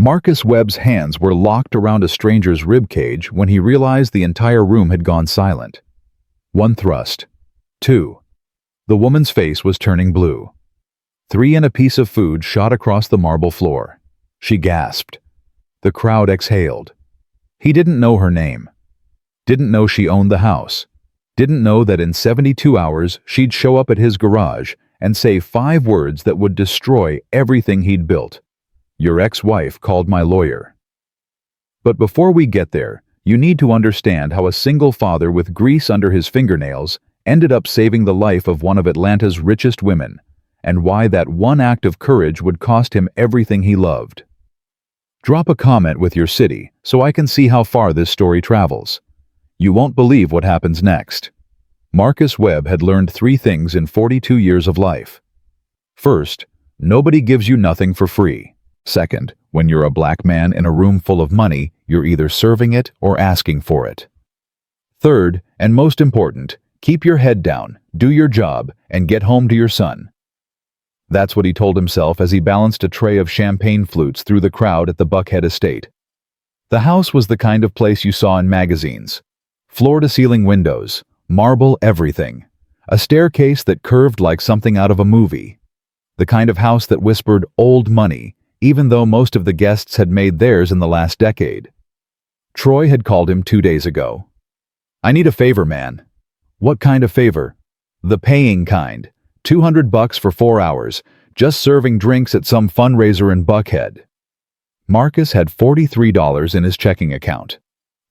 Marcus Webb's hands were locked around a stranger's ribcage when he realized the entire room had gone silent. One thrust. Two. The woman's face was turning blue. Three, and a piece of food shot across the marble floor. She gasped. The crowd exhaled. He didn't know her name. Didn't know she owned the house. Didn't know that in 72 hours she'd show up at his garage and say 5 words that would destroy everything he'd built. Your ex-wife called my lawyer. But before we get there, you need to understand how a single father with grease under his fingernails ended up saving the life of one of Atlanta's richest women, and why that one act of courage would cost him everything he loved. Drop a comment with your city so I can see how far this story travels. You won't believe what happens next. Marcus Webb had learned 3 things in 42 years of life. First, nobody gives you nothing for free. Second, when you're a black man in a room full of money, you're either serving it or asking for it. Third, and most important, keep your head down, do your job, and get home to your son. That's what he told himself as he balanced a tray of champagne flutes through the crowd at the Buckhead estate. The house was the kind of place you saw in magazines. Floor-to-ceiling windows, marble everything, a staircase that curved like something out of a movie. The kind of house that whispered old money, even though most of the guests had made theirs in the last decade. Troy had called him 2 days ago. I need a favor, man. What kind of favor? The paying kind. $200 for 4 hours, just serving drinks at some fundraiser in Buckhead. Marcus had $43 in his checking account.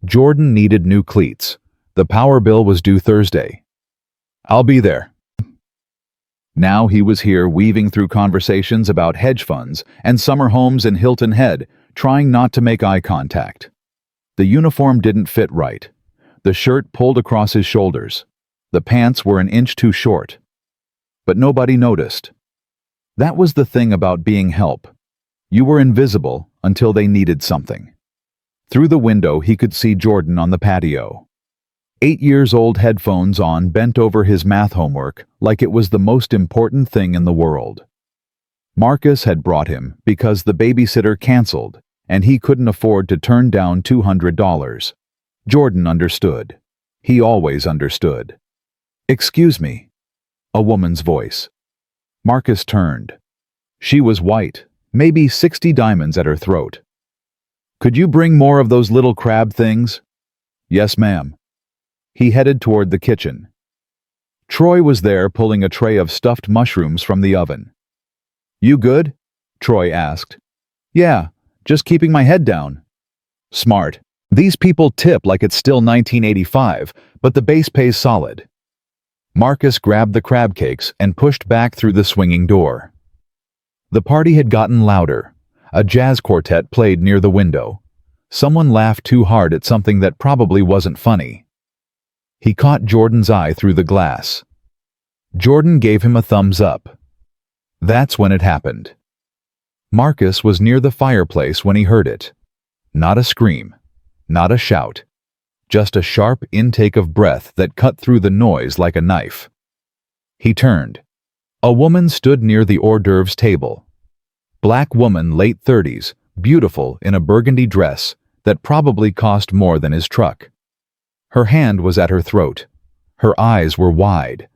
Jordan needed new cleats. The power bill was due Thursday. I'll be there. Now he was here weaving through conversations about hedge funds and summer homes in Hilton Head, trying not to make eye contact. The uniform didn't fit right. The shirt pulled across his shoulders. The pants were an inch too short. But nobody noticed. That was the thing about being help. You were invisible until they needed something. Through the window he could see Jordan on the patio. 8 years old, headphones on, bent over his math homework like it was the most important thing in the world. Marcus had brought him because the babysitter canceled and he couldn't afford to turn down $200. Jordan understood. He always understood. Excuse me. A woman's voice. Marcus turned. She was white, maybe 60 diamonds at her throat. Could you bring more of those little crab things? Yes, ma'am. He headed toward the kitchen. Troy was there pulling a tray of stuffed mushrooms from the oven. You good? Troy asked. Yeah, just keeping my head down. Smart. These people tip like it's still 1985, but the base pays solid. Marcus grabbed the crab cakes and pushed back through the swinging door. The party had gotten louder. A jazz quartet played near the window. Someone laughed too hard at something that probably wasn't funny. He caught Jordan's eye through the glass. Jordan gave him a thumbs up. That's when it happened. Marcus was near the fireplace when he heard it. Not a scream, not a shout, just a sharp intake of breath that cut through the noise like a knife. He turned. A woman stood near the hors d'oeuvres table. Black woman, late 30s, beautiful in a burgundy dress that probably cost more than his truck. Her hand was at her throat. Her eyes were wide.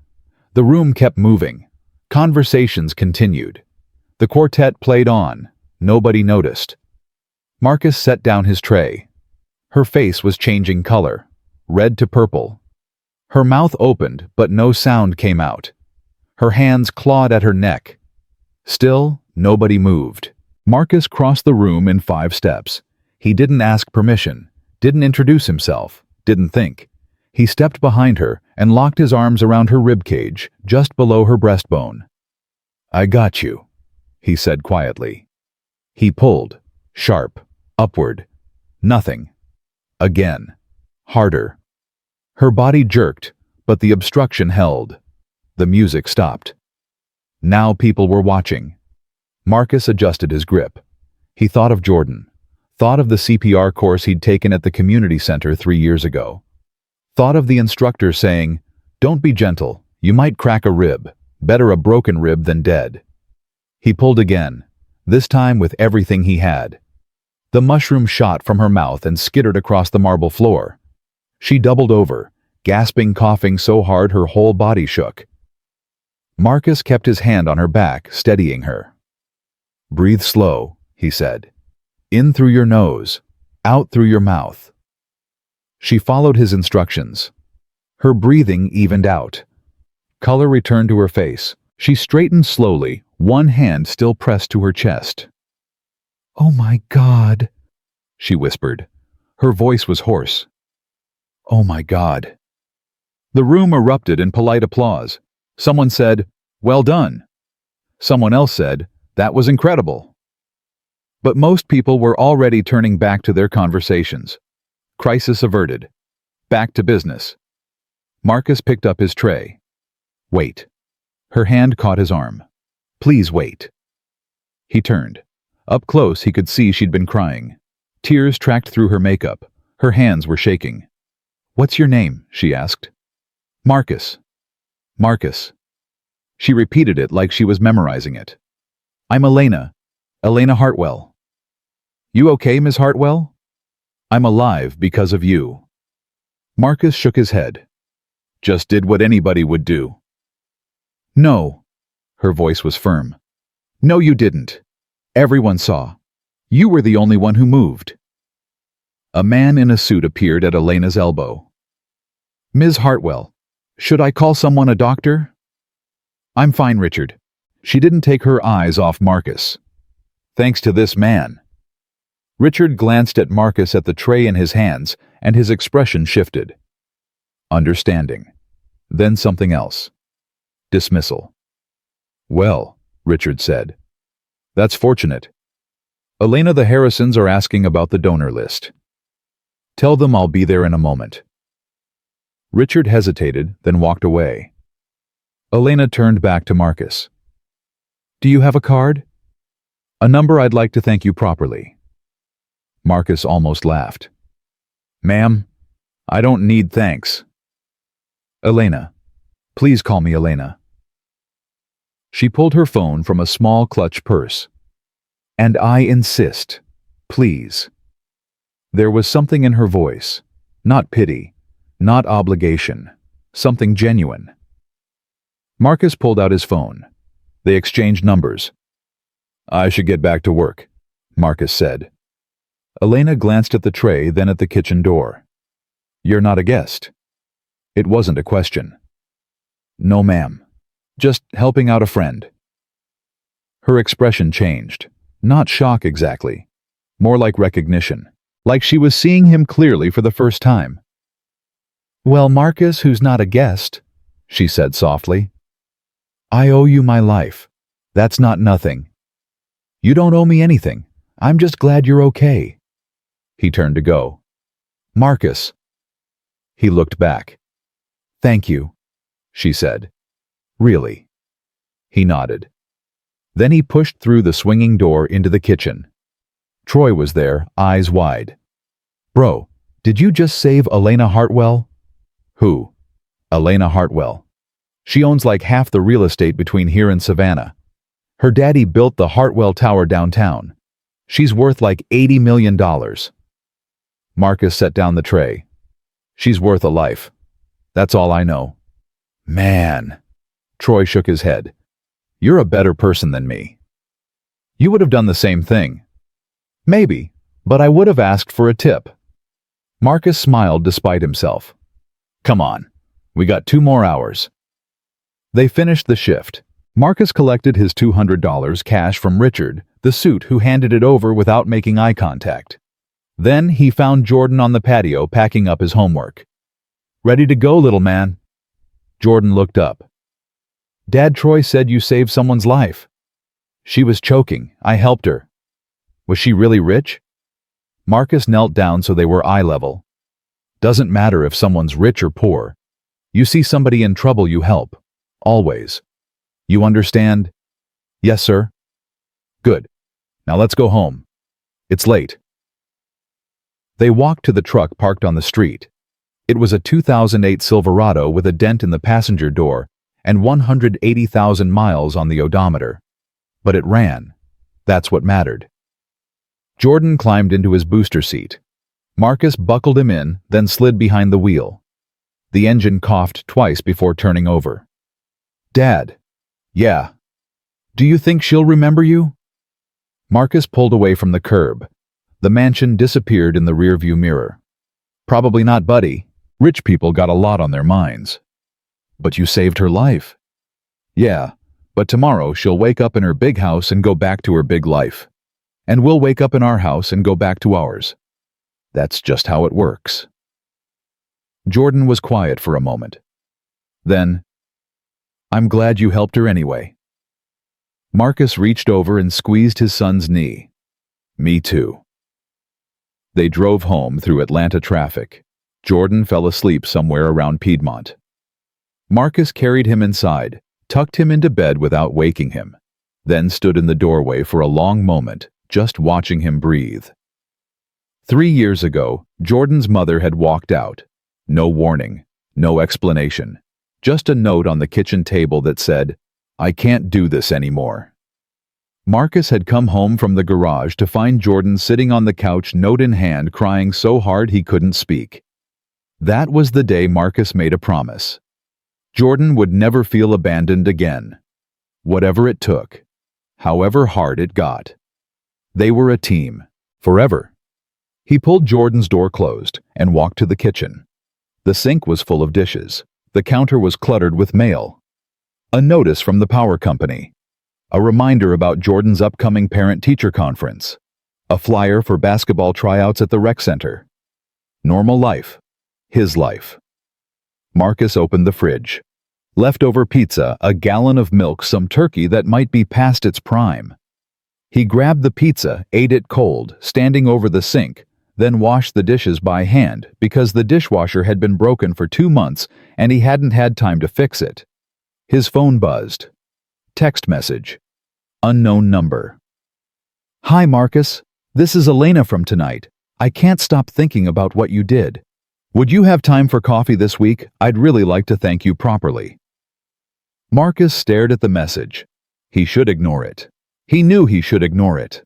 The room kept moving. Conversations continued. The quartet played on. Nobody noticed. Marcus set down his tray. Her face was changing color, red to purple. Her mouth opened, but no sound came out. Her hands clawed at her neck. Still, nobody moved. Marcus crossed the room in 5 steps. He didn't ask permission, didn't introduce himself, didn't think. He stepped behind her and locked his arms around her ribcage, just below her breastbone. I got you, he said quietly. He pulled, sharp, upward. Nothing. Again. Harder. Her body jerked, but the obstruction held. The music stopped. Now people were watching. Marcus adjusted his grip. He thought of Jordan. Thought of the CPR course he'd taken at the community center 3 years ago. Thought of the instructor saying, "Don't be gentle, you might crack a rib. Better a broken rib than dead." He pulled again, this time with everything he had. The mushroom shot from her mouth and skittered across the marble floor. She doubled over, gasping, coughing so hard her whole body shook. Marcus kept his hand on her back, steadying her. "Breathe slow," he said. "In through your nose, out through your mouth." She followed his instructions. Her breathing evened out. Color returned to her face. She straightened slowly, one hand still pressed to her chest. "Oh my God," she whispered. Her voice was hoarse. "Oh my God." The room erupted in polite applause. Someone said, "Well done." Someone else said, "That was incredible." But most people were already turning back to their conversations. Crisis averted. Back to business. Marcus picked up his tray. "Wait." Her hand caught his arm. "Please wait." He turned. Up close he could see she'd been crying. Tears tracked through her makeup. Her hands were shaking. "What's your name?" she asked. "Marcus." "Marcus." She repeated it like she was memorizing it. "I'm Elena. Elena Hartwell." "You okay, Miss Hartwell?" "I'm alive because of you." Marcus shook his head. "Just did what anybody would do." "No." Her voice was firm. "No, you didn't. Everyone saw. You were the only one who moved." A man in a suit appeared at Elena's elbow. "Ms. Hartwell, should I call someone, a doctor?" "I'm fine, Richard." She didn't take her eyes off Marcus. "Thanks to this man." Richard glanced at Marcus at the tray in his hands, and his expression shifted. Understanding. Then something else. Dismissal. "Well," Richard said. "That's fortunate. Elena, the Harrisons are asking about the donor list. Tell them I'll be there in a moment." Richard hesitated, then walked away. Elena turned back to Marcus. "Do you have a card?" "A number I'd like to thank you properly." Marcus almost laughed. "Ma'am, I don't need thanks." "Elena. Please call me Elena." She pulled her phone from a small clutch purse. "And I insist. Please." There was something in her voice. Not pity. Not obligation. Something genuine. Marcus pulled out his phone. They exchanged numbers. "I should get back to work," Marcus said. Elena glanced at the tray, then at the kitchen door. "You're not a guest." It wasn't a question. "No, ma'am. Just helping out a friend." Her expression changed. Not shock exactly. More like recognition. Like she was seeing him clearly for the first time. "Well, Marcus, who's not a guest," she said softly. "I owe you my life. That's not nothing." "You don't owe me anything. I'm just glad you're okay." He turned to go. "Marcus." He looked back. "Thank you," she said. "Really?" He nodded. Then he pushed through the swinging door into the kitchen. Troy was there, eyes wide. "Bro, did you just save Elena Hartwell?" "Who?" "Elena Hartwell. She owns like half the real estate between here and Savannah. Her daddy built the Hartwell Tower downtown. She's worth like $80 million. Marcus set down the tray. "She's worth a life. That's all I know." "Man." Troy shook his head. "You're a better person than me." "You would have done the same thing." "Maybe, but I would have asked for a tip." Marcus smiled despite himself. "Come on. We got 2 more hours." They finished the shift. Marcus collected his $200 cash from Richard, the suit, who handed it over without making eye contact. Then he found Jordan on the patio packing up his homework. "Ready to go, little man?" Jordan looked up. "Dad, Troy said you saved someone's life." "She was choking. I helped her." "Was she really rich?" Marcus knelt down so they were eye level. "Doesn't matter if someone's rich or poor. You see somebody in trouble, you help. Always. You understand?" "Yes, sir." "Good. Now let's go home. It's late." They walked to the truck parked on the street. It was a 2008 Silverado with a dent in the passenger door and 180,000 miles on the odometer. But it ran. That's what mattered. Jordan climbed into his booster seat. Marcus buckled him in, then slid behind the wheel. The engine coughed twice before turning over. "Dad." "Yeah." "Do you think she'll remember you?" Marcus pulled away from the curb. The mansion disappeared in the rearview mirror. "Probably not, buddy. Rich people got a lot on their minds." "But you saved her life." "Yeah, but tomorrow she'll wake up in her big house and go back to her big life. And we'll wake up in our house and go back to ours. That's just how it works." Jordan was quiet for a moment. Then, "I'm glad you helped her anyway." Marcus reached over and squeezed his son's knee. "Me too." They drove home through Atlanta traffic. Jordan fell asleep somewhere around Piedmont. Marcus carried him inside, tucked him into bed without waking him, then stood in the doorway for a long moment, just watching him breathe. 3 years ago, Jordan's mother had walked out. No warning, no explanation, just a note on the kitchen table that said, "I can't do this anymore." Marcus had come home from the garage to find Jordan sitting on the couch, note in hand, crying so hard he couldn't speak. That was the day Marcus made a promise. Jordan would never feel abandoned again. Whatever it took, however hard it got. They were a team, forever. He pulled Jordan's door closed and walked to the kitchen. The sink was full of dishes. The counter was cluttered with mail. A notice from the power company. A reminder about Jordan's upcoming parent-teacher conference. A flyer for basketball tryouts at the rec center. Normal life. His life. Marcus opened the fridge. Leftover pizza, a gallon of milk, some turkey that might be past its prime. He grabbed the pizza, ate it cold, standing over the sink, then washed the dishes by hand because the dishwasher had been broken for 2 months and he hadn't had time to fix it. His phone buzzed. Text message. Unknown number. "Hi, Marcus. This is Elena from tonight. I can't stop thinking about what you did. Would you have time for coffee this week? I'd really like to thank you properly." Marcus stared at the message. He should ignore it. He knew he should ignore it.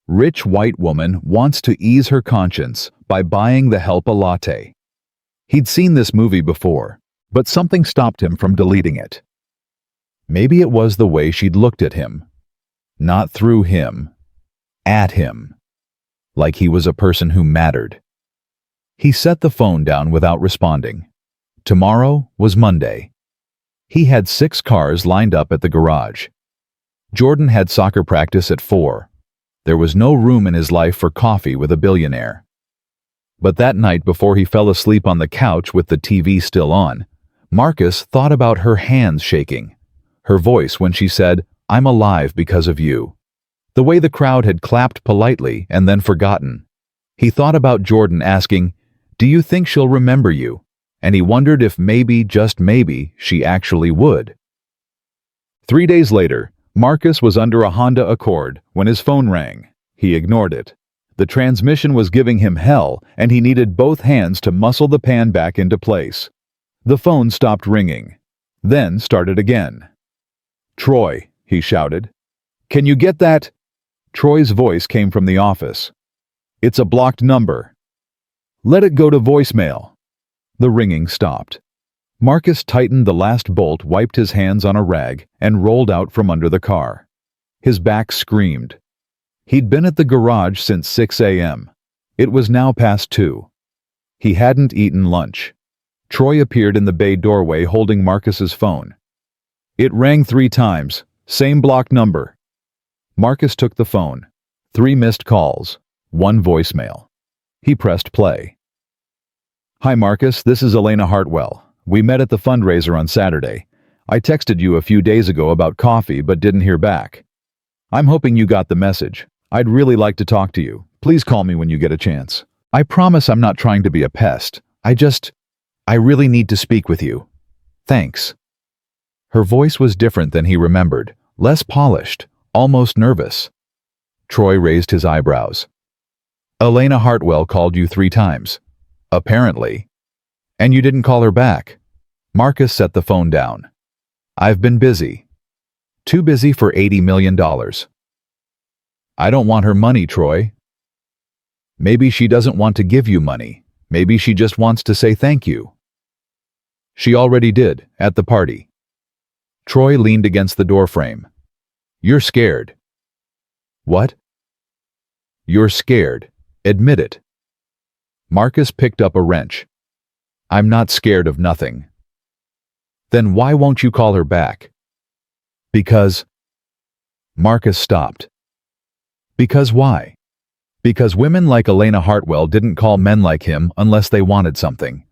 Rich white woman wants to ease her conscience by buying the help a latte. He'd seen this movie before, but something stopped him from deleting it. Maybe it was the way she'd looked at him. Not through him. At him. Like he was a person who mattered. He set the phone down without responding. Tomorrow was Monday. He had 6 cars lined up at the garage. Jordan had soccer practice at 4. There was no room in his life for coffee with a billionaire. But that night, before he fell asleep on the couch with the TV still on, Marcus thought about her hands shaking, her voice when she said, "I'm alive because of you." The way the crowd had clapped politely and then forgotten. He thought about Jordan asking, "Do you think she'll remember you?" And he wondered if maybe, just maybe, she actually would. 3 days later, Marcus was under a Honda Accord when his phone rang. He ignored it. The transmission was giving him hell, and he needed both hands to muscle the pan back into place. The phone stopped ringing, then started again. "Troy," he shouted. "Can you get that?" Troy's voice came from the office. "It's a blocked number." "Let it go to voicemail." The ringing stopped. Marcus tightened the last bolt, wiped his hands on a rag, and rolled out from under the car. His back screamed. He'd been at the garage since 6 a.m. It was now past 2. He hadn't eaten lunch. Troy appeared in the bay doorway holding Marcus's phone. It rang 3 times, same block number. Marcus took the phone. 3 missed calls, 1 voicemail. He pressed play. "Hi Marcus, this is Elena Hartwell. We met at the fundraiser on Saturday. I texted you a few days ago about coffee but didn't hear back. I'm hoping you got the message. I'd really like to talk to you. Please call me when you get a chance. I promise I'm not trying to be a pest. I really need to speak with you. Thanks." Her voice was different than he remembered, less polished, almost nervous. Troy raised his eyebrows. "Elena Hartwell called you 3 times. Apparently. And you didn't call her back." Marcus set the phone down. "I've been busy. Too busy for $80 million. I don't want her money, Troy." Maybe she doesn't want to give you money. Maybe she just wants to say thank you. She already did, at the party. Troy leaned against the doorframe. You're scared. What? You're scared. Admit it. Marcus picked up a wrench. I'm not scared of nothing. Then why won't you call her back? Because... Marcus stopped. Because why? Because women like Elena Hartwell didn't call men like him unless they wanted something.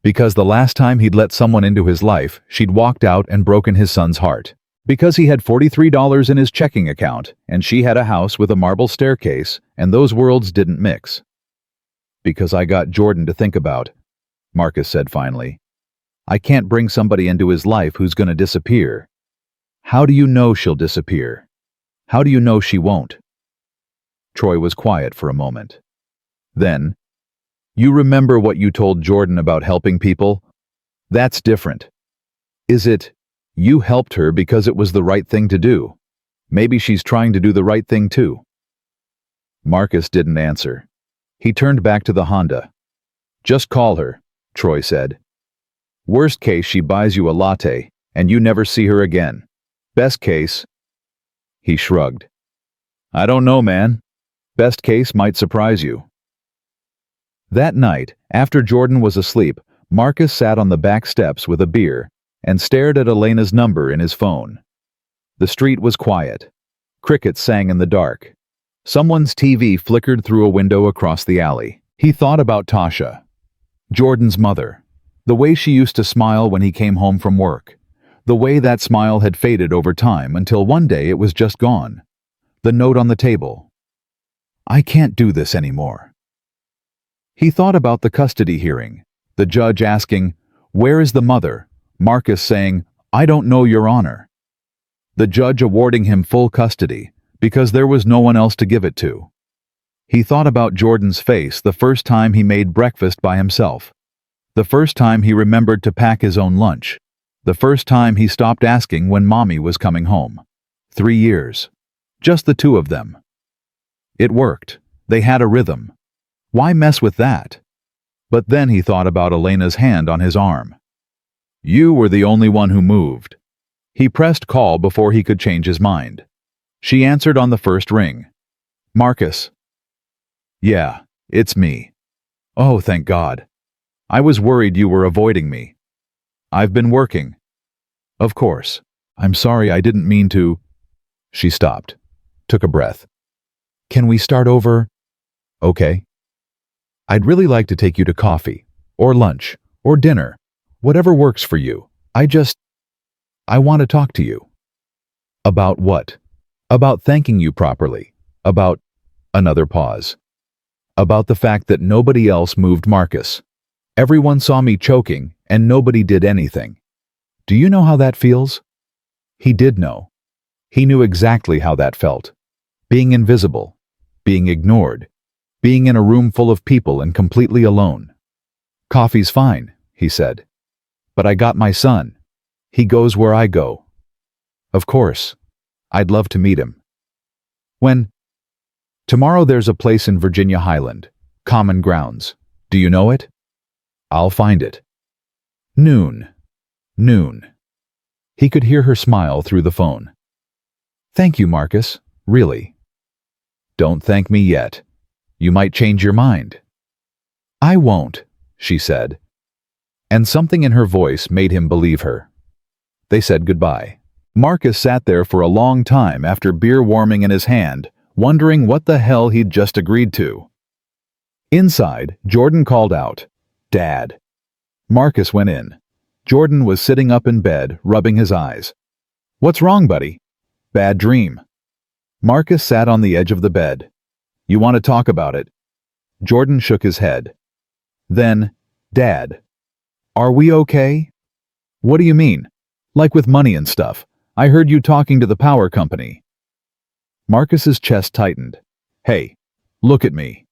Because the last time he'd let someone into his life, she'd walked out and broken his son's heart. Because he had $43 in his checking account, and she had a house with a marble staircase, and those worlds didn't mix. Because I got Jordan to think about, Marcus said finally. I can't bring somebody into his life who's gonna disappear. How do you know she'll disappear? How do you know she won't? Troy was quiet for a moment. Then, you remember what you told Jordan about helping people? That's different. Is it, you helped her because it was the right thing to do? Maybe she's trying to do the right thing too. Marcus didn't answer. He turned back to the Honda. Just call her, Troy said. Worst case, she buys you a latte, and you never see her again. Best case... He shrugged. I don't know, man. Best case might surprise you. That night, after Jordan was asleep, Marcus sat on the back steps with a beer and stared at Elena's number in his phone. The street was quiet. Crickets sang in the dark. Someone's TV flickered through a window across the alley. He thought about Tasha, Jordan's mother, the way she used to smile when he came home from work, the way that smile had faded over time until one day it was just gone. The note on the table. I can't do this anymore. He thought about the custody hearing, the judge asking, where is the mother? Marcus saying, I don't know, Your Honor. The judge awarding him full custody because there was no one else to give it to. He thought about Jordan's face the first time he made breakfast by himself, the first time he remembered to pack his own lunch, the first time he stopped asking when Mommy was coming home. 3 years. Just the two of them. It worked. They had a rhythm. Why mess with that? But then he thought about Elena's hand on his arm. You were the only one who moved. He pressed call before he could change his mind. She answered on the first ring. Marcus. Yeah, it's me. Oh, thank God. I was worried you were avoiding me. I've been working. Of course. I'm sorry, I didn't mean to. She stopped, took a breath. Can we start over? Okay. I'd really like to take you to coffee, or lunch, or dinner, whatever works for you. I want to talk to you. About what? About thanking you properly. About... Another pause. About the fact that nobody else moved Marcus. Everyone saw me choking, and nobody did anything. Do you know how that feels? He did know. He knew exactly how that felt. Being invisible, being ignored, being in a room full of people and completely alone. Coffee's fine, he said. But I got my son. He goes where I go. Of course. I'd love to meet him. When? Tomorrow there's a place in Virginia Highland. Common Grounds. Do you know it? I'll find it. Noon. Noon. He could hear her smile through the phone. Thank you, Marcus. Really. Don't thank me yet. You might change your mind. I won't, she said. And something in her voice made him believe her. They said goodbye. Marcus sat there for a long time after beer warming in his hand, wondering what the hell he'd just agreed to. Inside, Jordan called out, Dad. Marcus went in. Jordan was sitting up in bed, rubbing his eyes. What's wrong, buddy? Bad dream. Marcus sat on the edge of the bed. You want to talk about it? Jordan shook his head. Then, Dad. Are we okay? What do you mean? Like with money and stuff. I heard you talking to the power company. Marcus's chest tightened. Hey, look at me.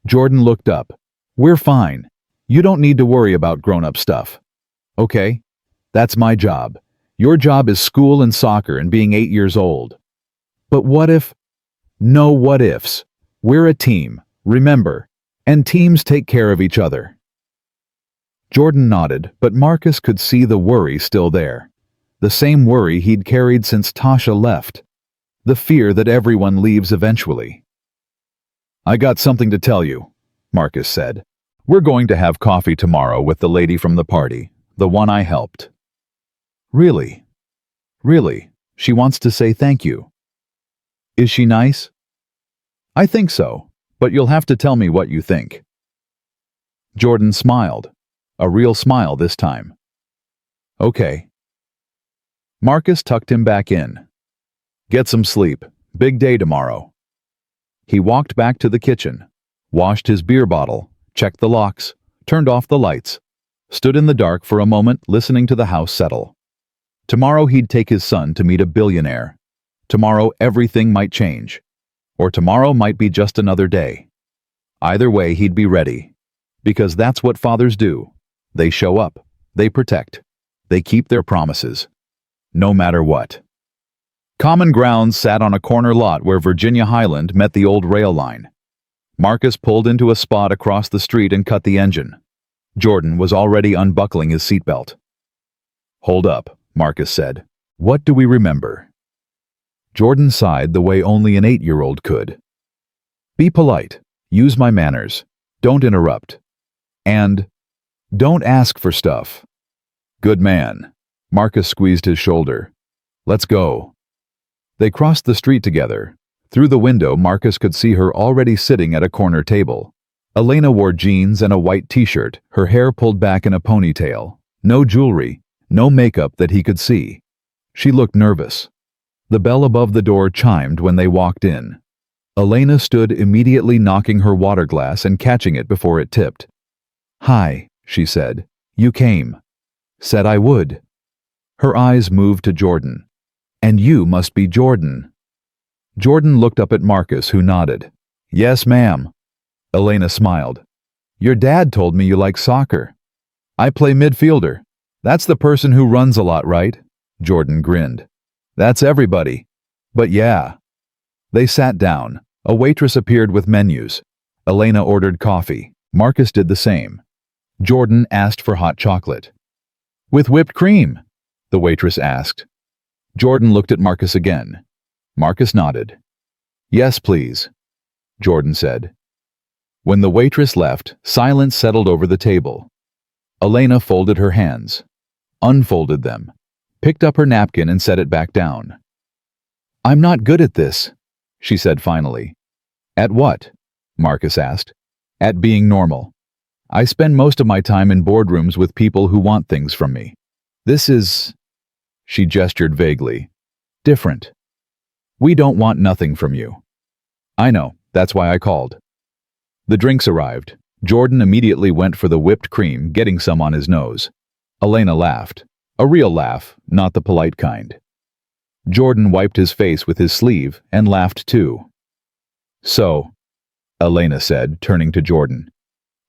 Jordan looked up. We're fine. You don't need to worry about grown-up stuff. Okay? That's my job. Your job is school and soccer and being 8 years old. But what if? No what ifs. We're a team. Remember, and teams take care of each other." Jordan nodded, but Marcus could see the worry still there. The same worry he'd carried since Tasha left. The fear that everyone leaves eventually. "I got something to tell you," Marcus said. "We're going to have coffee tomorrow with the lady from the party, the one I helped." "Really? Really? She wants to say thank you." "Is she nice?" "I think so, but you'll have to tell me what you think." Jordan smiled. A real smile this time. "Okay." Marcus tucked him back in. "Get some sleep. Big day tomorrow." He walked back to the kitchen, washed his beer bottle, checked the locks, turned off the lights, stood in the dark for a moment listening to the house settle. Tomorrow he'd take his son to meet a billionaire. Tomorrow everything might change. Or tomorrow might be just another day. Either way he'd be ready. Because that's what fathers do. They show up. They protect. They keep their promises. No matter what. Common Grounds sat on a corner lot where Virginia Highland met the old rail line. Marcus pulled into a spot across the street and cut the engine. Jordan was already unbuckling his seatbelt. "Hold up," Marcus said. "What do we remember?" Jordan sighed the way only an 8-year-old could. "Be polite. Use my manners. Don't interrupt. And don't ask for stuff." "Good man." Marcus squeezed his shoulder. "Let's go." They crossed the street together. Through the window, Marcus could see her already sitting at a corner table. Elena wore jeans and a white t-shirt, her hair pulled back in a ponytail. No jewelry, no makeup that he could see. She looked nervous. The bell above the door chimed when they walked in. Elena stood immediately, knocking her water glass and catching it before it tipped. "Hi," she said. "You came." "Said I would." Her eyes moved to Jordan. "And you must be Jordan." Jordan looked up at Marcus, who nodded. "Yes, ma'am." Elena smiled. "Your dad told me you like soccer." "I play midfielder. That's the person who runs a lot, right?" Jordan grinned. "That's everybody. But yeah." They sat down. A waitress appeared with menus. Elena ordered coffee. Marcus did the same. Jordan asked for hot chocolate. "With whipped cream?" the waitress asked. Jordan looked at Marcus again. Marcus nodded. "Yes, please," Jordan said. When the waitress left, silence settled over the table. Elena folded her hands, unfolded them, picked up her napkin and set it back down. "I'm not good at this," she said finally. "At what?" Marcus asked. "At being normal. I spend most of my time in boardrooms with people who want things from me. This is," she gestured vaguely, "different. We don't want nothing from you." "I know, that's why I called." The drinks arrived. Jordan immediately went for the whipped cream, getting some on his nose. Elena laughed. A real laugh, not the polite kind. Jordan wiped his face with his sleeve and laughed too. "So," Elena said, turning to Jordan,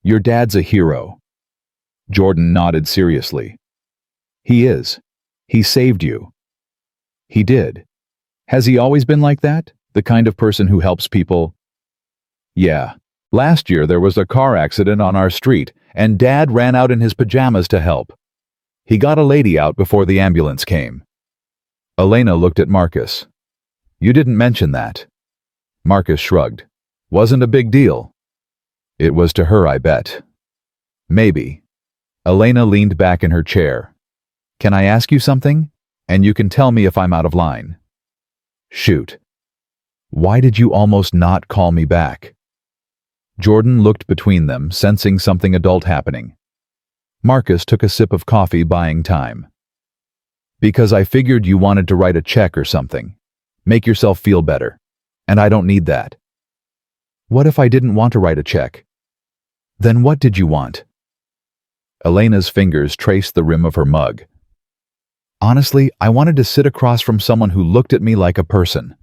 "your dad's a hero." Jordan nodded seriously. "He is. He saved you." "He did. Has he always been like that? The kind of person who helps people?" "Yeah. Last year there was a car accident on our street, and Dad ran out in his pajamas to help. He got a lady out before the ambulance came." Elena looked at Marcus. "You didn't mention that." Marcus shrugged. "Wasn't a big deal." "It was to her, I bet." "Maybe." Elena leaned back in her chair. "Can I ask you something? And you can tell me if I'm out of line." "Shoot." "Why did you almost not call me back?" Jordan looked between them, sensing something adult happening. Marcus took a sip of coffee, buying time. "Because I figured you wanted to write a check or something. Make yourself feel better. And I don't need that." "What if I didn't want to write a check?" "Then what did you want?" Elena's fingers traced the rim of her mug. "Honestly, I wanted to sit across from someone who looked at me like a person.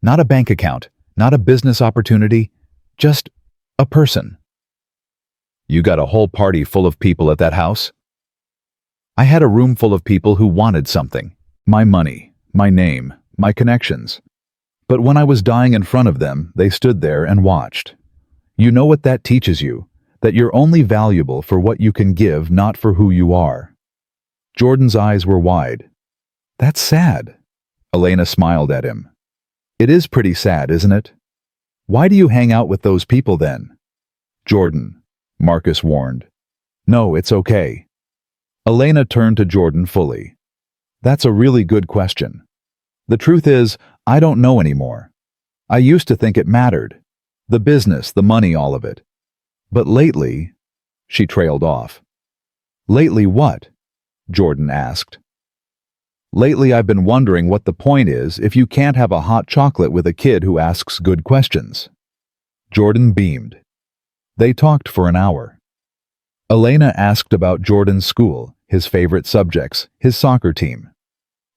Not a bank account, not a business opportunity, just a person." "You got a whole party full of people at that house?" "I had a room full of people who wanted something. My money, my name, my connections. But when I was dying in front of them, they stood there and watched. You know what that teaches you? That you're only valuable for what you can give, not for who you are. Jordan's eyes were wide. That's sad. Elena smiled at him. It is pretty sad, isn't it? Why do you hang out with those people then? Jordan, Marcus warned. No, it's okay. Elena turned to Jordan fully. That's a really good question. The truth is, I don't know anymore. I used to think it mattered. The business, the money, all of it. But lately, she trailed off. Lately what? Jordan asked. Lately I've been wondering what the point is if you can't have a hot chocolate with a kid who asks good questions. Jordan beamed. They talked for an hour. Elena asked about Jordan's school, his favorite subjects, his soccer team.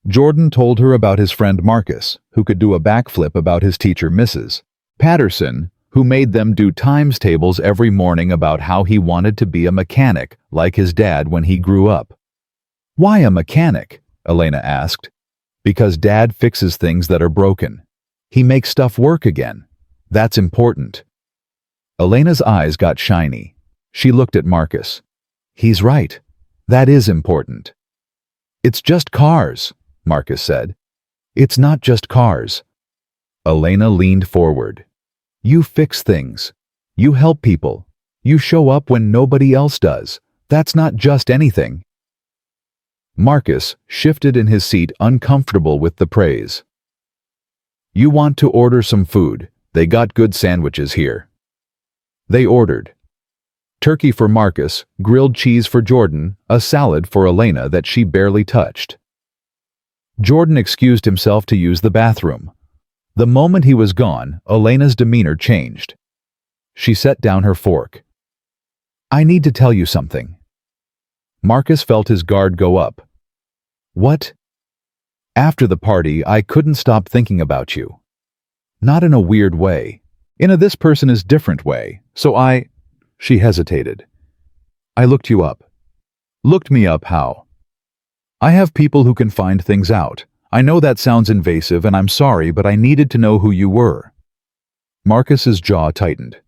Jordan told her about his friend Marcus, who could do a backflip, about his teacher Mrs. Patterson, who made them do times tables every morning, about how he wanted to be a mechanic like his dad when he grew up. Why a mechanic? Elena asked. Because Dad fixes things that are broken. He makes stuff work again. That's important. Elena's eyes got shiny. She looked at Marcus. He's right. That is important. It's just cars, Marcus said. It's not just cars. Elena leaned forward. You fix things. You help people. You show up when nobody else does. That's not just anything. Marcus shifted in his seat, uncomfortable with the praise. You want to order some food? They got good sandwiches here. They ordered. Turkey for Marcus, grilled cheese for Jordan, a salad for Elena that she barely touched. Jordan excused himself to use the bathroom. The moment he was gone, Elena's demeanor changed. She set down her fork. I need to tell you something. Marcus felt his guard go up. What? After the party, I couldn't stop thinking about you. Not in a weird way. In a this person is different way. So She hesitated. I looked you up. Looked me up how? I have people who can find things out. I know that sounds invasive and I'm sorry, but I needed to know who you were. Marcus's jaw tightened.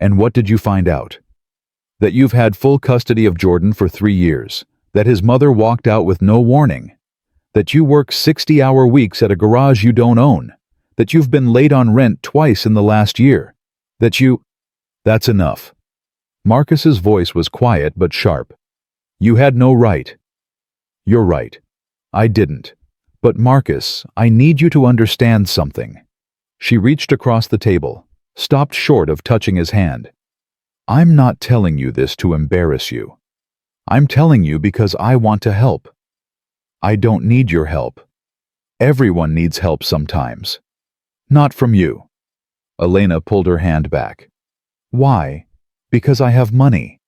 And what did you find out? That you've had full custody of Jordan for 3 years. That his mother walked out with no warning. That you work 60-hour weeks at a garage you don't own. That you've been late on rent twice in the last year. That you... That's enough. Marcus's voice was quiet but sharp. You had no right. You're right. I didn't. But Marcus, I need you to understand something. She reached across the table, stopped short of touching his hand. I'm not telling you this to embarrass you. I'm telling you because I want to help. I don't need your help. Everyone needs help sometimes. Not from you. Elena pulled her hand back. Why? Because I have money.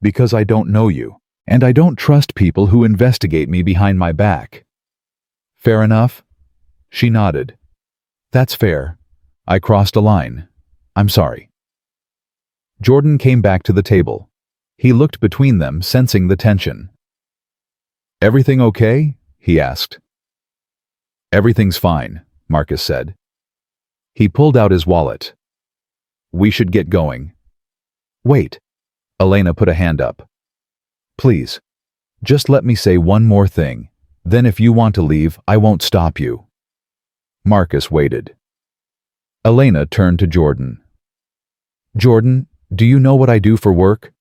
Because I don't know you, and I don't trust people who investigate me behind my back. Fair enough? She nodded. That's fair. I crossed a line. I'm sorry. Jordan came back to the table. He looked between them, sensing the tension. Everything okay? He asked. Everything's fine, Marcus said. He pulled out his wallet. We should get going. Wait. Elena put a hand up. Please. Just let me say one more thing. Then if you want to leave, I won't stop you. Marcus waited. Elena turned to Jordan. Jordan, do you know what I do for work?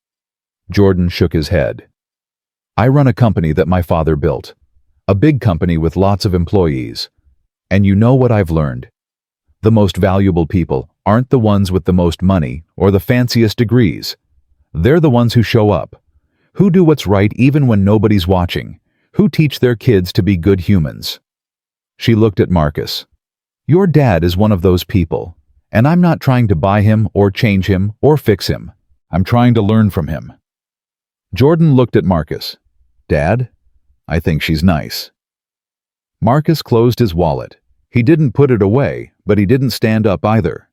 Jordan shook his head. I run a company that my father built. A big company with lots of employees. And you know what I've learned? The most valuable people aren't the ones with the most money or the fanciest degrees. They're the ones who show up, who do what's right even when nobody's watching, who teach their kids to be good humans. She looked at Marcus. Your dad is one of those people, and I'm not trying to buy him or change him or fix him. I'm trying to learn from him. Jordan looked at Marcus. Dad? I think she's nice. Marcus closed his wallet. He didn't put it away, but he didn't stand up either.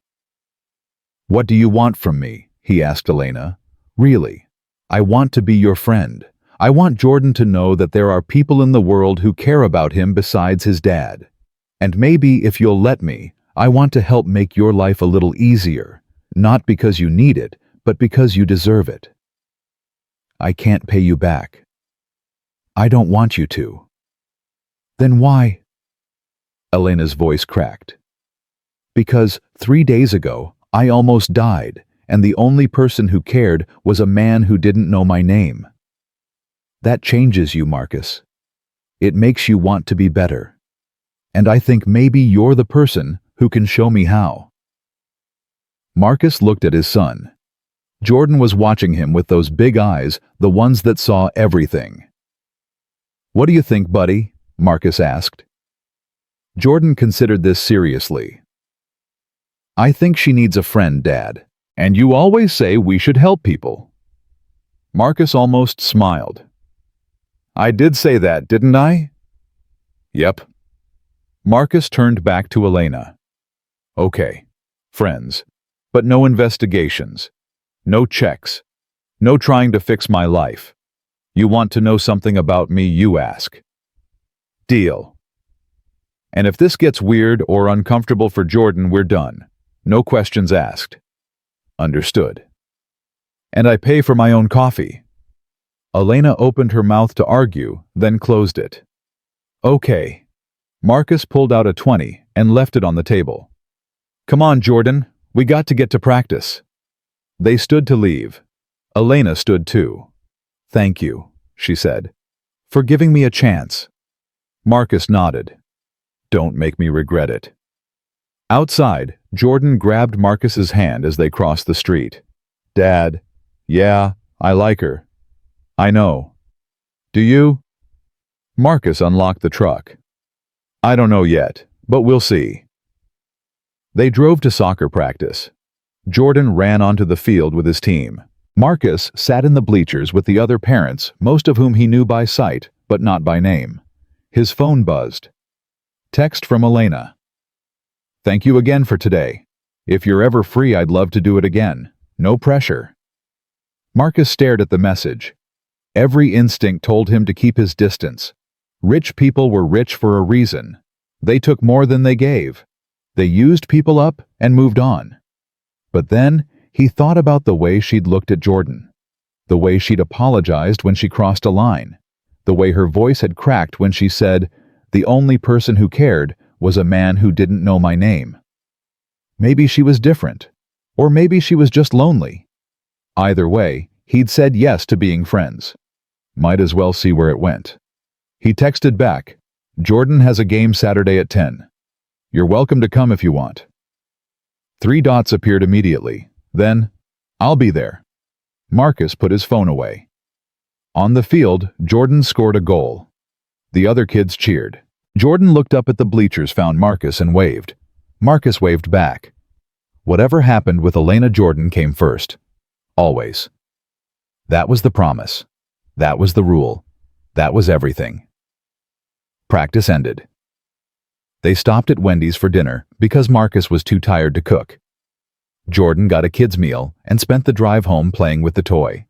What do you want from me? He asked Elena. Really, I want to be your friend. I want Jordan to know that there are people in the world who care about him besides his dad. And maybe, if you'll let me, I want to help make your life a little easier. Not because you need it, but because you deserve it. I can't pay you back. I don't want you to. Then why? Elena's voice cracked. Because 3 days ago, I almost died, and the only person who cared was a man who didn't know my name. That changes you, Marcus. It makes you want to be better. And I think maybe you're the person who can show me how. Marcus looked at his son. Jordan was watching him with those big eyes, the ones that saw everything. What do you think, buddy? Marcus asked. Jordan considered this seriously. I think she needs a friend, Dad. And you always say we should help people. Marcus almost smiled. I did say that, didn't I? Yep. Marcus turned back to Elena. Okay, friends, but no investigations, no checks, no trying to fix my life. You want to know something about me, you ask. Deal. And if this gets weird or uncomfortable for Jordan, we're done. No questions asked. Understood. And I pay for my own coffee. Elena opened her mouth to argue, then closed it. Okay. Marcus pulled out a 20 and left it on the table. Come on, Jordan, we got to get to practice. They stood to leave. Elena stood too. Thank you, she said, for giving me a chance. Marcus nodded. Don't make me regret it. Outside, Jordan grabbed Marcus's hand as they crossed the street. Dad, yeah, I like her. I know. Do you? Marcus unlocked the truck. I don't know yet, but we'll see. They drove to soccer practice. Jordan ran onto the field with his team. Marcus sat in the bleachers with the other parents, most of whom he knew by sight, but not by name. His phone buzzed. Text from Elena. Thank you again for today. If you're ever free, I'd love to do it again. No pressure. Marcus stared at the message. Every instinct told him to keep his distance. Rich people were rich for a reason. They took more than they gave. They used people up and moved on. But then, he thought about the way she'd looked at Jordan. The way she'd apologized when she crossed a line. The way her voice had cracked when she said, "The only person who cared was a man who didn't know my name." Maybe she was different. Or maybe she was just lonely. Either way, he'd said yes to being friends. Might as well see where it went. He texted back, Jordan has a game Saturday at 10. You're welcome to come if you want. 3 dots appeared immediately. Then, I'll be there. Marcus put his phone away. On the field, Jordan scored a goal. The other kids cheered. Jordan looked up at the bleachers, found Marcus, and waved. Marcus waved back. Whatever happened with Elena Jordan came first. Always. That was the promise. That was the rule. That was everything. Practice ended. They stopped at Wendy's for dinner because Marcus was too tired to cook. Jordan got a kid's meal and spent the drive home playing with the toy.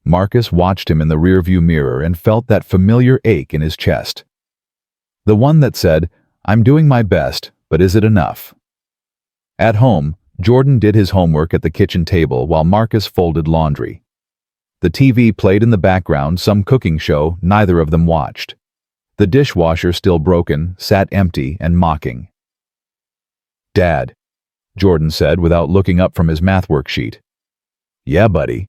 Marcus watched him in the rearview mirror and felt that familiar ache in his chest. The one that said, I'm doing my best, but is it enough? At home, Jordan did his homework at the kitchen table while Marcus folded laundry. The TV played in the background some cooking show neither of them watched. The dishwasher, still broken, sat empty and mocking. Dad, Jordan said without looking up from his math worksheet. Yeah, buddy.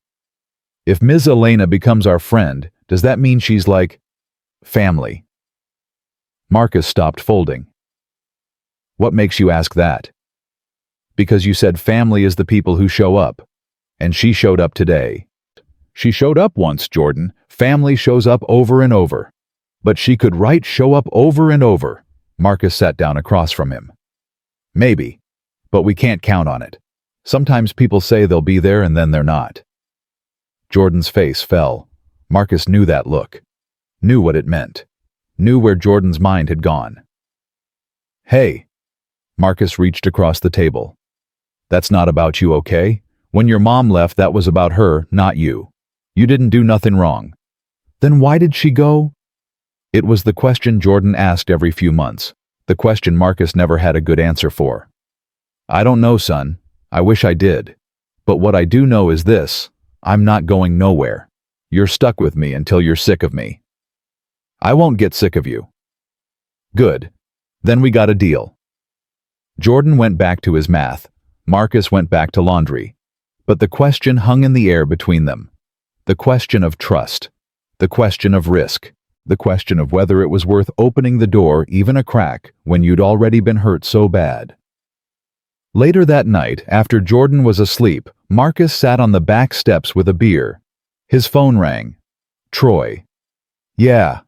If Ms. Elena becomes our friend, does that mean she's like family? Marcus stopped folding. What makes you ask that? Because you said family is the people who show up. And she showed up today. She showed up once, Jordan. Family shows up over and over. But she could write show up over and over. Marcus sat down across from him. Maybe, but we can't count on it. Sometimes people say they'll be there and then they're not. Jordan's face fell. Marcus knew that look. Knew what it meant. Knew where Jordan's mind had gone. Hey. Marcus reached across the table. That's not about you, okay? When your mom left, that was about her, not you. You didn't do nothing wrong. Then why did she go? It was the question Jordan asked every few months. The question Marcus never had a good answer for. I don't know, son. I wish I did. But what I do know is this: I'm not going nowhere. You're stuck with me until you're sick of me. I won't get sick of you. Good. Then we got a deal. Jordan went back to his math. Marcus went back to laundry. But the question hung in the air between them. The question of trust. The question of risk. The question of whether it was worth opening the door even a crack when you'd already been hurt so bad. Later that night, after Jordan was asleep, Marcus sat on the back steps with a beer. His phone rang. Troy. Yeah.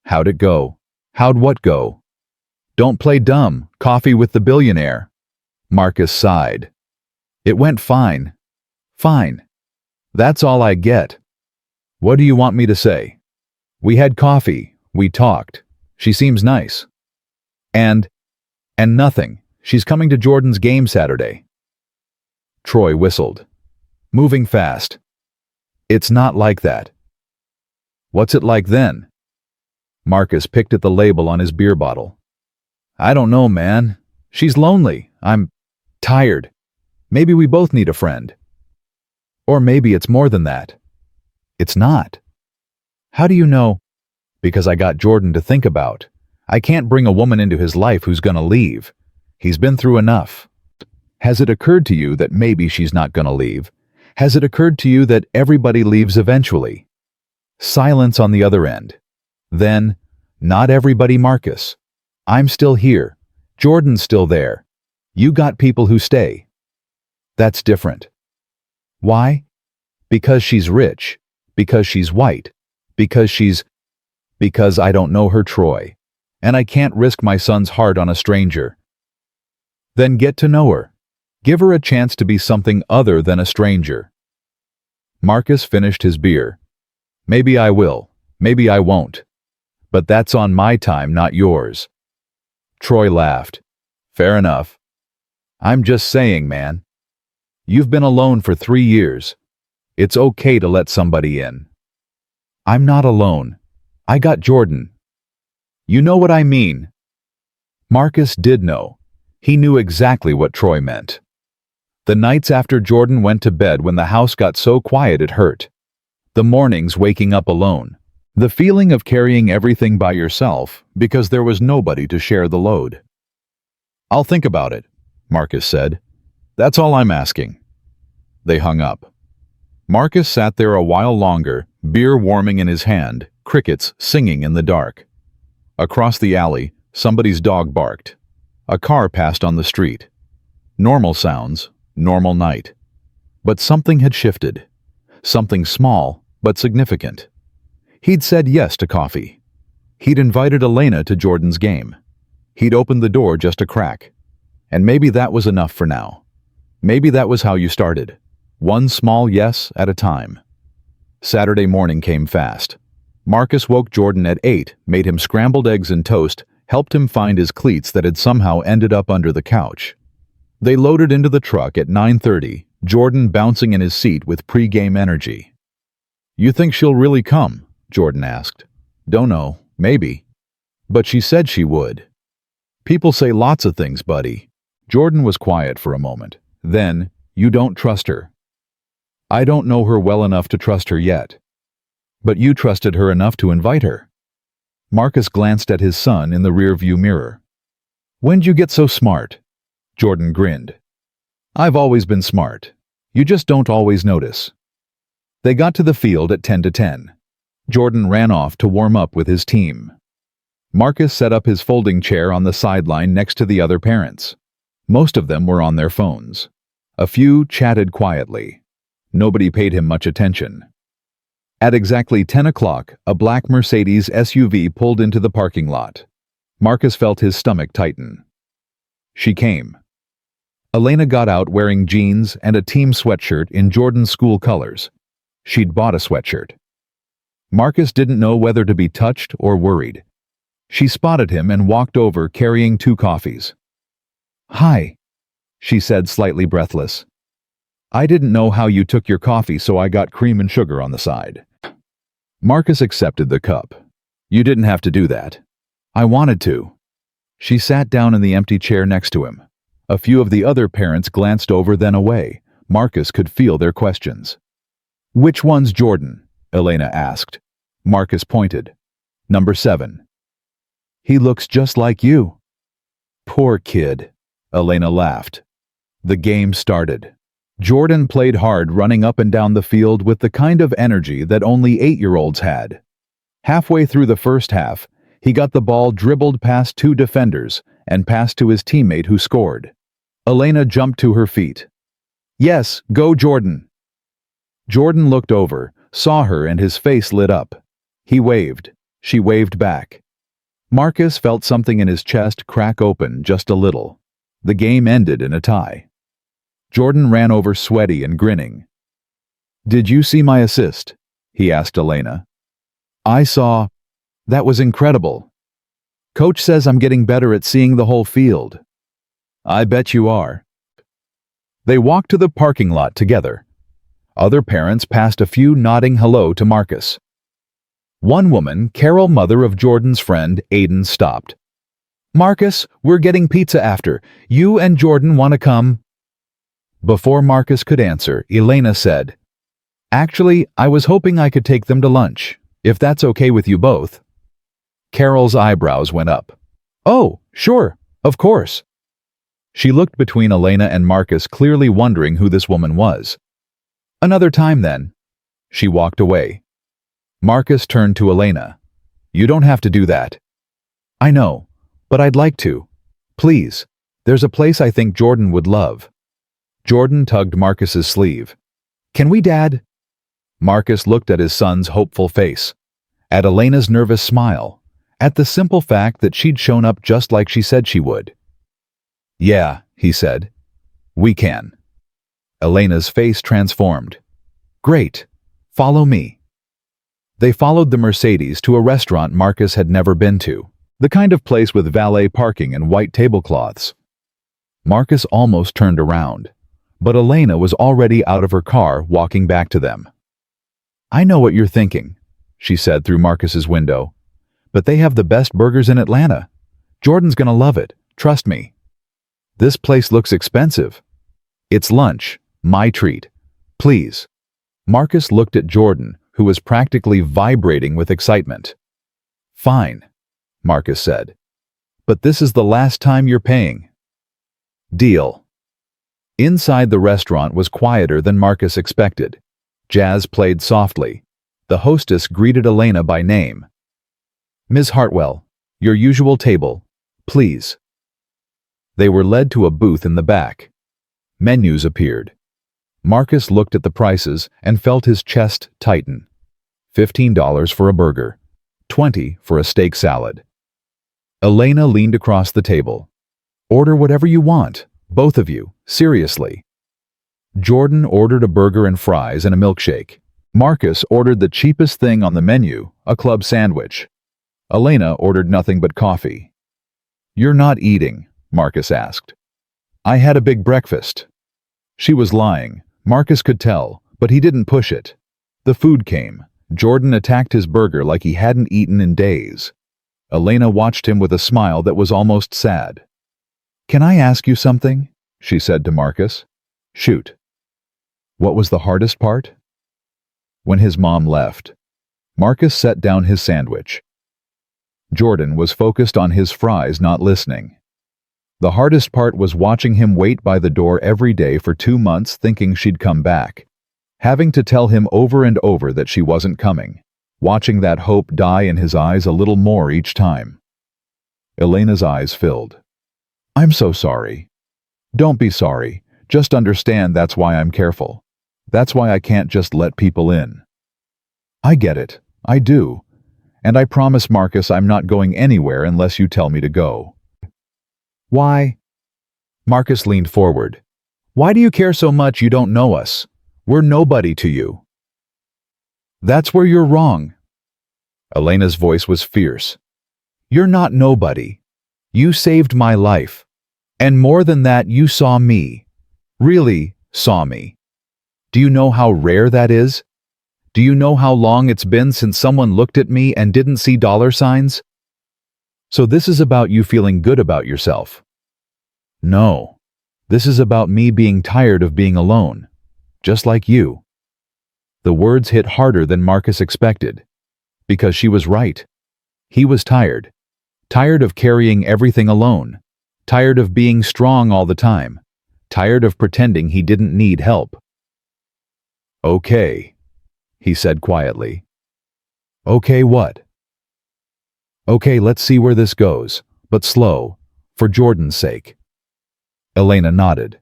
How'd it go? How'd what go? Don't play dumb. Coffee with the billionaire. Marcus sighed. It went fine. Fine. That's all I get. What do you want me to say? We had coffee. We talked. She seems nice. And nothing. She's coming to Jordan's game Saturday. Troy whistled. Moving fast. It's not like that. What's it like then? Marcus picked at the label on his beer bottle. I don't know, man. She's lonely. I'm tired. Maybe we both need a friend. Or maybe it's more than that. It's not. How do you know? Because I got Jordan to think about. I can't bring a woman into his life who's gonna leave. He's been through enough. Has it occurred to you that maybe she's not gonna leave? Has it occurred to you that everybody leaves eventually? Silence on the other end. Then, not everybody, Marcus. I'm still here. Jordan's still there. You got people who stay. That's different. Why? Because she's rich. Because she's white. Because I don't know her, Troy. And I can't risk my son's heart on a stranger. Then get to know her. Give her a chance to be something other than a stranger. Marcus finished his beer. Maybe I will. Maybe I won't. But that's on my time, not yours. Troy laughed. Fair enough. I'm just saying, man. You've been alone for 3 years. It's okay to let somebody in. I'm not alone. I got Jordan. You know what I mean. Marcus did know. He knew exactly what Troy meant. The nights after Jordan went to bed when the house got so quiet it hurt. The mornings waking up alone. The feeling of carrying everything by yourself because there was nobody to share the load. I'll think about it, Marcus said. That's all I'm asking. They hung up. Marcus sat there a while longer, beer warming in his hand, crickets singing in the dark. Across the alley, somebody's dog barked. A car passed on the street. Normal sounds, normal night. But something had shifted. Something small, but significant. He'd said yes to coffee. He'd invited Elena to Jordan's game. He'd opened the door just a crack. And maybe that was enough for now. Maybe that was how you started. One small yes at a time. Saturday morning came fast. Marcus woke Jordan at 8, made him scrambled eggs and toast, helped him find his cleats that had somehow ended up under the couch. They loaded into the truck at 9:30, Jordan bouncing in his seat with pre-game energy. You think she'll really come? Jordan asked. Don't know, maybe. But she said she would. People say lots of things, buddy. Jordan was quiet for a moment. Then, you don't trust her. I don't know her well enough to trust her yet. But you trusted her enough to invite her. Marcus glanced at his son in the rearview mirror. When'd you get so smart? Jordan grinned. I've always been smart. You just don't always notice. They got to the field at 10 to 10. Jordan ran off to warm up with his team. Marcus set up his folding chair on the sideline next to the other parents. Most of them were on their phones. A few chatted quietly. Nobody paid him much attention. At exactly 10 o'clock, a black Mercedes SUV pulled into the parking lot. Marcus felt his stomach tighten. She came. Elena got out wearing jeans and a team sweatshirt in Jordan's school colors. She'd bought a sweatshirt. Marcus didn't know whether to be touched or worried. She spotted him and walked over carrying 2 coffees. Hi, she said, slightly breathless. I didn't know how you took your coffee, so I got cream and sugar on the side. Marcus accepted the cup. You didn't have to do that. I wanted to. She sat down in the empty chair next to him. A few of the other parents glanced over then away. Marcus could feel their questions. "Which one's Jordan?" Elena asked. Marcus pointed. "Number 7. "He looks just like you." "Poor kid," Elena laughed. The game started. Jordan played hard, running up and down the field with the kind of energy that only 8-year-olds had. Halfway through the first half, he got the ball dribbled past 2 defenders and passed to his teammate who scored. Elena jumped to her feet. "Yes, go Jordan." Jordan looked over, saw her, and his face lit up. He waved. She waved back. Marcus felt something in his chest crack open just a little. The game ended in a tie. Jordan ran over sweaty and grinning. "Did you see my assist?" he asked Elena. "I saw. That was incredible. Coach says I'm getting better at seeing the whole field." "I bet you are." They walked to the parking lot together. Other parents passed a few, nodding hello to Marcus. One woman, Carol, mother of Jordan's friend, Aiden, stopped. "Marcus, we're getting pizza after. You and Jordan want to come?" Before Marcus could answer, Elena said, "Actually, I was hoping I could take them to lunch, if that's okay with you both." Carol's eyebrows went up. "Oh, sure, of course." She looked between Elena and Marcus, clearly wondering who this woman was. "Another time, then." She walked away. Marcus turned to Elena. "You don't have to do that." "I know, but I'd like to. Please, there's a place I think Jordan would love." Jordan tugged Marcus's sleeve. "Can we, Dad?" Marcus looked at his son's hopeful face, at Elena's nervous smile, at the simple fact that she'd shown up just like she said she would. "Yeah," he said. "We can." Elena's face transformed. "Great. Follow me." They followed the Mercedes to a restaurant Marcus had never been to, the kind of place with valet parking and white tablecloths. Marcus almost turned around, but Elena was already out of her car, walking back to them. "I know what you're thinking," she said through Marcus's window, "but they have the best burgers in Atlanta. Jordan's gonna love it, trust me." "This place looks expensive." "It's lunch, my treat. Please." Marcus looked at Jordan, who was practically vibrating with excitement. "Fine," Marcus said. "But this is the last time you're paying." "Deal." Inside the restaurant was quieter than Marcus expected. Jazz played softly. The hostess greeted Elena by name. "Ms. Hartwell, your usual table, please." They were led to a booth in the back. Menus appeared. Marcus looked at the prices and felt his chest tighten. $15 for a burger, $20 for a steak salad. Elena leaned across the table. "Order whatever you want, both of you, seriously." Jordan ordered a burger and fries and a milkshake. Marcus ordered the cheapest thing on the menu, a club sandwich. Elena ordered nothing but coffee. "You're not eating?" Marcus asked. "I had a big breakfast." She was lying. Marcus could tell, but he didn't push it. The food came. Jordan attacked his burger like he hadn't eaten in days. Elena watched him with a smile that was almost sad. "Can I ask you something?" she said to Marcus. "Shoot." "What was the hardest part?" When his mom left, Marcus set down his sandwich. Jordan was focused on his fries, not listening. The hardest part was watching him wait by the door every day for 2 months, thinking she'd come back, having to tell him over and over that she wasn't coming, watching that hope die in his eyes a little more each time. Elena's eyes filled. "I'm so sorry." "Don't be sorry. Just understand that's why I'm careful. That's why I can't just let people in." "I get it. I do. And I promise, Marcus, I'm not going anywhere unless you tell me to go." "Why?" Marcus leaned forward. "Why do you care so much? You don't know us. We're nobody to you." "That's where you're wrong." Elena's voice was fierce. "You're not nobody. You saved my life. And more than that, you saw me. Really saw me. Do you know how rare that is? Do you know how long it's been since someone looked at me and didn't see dollar signs? So this is about you feeling good about yourself." "No." This is about me being tired of being alone. Just like you." The words hit harder than Marcus expected. Because she was right. He was tired. Tired of carrying everything alone. Tired of being strong all the time. Tired of pretending he didn't need help. "Okay," he said quietly. "Okay, what?" "Okay, let's see where this goes, but slow, for Jordan's sake." Elena nodded.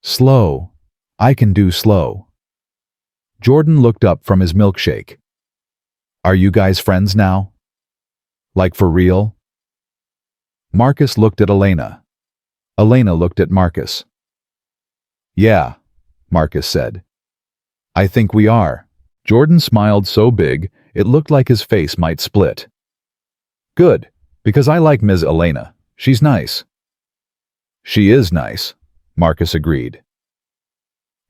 "Slow. I can do slow." Jordan looked up from his milkshake. "Are you guys friends now? Like for real?" Marcus looked at Elena. Elena looked at Marcus. "Yeah," Marcus said. "I think we are." Jordan smiled so big it looked like his face might split. "Good, because I like Ms. Elena. She's nice." "She is nice," Marcus agreed.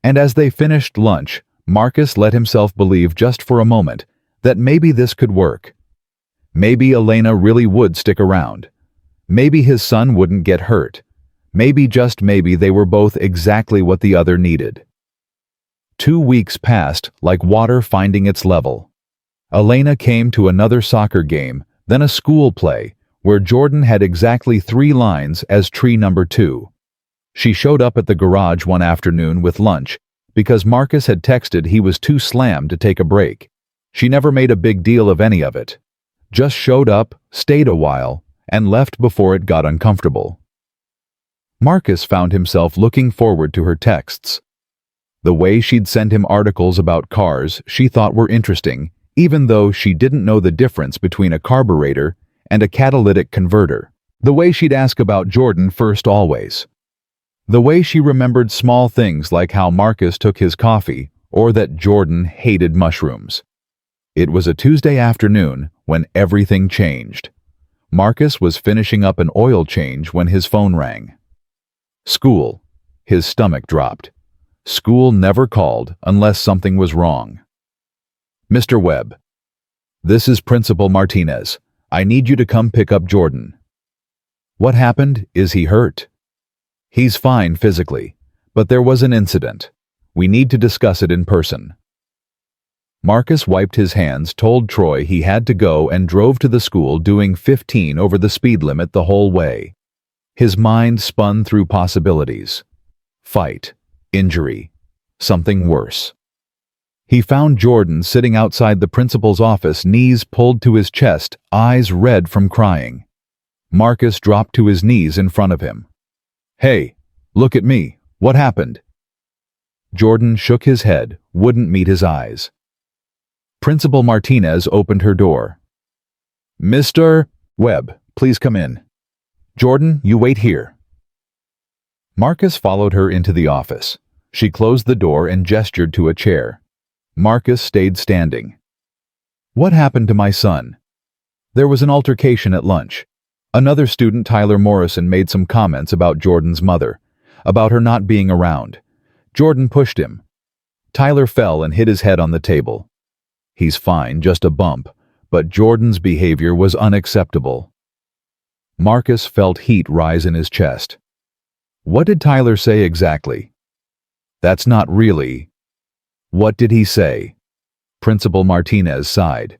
And as they finished lunch, Marcus let himself believe just for a moment that maybe this could work. Maybe Elena really would stick around. Maybe his son wouldn't get hurt. Maybe, just maybe, they were both exactly what the other needed. 2 weeks passed like water finding its level. Elena came to another soccer game, then a school play, where Jordan had exactly 3 lines as tree number 2. She showed up at the garage one afternoon with lunch because Marcus had texted he was too slammed to take a break. She never made a big deal of any of it. Just showed up, stayed a while, and left before it got uncomfortable. Marcus found himself looking forward to her texts. The way she'd send him articles about cars she thought were interesting, even though she didn't know the difference between a carburetor and a catalytic converter. The way she'd ask about Jordan first always. The way she remembered small things like how Marcus took his coffee or that Jordan hated mushrooms. It was a Tuesday afternoon when everything changed. Marcus was finishing up an oil change when his phone rang. School. His stomach dropped. School never called unless something was wrong. "Mr. Webb, this is Principal Martinez. I need you to come pick up Jordan." "What happened? Is he hurt?" "He's fine physically, but there was an incident. We need to discuss it in person." Marcus wiped his hands, told Troy he had to go, and drove to the school doing 15 over the speed limit the whole way. His mind spun through possibilities. Fight, injury, something worse. He found Jordan sitting outside the principal's office, knees pulled to his chest, eyes red from crying. Marcus dropped to his knees in front of him. "Hey, look at me. What happened?" Jordan shook his head, wouldn't meet his eyes. Principal Martinez opened her door. "Mr. Webb, please come in." "Jordan, you wait here." Marcus followed her into the office. She closed the door and gestured to a chair. Marcus stayed standing. "What happened to my son?" "There was an altercation at lunch. Another student, Tyler Morrison, made some comments about Jordan's mother, about her not being around. Jordan pushed him. Tyler fell and hit his head on the table. He's fine, just a bump, but Jordan's behavior was unacceptable." Marcus felt heat rise in his chest. "What did Tyler say exactly?" "That's not really." "What did he say?" Principal Martinez sighed.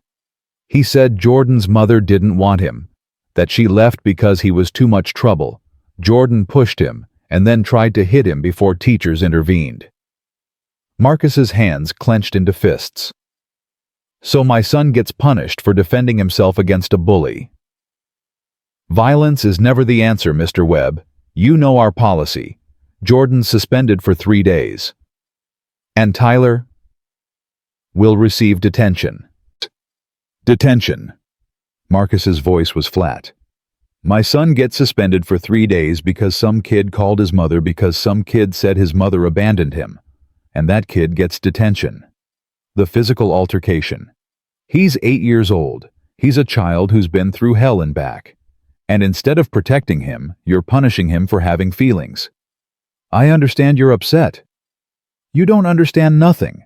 "He said Jordan's mother didn't want him, that she left because he was too much trouble. Jordan pushed him and then tried to hit him before teachers intervened." Marcus's hands clenched into fists. "So my son gets punished for defending himself against a bully." "Violence is never the answer, Mr. Webb. You know our policy. Jordan's suspended for 3 days. And Tyler will receive detention." "Detention." Marcus's voice was flat. "My son gets suspended for 3 days because some kid called his mother because some kid said his mother abandoned him. And that kid gets detention." The physical altercation. He's 8 years old. He's a child who's been through hell and back. And instead of protecting him, you're punishing him for having feelings. I understand you're upset. You don't understand nothing.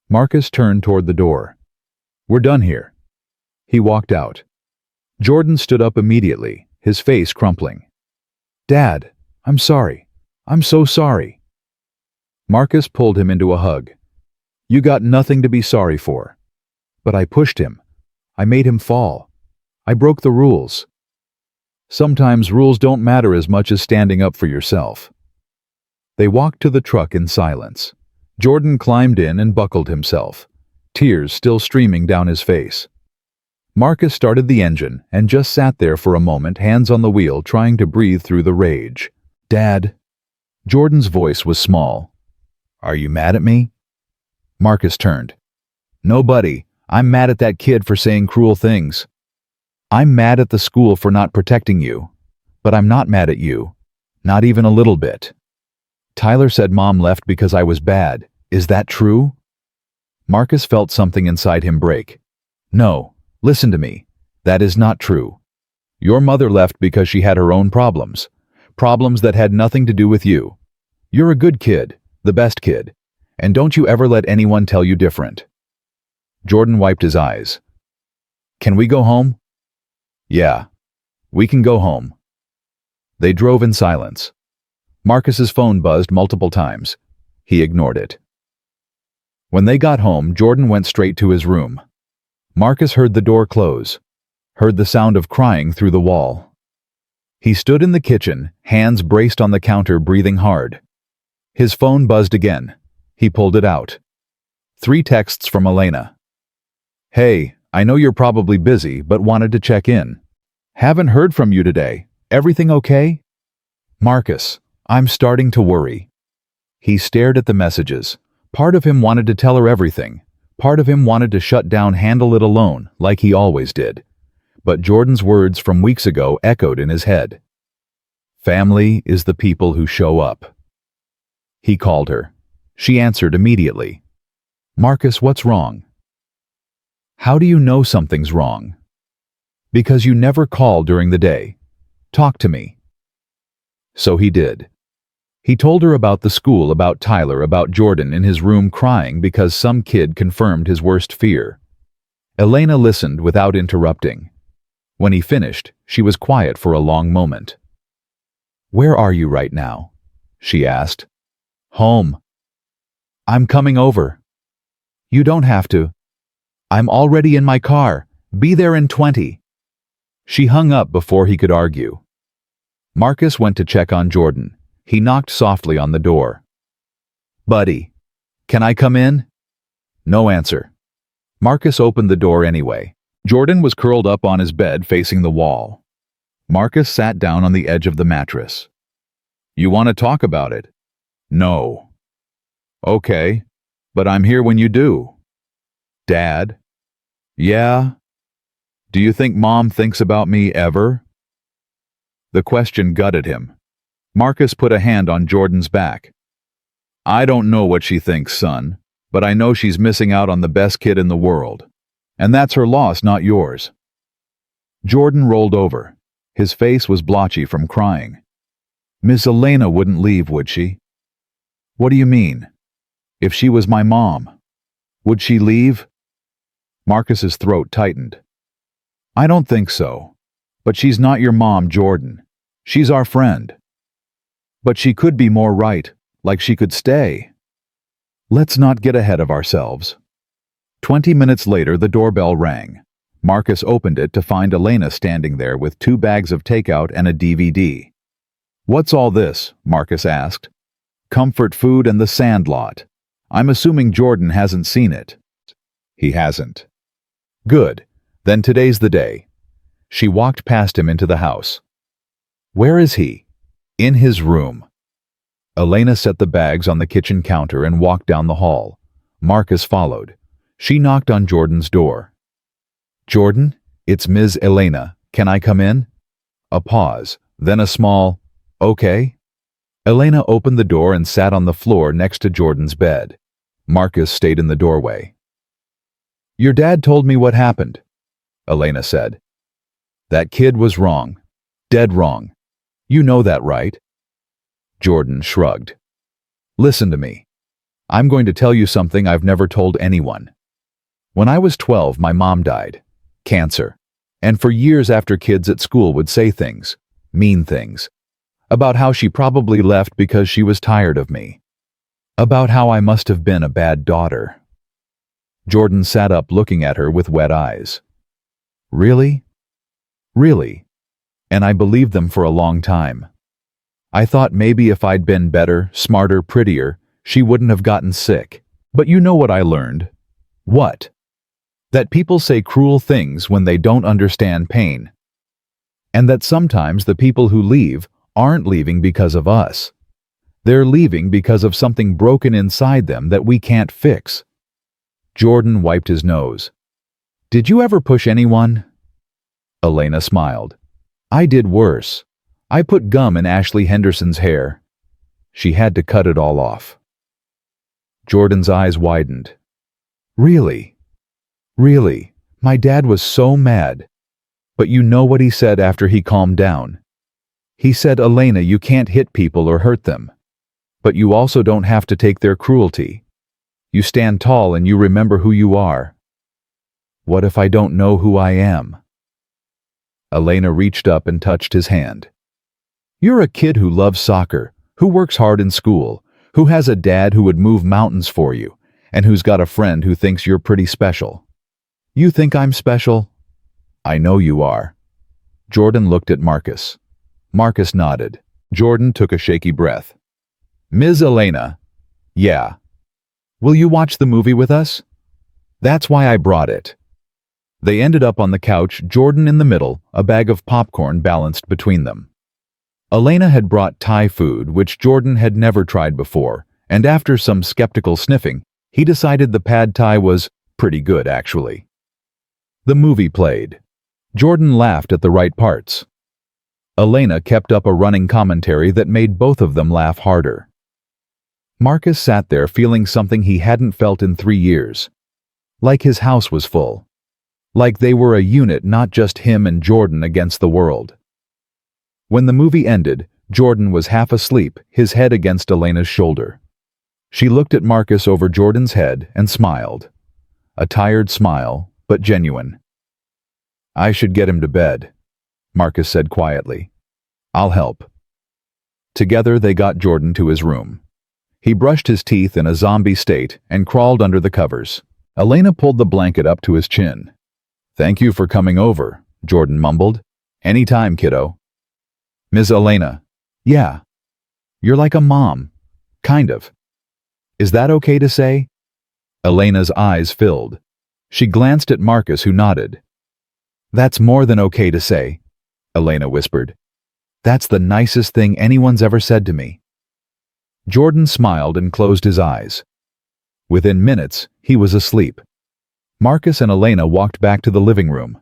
Marcus turned toward the door. "We're done here." He walked out. Jordan stood up immediately, his face crumpling. "Dad, I'm sorry. I'm so sorry. Marcus pulled him into a hug. You got nothing to be sorry for. But I pushed him. I made him fall. I broke the rules. Sometimes rules don't matter as much as standing up for yourself. They walked to the truck in silence. Jordan climbed in and buckled himself, tears still streaming down his face. Marcus started the engine and just sat there for a moment, hands on the wheel, trying to breathe through the rage. Dad. Jordan's voice was small. Are you mad at me? Marcus turned. No, buddy. I'm mad at that kid for saying cruel things. I'm mad at the school for not protecting you. But I'm not mad at you. Not even a little bit. Tyler said Mom left because I was bad. Is that true? Marcus felt something inside him break. No, listen to me. That is not true. Your mother left because she had her own problems. Problems that had nothing to do with you. You're a good kid, the best kid. And don't you ever let anyone tell you different. Jordan wiped his eyes. Can we go home? Yeah, we can go home. They drove in silence. Marcus's phone buzzed multiple times. He ignored it. When they got home, Jordan went straight to his room. Marcus heard the door close, heard the sound of crying through the wall. He stood in the kitchen, hands braced on the counter, breathing hard. His phone buzzed again. He pulled it out. 3 texts from Elena. Hey, I know you're probably busy, but wanted to check in. Haven't heard from you today. Everything okay? Marcus, I'm starting to worry. He stared at the messages. Part of him wanted to tell her everything. Part of him wanted to shut down, handle it alone, like he always did. But Jordan's words from weeks ago echoed in his head. Family is the people who show up. He called her. She answered immediately. Marcus, what's wrong? How do you know something's wrong? Because you never call during the day. Talk to me. So he did. He told her about the school, about Tyler, about Jordan in his room crying because some kid confirmed his worst fear. Elena listened without interrupting. When he finished, she was quiet for a long moment. Where are you right now? She asked. Home. I'm coming over. You don't have to. I'm already in my car. Be there in 20. She hung up before he could argue. Marcus went to check on Jordan. He knocked softly on the door. Buddy, can I come in? No answer. Marcus opened the door anyway. Jordan was curled up on his bed facing the wall. Marcus sat down on the edge of the mattress. You want to talk about it? No. Okay, but I'm here when you do. Dad? Yeah? Do you think Mom thinks about me ever? The question gutted him. Marcus put a hand on Jordan's back. I don't know what she thinks, son, but I know she's missing out on the best kid in the world. And that's her loss, not yours. Jordan rolled over. His face was blotchy from crying. Miss Elena wouldn't leave, would she? What do you mean? If she was my mom, would she leave? Marcus's throat tightened. I don't think so. But she's not your mom, Jordan. She's our friend. But she could be more right, like she could stay. Let's not get ahead of ourselves. 20 minutes later, the doorbell rang. Marcus opened it to find Elena standing there with 2 bags of takeout and a DVD. What's all this? Marcus asked. Comfort food and the Sandlot. I'm assuming Jordan hasn't seen it. He hasn't. Good. Then today's the day. She walked past him into the house. Where is he? In his room. Elena set the bags on the kitchen counter and walked down the hall. Marcus followed. She knocked on Jordan's door. Jordan, it's Ms. Elena. Can I come in? A pause, then a small, okay. Elena opened the door and sat on the floor next to Jordan's bed. Marcus stayed in the doorway. Your dad told me what happened, Elena said. That kid was wrong. Dead wrong. You know that, right? Jordan shrugged. Listen to me. I'm going to tell you something I've never told anyone. When I was 12, my mom died. Cancer. And for years after, kids at school would say things, mean things. about how she probably left because she was tired of me, about how I must have been a bad daughter. Jordan sat up looking at her with wet eyes. Really? Really? And I believed them for a long time. I thought maybe if I'd been better, smarter, prettier, she wouldn't have gotten sick. But you know what I learned? What? That people say cruel things when they don't understand pain. And that sometimes the people who leave aren't leaving because of us. They're leaving because of something broken inside them that we can't fix. Jordan wiped his nose. Did you ever push anyone? Elena smiled. I did worse. I put gum in Ashley Henderson's hair. She had to cut it all off. Jordan's eyes widened. Really? Really? My dad was so mad. But you know what he said after he calmed down? He said, Elena, you can't hit people or hurt them. But you also don't have to take their cruelty. You stand tall and you remember who you are. What if I don't know who I am? Elena reached up and touched his hand. You're a kid who loves soccer, who works hard in school, who has a dad who would move mountains for you, and who's got a friend who thinks you're pretty special. You think I'm special? I know you are. Jordan looked at Marcus. Marcus nodded. Jordan took a shaky breath. Ms. Elena. Yeah. Will you watch the movie with us? That's why I brought it. They ended up on the couch, Jordan in the middle, a bag of popcorn balanced between them. Elena had brought Thai food, which Jordan had never tried before, and after some skeptical sniffing, he decided the pad Thai was pretty good, actually. The movie played. Jordan laughed at the right parts. Elena kept up a running commentary that made both of them laugh harder. Marcus sat there feeling something he hadn't felt in 3 years. Like his house was full. Like they were a unit, not just him and Jordan against the world. When the movie ended, Jordan was half asleep, his head against Elena's shoulder. She looked at Marcus over Jordan's head and smiled. A tired smile, but genuine. I should get him to bed, Marcus said quietly. I'll help. Together they got Jordan to his room. He brushed his teeth in a zombie state and crawled under the covers. Elena pulled the blanket up to his chin. Thank you for coming over, Jordan mumbled. Anytime, kiddo. Ms. Elena. Yeah. You're like a mom. Kind of. Is that okay to say? Elena's eyes filled. She glanced at Marcus, who nodded. That's more than okay to say, Elena whispered. That's the nicest thing anyone's ever said to me. Jordan smiled and closed his eyes. Within minutes, he was asleep. Marcus and Elena walked back to the living room.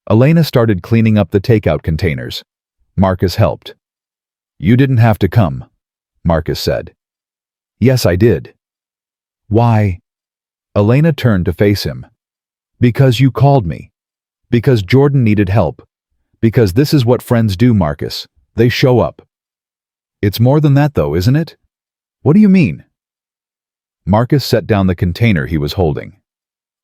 Elena started cleaning up the takeout containers. Marcus helped. You didn't have to come, Marcus said. Yes, I did. Why? Elena turned to face him. Because you called me. Because Jordan needed help. Because this is what friends do, Marcus. They show up. It's more than that, though, isn't it? What do you mean? Marcus set down the container he was holding.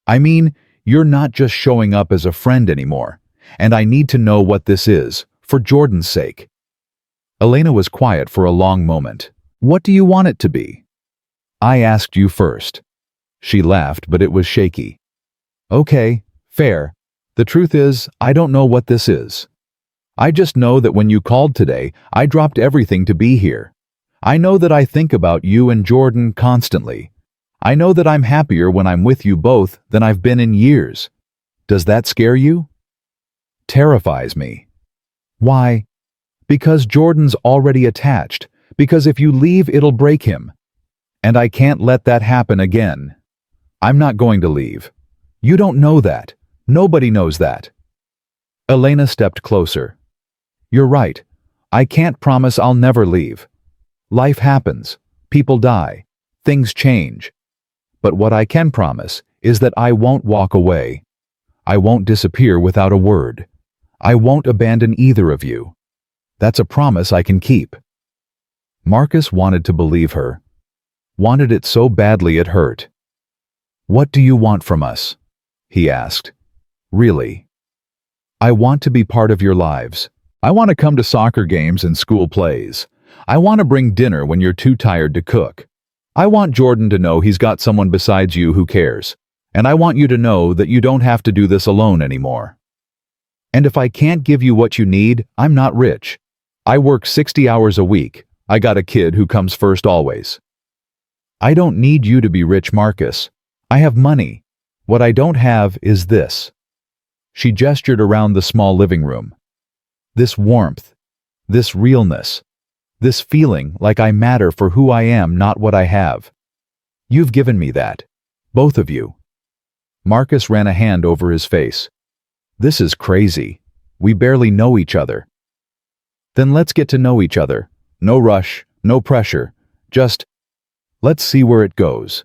I mean, you're not just showing up as a friend anymore, and I need to know what this is, for Jordan's sake. Elena was quiet for a long moment. What do you want it to be? I asked you first. She laughed, but it was shaky. Okay, fair. The truth is, I don't know what this is. I just know that when you called today, I dropped everything to be here. I know that I think about you and Jordan constantly. I know that I'm happier when I'm with you both than I've been in years. Does that scare you? Terrifies me. Why? Because Jordan's already attached. Because if you leave, it'll break him. And I can't let that happen again. I'm not going to leave. You don't know that. Nobody knows that. Elena stepped closer. You're right. I can't promise I'll never leave. Life happens. People die. Things change. But what I can promise is that I won't walk away. I won't disappear without a word. I won't abandon either of you. That's a promise I can keep. Marcus wanted to believe her. Wanted it so badly it hurt. What do you want from us? He asked. Really? I want to be part of your lives. I want to come to soccer games and school plays. I want to bring dinner when you're too tired to cook. I want Jordan to know he's got someone besides you who cares. And I want you to know that you don't have to do this alone anymore. And if I can't give you what you need, I'm not rich. I work 60 hours a week. I got a kid who comes first always. I don't need you to be rich, Marcus. I have money. What I don't have is this. She gestured around the small living room. This warmth, this realness, this feeling like I matter for who I am, not what I have. You've given me that. Both of you. Marcus ran a hand over his face. This is crazy. We barely know each other. Then let's get to know each other. No rush, no pressure. Just, let's see where it goes.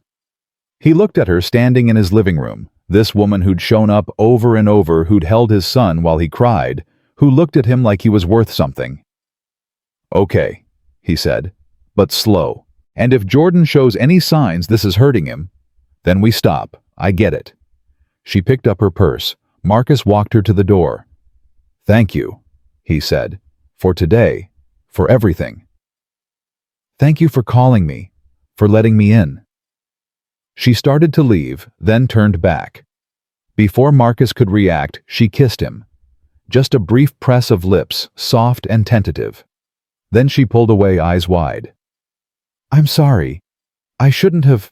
He looked at her standing in his living room, this woman who'd shown up over and over, who'd held his son while he cried, who looked at him like he was worth something. Okay, he said, but slow. And if Jordan shows any signs this is hurting him, then we stop. I get it. She picked up her purse. Marcus walked her to the door. Thank you, he said, for today, for everything. Thank you for calling me, for letting me in. She started to leave, then turned back. Before Marcus could react, she kissed him. Just a brief press of lips, soft and tentative. Then she pulled away, eyes wide. I'm sorry. I shouldn't have.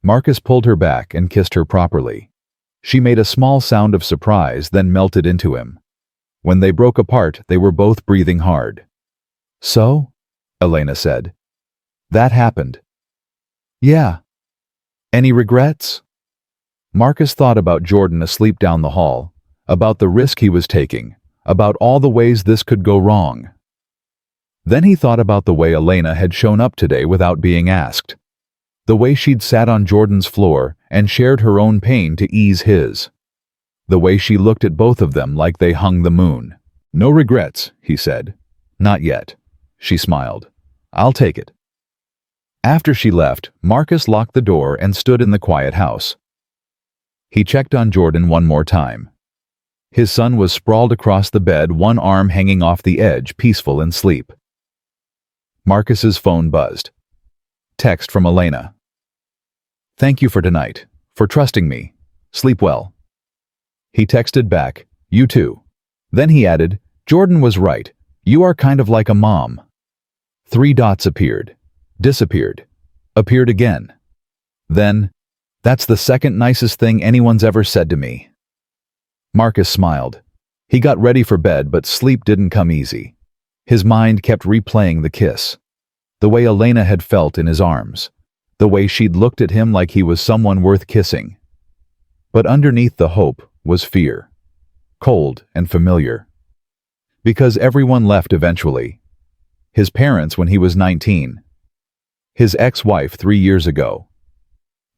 Marcus pulled her back and kissed her properly. She made a small sound of surprise, then melted into him. When they broke apart, they were both breathing hard. So? Elena said. That happened. Yeah. Any regrets? Marcus thought about Jordan asleep down the hall, about the risk he was taking, about all the ways this could go wrong. Then he thought about the way Elena had shown up today without being asked. The way she'd sat on Jordan's floor and shared her own pain to ease his. The way she looked at both of them like they hung the moon. No regrets, he said. Not yet. She smiled. I'll take it. After she left, Marcus locked the door and stood in the quiet house. He checked on Jordan one more time. His son was sprawled across the bed, one arm hanging off the edge, peaceful in sleep. Marcus's phone buzzed. Text from Elena. Thank you for tonight, for trusting me. Sleep well. He texted back, you too. Then he added, Jordan was right. You are kind of like a mom. 3 dots appeared. Disappeared. Appeared again. Then, that's the second nicest thing anyone's ever said to me. Marcus smiled. He got ready for bed, but sleep didn't come easy. His mind kept replaying the kiss. The way Elena had felt in his arms. The way she'd looked at him like he was someone worth kissing. But underneath the hope was fear. Cold and familiar. Because everyone left eventually. His parents when he was 19. His ex-wife 3 years ago.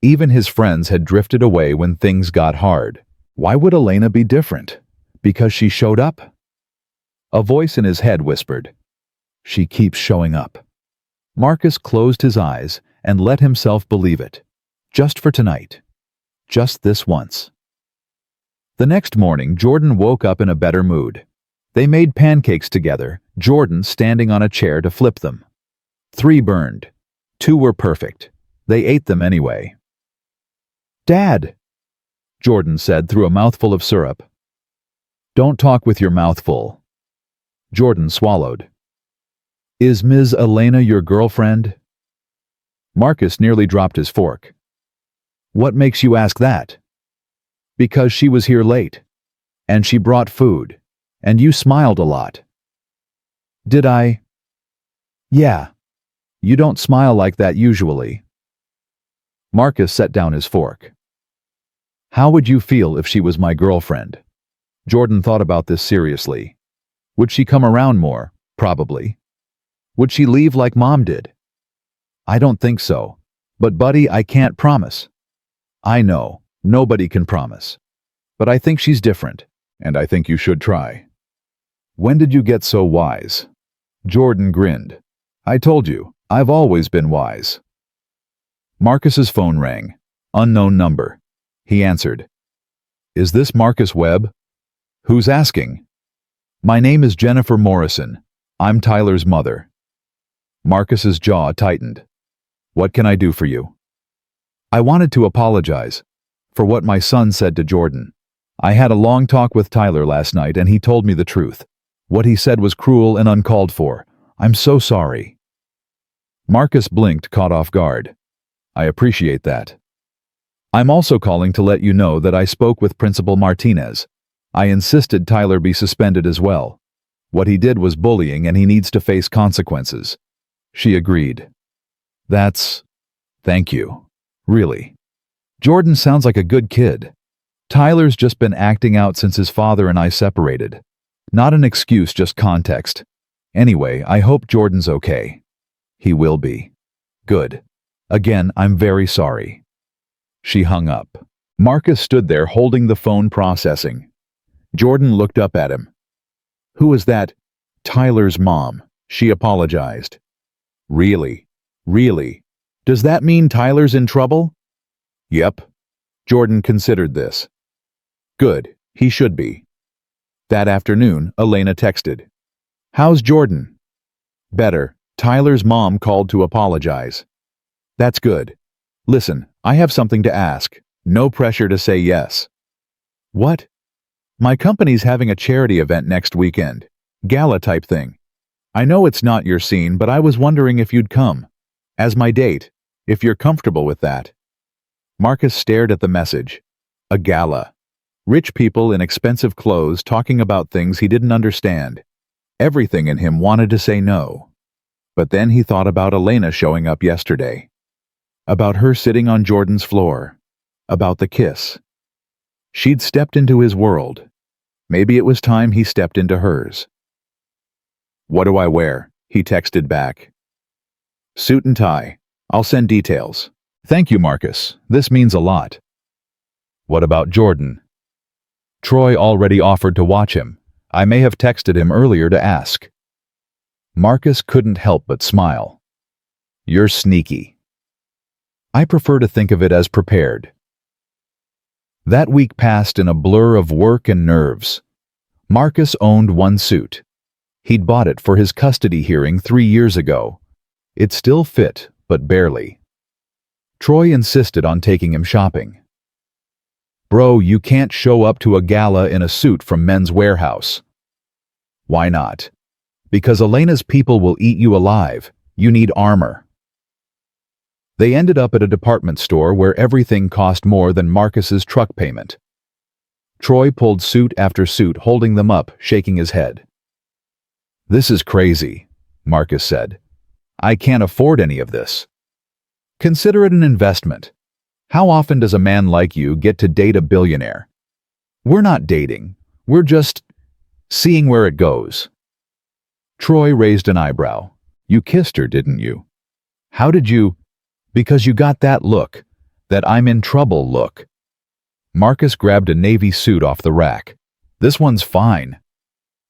Even his friends had drifted away when things got hard. Why would Elena be different? Because she showed up? A voice in his head whispered, she keeps showing up. Marcus closed his eyes and let himself believe it. Just for tonight. Just this once. The next morning, Jordan woke up in a better mood. They made pancakes together, Jordan standing on a chair to flip them. 3 burned. 2 were perfect. They ate them anyway. Dad, Jordan said through a mouthful of syrup. Don't talk with your mouth full. Jordan swallowed. Is Ms. Elena your girlfriend? Marcus nearly dropped his fork. What makes you ask that? Because she was here late. And she brought food. And you smiled a lot. Did I? Yeah. You don't smile like that usually. Marcus set down his fork. How would you feel if she was my girlfriend? Jordan thought about this seriously. Would she come around more? Probably. Would she leave like Mom did? I don't think so. But buddy, I can't promise. I know, nobody can promise. But I think she's different, and I think you should try. When did you get so wise? Jordan grinned. I told you, I've always been wise. Marcus's phone rang. Unknown number. He answered. Is this Marcus Webb? Who's asking? My name is Jennifer Morrison. I'm Tyler's mother. Marcus's jaw tightened. What can I do for you? I wanted to apologize for what my son said to Jordan. I had a long talk with Tyler last night and he told me the truth. What he said was cruel and uncalled for. I'm so sorry. Marcus blinked, caught off guard. I appreciate that. I'm also calling to let you know that I spoke with Principal Martinez. I insisted Tyler be suspended as well. What he did was bullying and he needs to face consequences. She agreed. Thank you. Really. Jordan sounds like a good kid. Tyler's just been acting out since his father and I separated. Not an excuse, just context. Anyway, I hope Jordan's okay. He will be. Good. Again, I'm very sorry. She hung up. Marcus stood there holding the phone, processing. Jordan looked up at him. Who is that? Tyler's mom. She apologized. Really? Really? Does that mean Tyler's in trouble? Yep. Jordan considered this. Good, he should be. That afternoon, Elena texted. How's Jordan? Better. Tyler's mom called to apologize. That's good. Listen, I have something to ask. No pressure to say yes. What? My company's having a charity event next weekend. Gala type thing. I know it's not your scene, but I was wondering if you'd come. As my date, if you're comfortable with that. Marcus stared at the message. A gala. Rich people in expensive clothes talking about things he didn't understand. Everything in him wanted to say no. But then he thought about Elena showing up yesterday. About her sitting on Jordan's floor. About the kiss. She'd stepped into his world. Maybe it was time he stepped into hers. What do I wear? He texted back. Suit and tie. I'll send details. Thank you, Marcus. This means a lot. What about Jordan? Troy already offered to watch him. I may have texted him earlier to ask. Marcus couldn't help but smile. You're sneaky. I prefer to think of it as prepared. That week passed in a blur of work and nerves. Marcus owned one suit. He'd bought it for his custody hearing 3 years ago. It still fit, but barely. Troy insisted on taking him shopping. Bro, you can't show up to a gala in a suit from Men's Warehouse. Why not? Because Elena's people will eat you alive. You need armor. They ended up at a department store where everything cost more than Marcus's truck payment. Troy pulled suit after suit, holding them up, shaking his head. This is crazy, Marcus said. I can't afford any of this. Consider it an investment. How often does a man like you get to date a billionaire? We're not dating. We're just seeing where it goes. Troy raised an eyebrow. You kissed her, didn't you? How did you? Because you got that look. That I'm in trouble look. Marcus grabbed a navy suit off the rack. This one's fine.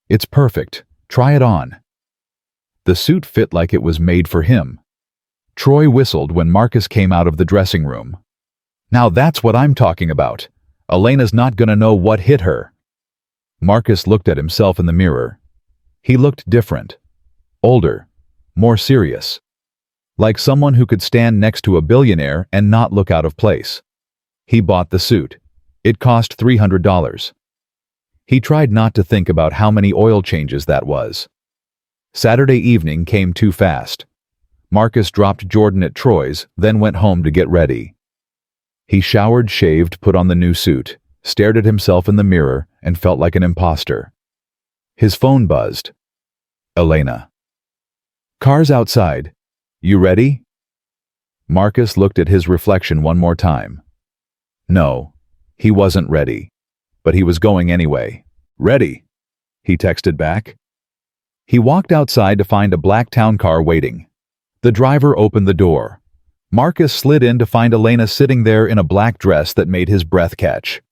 It's perfect. Try it on. The suit fit like it was made for him. Troy whistled when Marcus came out of the dressing room. Now that's what I'm talking about. Elena's not gonna know what hit her. Marcus looked at himself in the mirror. He looked different. Older. More serious. Like someone who could stand next to a billionaire and not look out of place. He bought the suit. It cost $300. He tried not to think about how many oil changes that was. Saturday evening came too fast. Marcus dropped Jordan at Troy's, then went home to get ready. He showered, shaved, put on the new suit, stared at himself in the mirror, and felt like an imposter. His phone buzzed. Elena. Car's outside. You ready? Marcus looked at his reflection one more time. No, he wasn't ready. But he was going anyway. Ready, he texted back. He walked outside to find a black town car waiting. The driver opened the door. Marcus slid in to find Elena sitting there in a black dress that made his breath catch.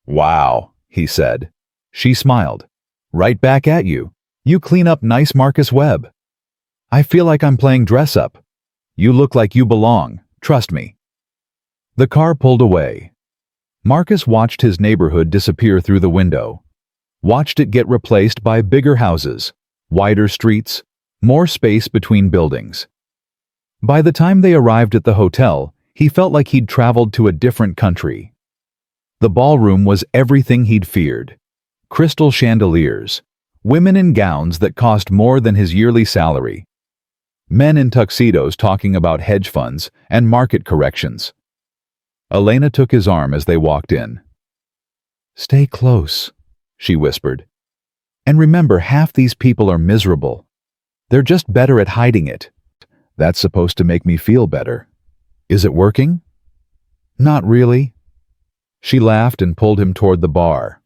Wow, he said. She smiled. Right back at you. You clean up nice, Marcus Webb. I feel like I'm playing dress up. You look like you belong, trust me. The car pulled away. Marcus watched his neighborhood disappear through the window. watched it get replaced by bigger houses, wider streets, more space between buildings. By the time they arrived at the hotel, he felt like he'd traveled to a different country. The ballroom was everything he'd feared. Crystal chandeliers, women in gowns that cost more than his yearly salary, men in tuxedos talking about hedge funds and market corrections. Elena took his arm as they walked in. "Stay close," she whispered. "And remember, half these people are miserable. They're just better at hiding it." "That's supposed to make me feel better. Is it working?" "Not really." She laughed and pulled him toward the bar.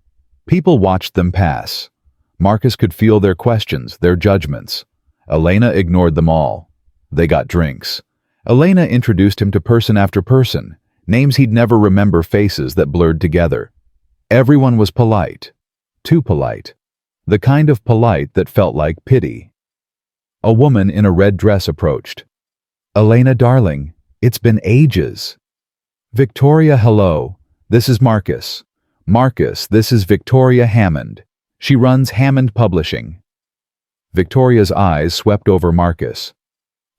People watched them pass. Marcus could feel their questions, their judgments. Elena ignored them all. They got drinks. Elena introduced him to person after person, names he'd never remember, faces that blurred together. Everyone was polite. Too polite. The kind of polite that felt like pity. A woman in a red dress approached. "Elena, darling, it's been ages." "Victoria, hello. This is Marcus." "Marcus, this is Victoria Hammond. She runs Hammond Publishing." Victoria's eyes swept over Marcus.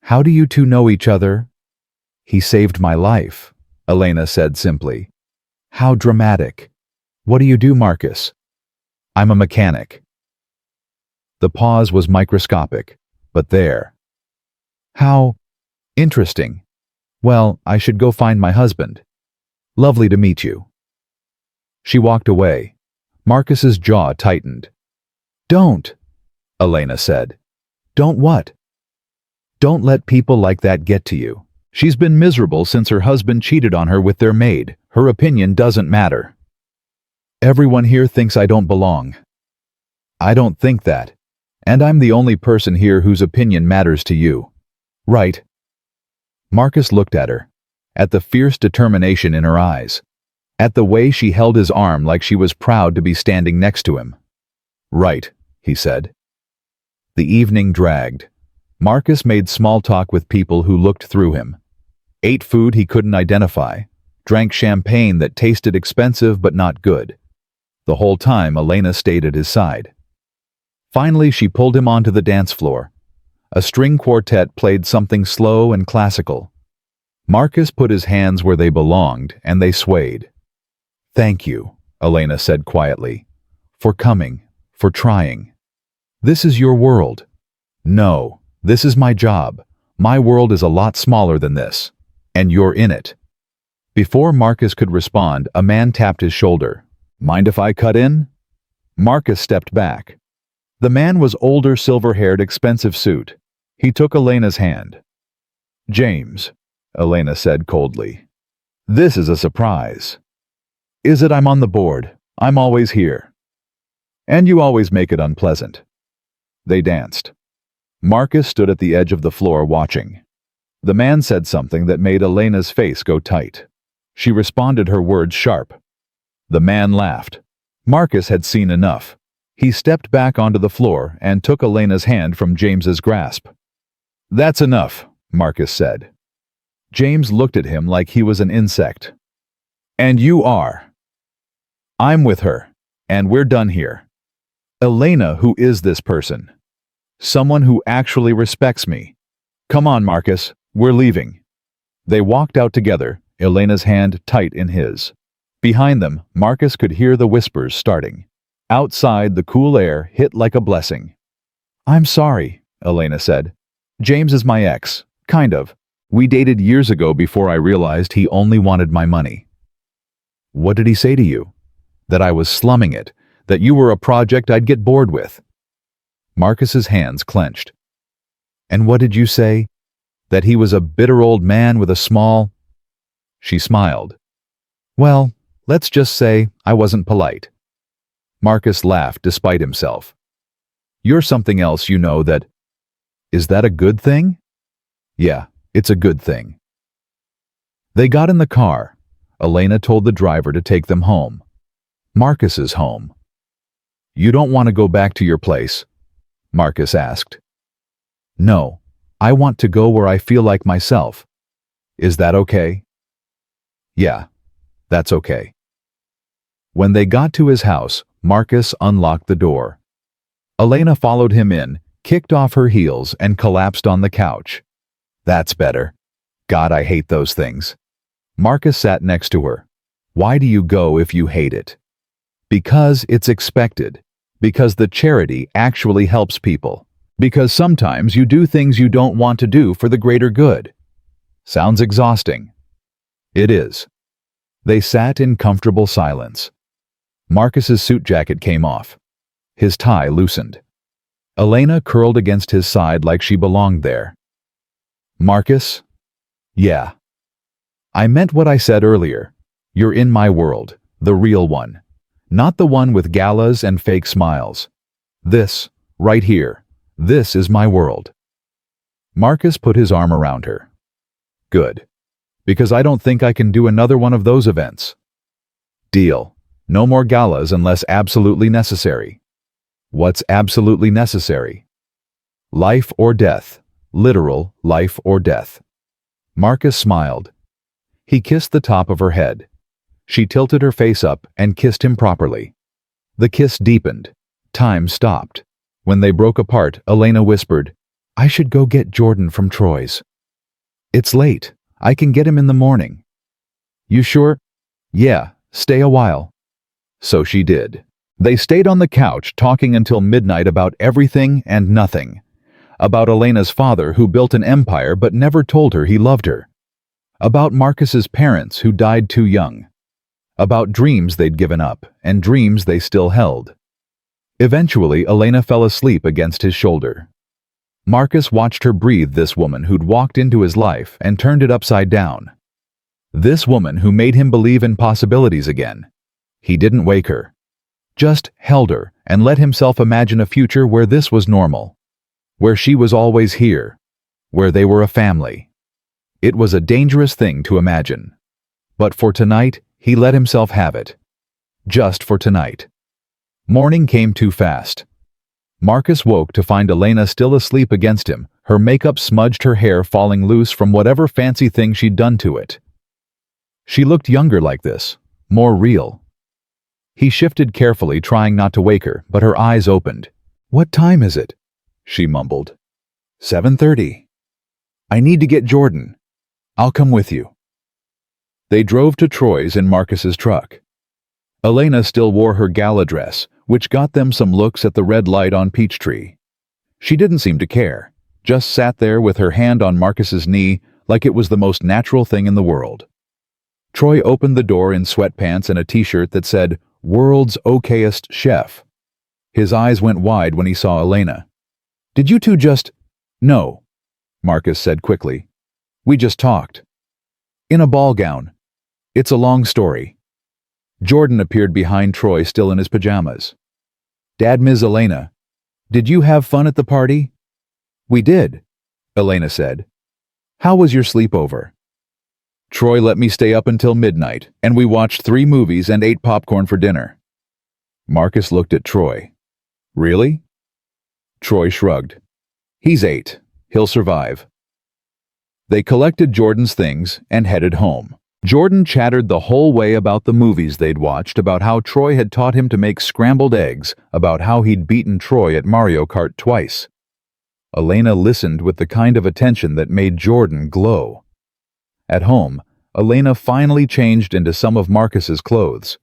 "How do you two know each other?" "He saved my life," Elena said simply. "How dramatic. What do you do, Marcus?" "I'm a mechanic." The pause was microscopic, but there. "How interesting. Well, I should go find my husband. Lovely to meet you." She walked away. Marcus's jaw tightened. "Don't," Elena said. "Don't what?" "Don't let people like that get to you. She's been miserable since her husband cheated on her with their maid. Her opinion doesn't matter." "Everyone here thinks I don't belong." "I don't think that. And I'm the only person here whose opinion matters to you." "Right." Marcus looked at her, at the fierce determination in her eyes, at the way she held his arm like she was proud to be standing next to him. "Right," he said. The evening dragged. Marcus made small talk with people who looked through him, ate food he couldn't identify, drank champagne that tasted expensive but not good. The whole time Elena stayed at his side. Finally, she pulled him onto the dance floor. A string quartet played something slow and classical. Marcus put his hands where they belonged, and they swayed. "Thank you," Elena said quietly, "for coming, for trying. This is your world." "No, this is my job. My world is a lot smaller than this, and you're in it." Before Marcus could respond, a man tapped his shoulder. "Mind if I cut in?" Marcus stepped back. The man was older, silver-haired, expensive suit. He took Elena's hand. "James," Elena said coldly. "This is a surprise." "Is it? I'm on the board. I'm always here." "And you always make it unpleasant." They danced. Marcus stood at the edge of the floor watching. The man said something that made Elena's face go tight. She responded, her words sharp. The man laughed. Marcus had seen enough. He stepped back onto the floor and took Elena's hand from James's grasp. "That's enough," Marcus said. James looked at him like he was an insect. "And you are." "I'm with her, and we're done here." "Elena, who is this person?" "Someone who actually respects me." "Come on, Marcus, we're leaving." They walked out together, Elena's hand tight in his. Behind them, Marcus could hear the whispers starting. Outside, the cool air hit like a blessing. "I'm sorry," Elena said. "James is my ex, kind of. We dated years ago before I realized he only wanted my money." "What did he say to you?" "That I was slumming it, that you were a project I'd get bored with." Marcus's hands clenched. "And what did you say?" "That he was a bitter old man with a small—" She smiled. "Well, let's just say I wasn't polite." Marcus laughed despite himself. "You're something else, you know that—" "Is that a good thing?" "Yeah, it's a good thing." They got in the car. Elena told the driver to take them home. Marcus's home. "You don't want to go back to your place?" Marcus asked. "No, I want to go where I feel like myself." "Is that okay?" "Yeah, that's okay." When they got to his house, Marcus unlocked the door. Elena followed him in, kicked off her heels, and collapsed on the couch. That's better. God, I hate those things. Marcus sat next to her. Why do you go if you hate it? Because it's expected. Because the charity actually helps people. Because sometimes you do things you don't want to do for the greater good. Sounds exhausting. It is. They sat in comfortable silence. Marcus's suit jacket came off. His tie loosened. Elena curled against his side like she belonged there. Marcus? Yeah. I meant what I said earlier. You're in my world, the real one. Not the one with galas and fake smiles. This, right here, this is my world. Marcus put his arm around her. Good. Because I don't think I can do another one of those events. Deal. No more galas unless absolutely necessary. What's absolutely necessary? Life or death. Literal life or death. Marcus smiled. He kissed the top of her head. She tilted her face up and kissed him properly. The kiss deepened. Time stopped. When they broke apart, Elena whispered, I should go get Jordan from Troy's. It's late. I can get him in the morning. You sure? Yeah, stay a while. So she did. They stayed on the couch talking until midnight about everything and nothing. About Elena's father who built an empire but never told her he loved her. About Marcus's parents who died too young. About dreams they'd given up and dreams they still held. Eventually, Elena fell asleep against his shoulder. Marcus watched her breathe this woman who'd walked into his life and turned it upside down. This woman who made him believe in possibilities again. He didn't wake her. Just held her and let himself imagine a future where this was normal. Where she was always here. Where they were a family. It was a dangerous thing to imagine. But for tonight, he let himself have it. Just for tonight. Morning came too fast. Marcus woke to find Elena still asleep against him, her makeup smudged, her hair falling loose from whatever fancy thing she'd done to it. She looked younger like this, more real. He shifted carefully, trying not to wake her, but her eyes opened. What time is it? She mumbled. 7:30. I need to get Jordan. I'll come with you. They drove to Troy's in Marcus's truck. Elena still wore her gala dress, which got them some looks at the red light on Peachtree. She didn't seem to care, just sat there with her hand on Marcus's knee like it was the most natural thing in the world. Troy opened the door in sweatpants and a t-shirt that said, World's Okayest Chef. His eyes went wide when he saw Elena. Did you two just... No, Marcus said quickly. We just talked. In a ball gown. It's a long story. Jordan appeared behind Troy, still in his pajamas. Dad, Ms. Elena. Did you have fun at the party? We did, Elena said. How was your sleepover? Troy let me stay up until midnight, and we watched 3 movies and ate popcorn for dinner. Marcus looked at Troy. Really? Troy shrugged. He's 8. He'll survive. They collected Jordan's things and headed home. Jordan chattered the whole way about the movies they'd watched, about how Troy had taught him to make scrambled eggs, about how he'd beaten Troy at Mario Kart twice. Elena listened with the kind of attention that made Jordan glow. At home, Elena finally changed into some of Marcus's clothes.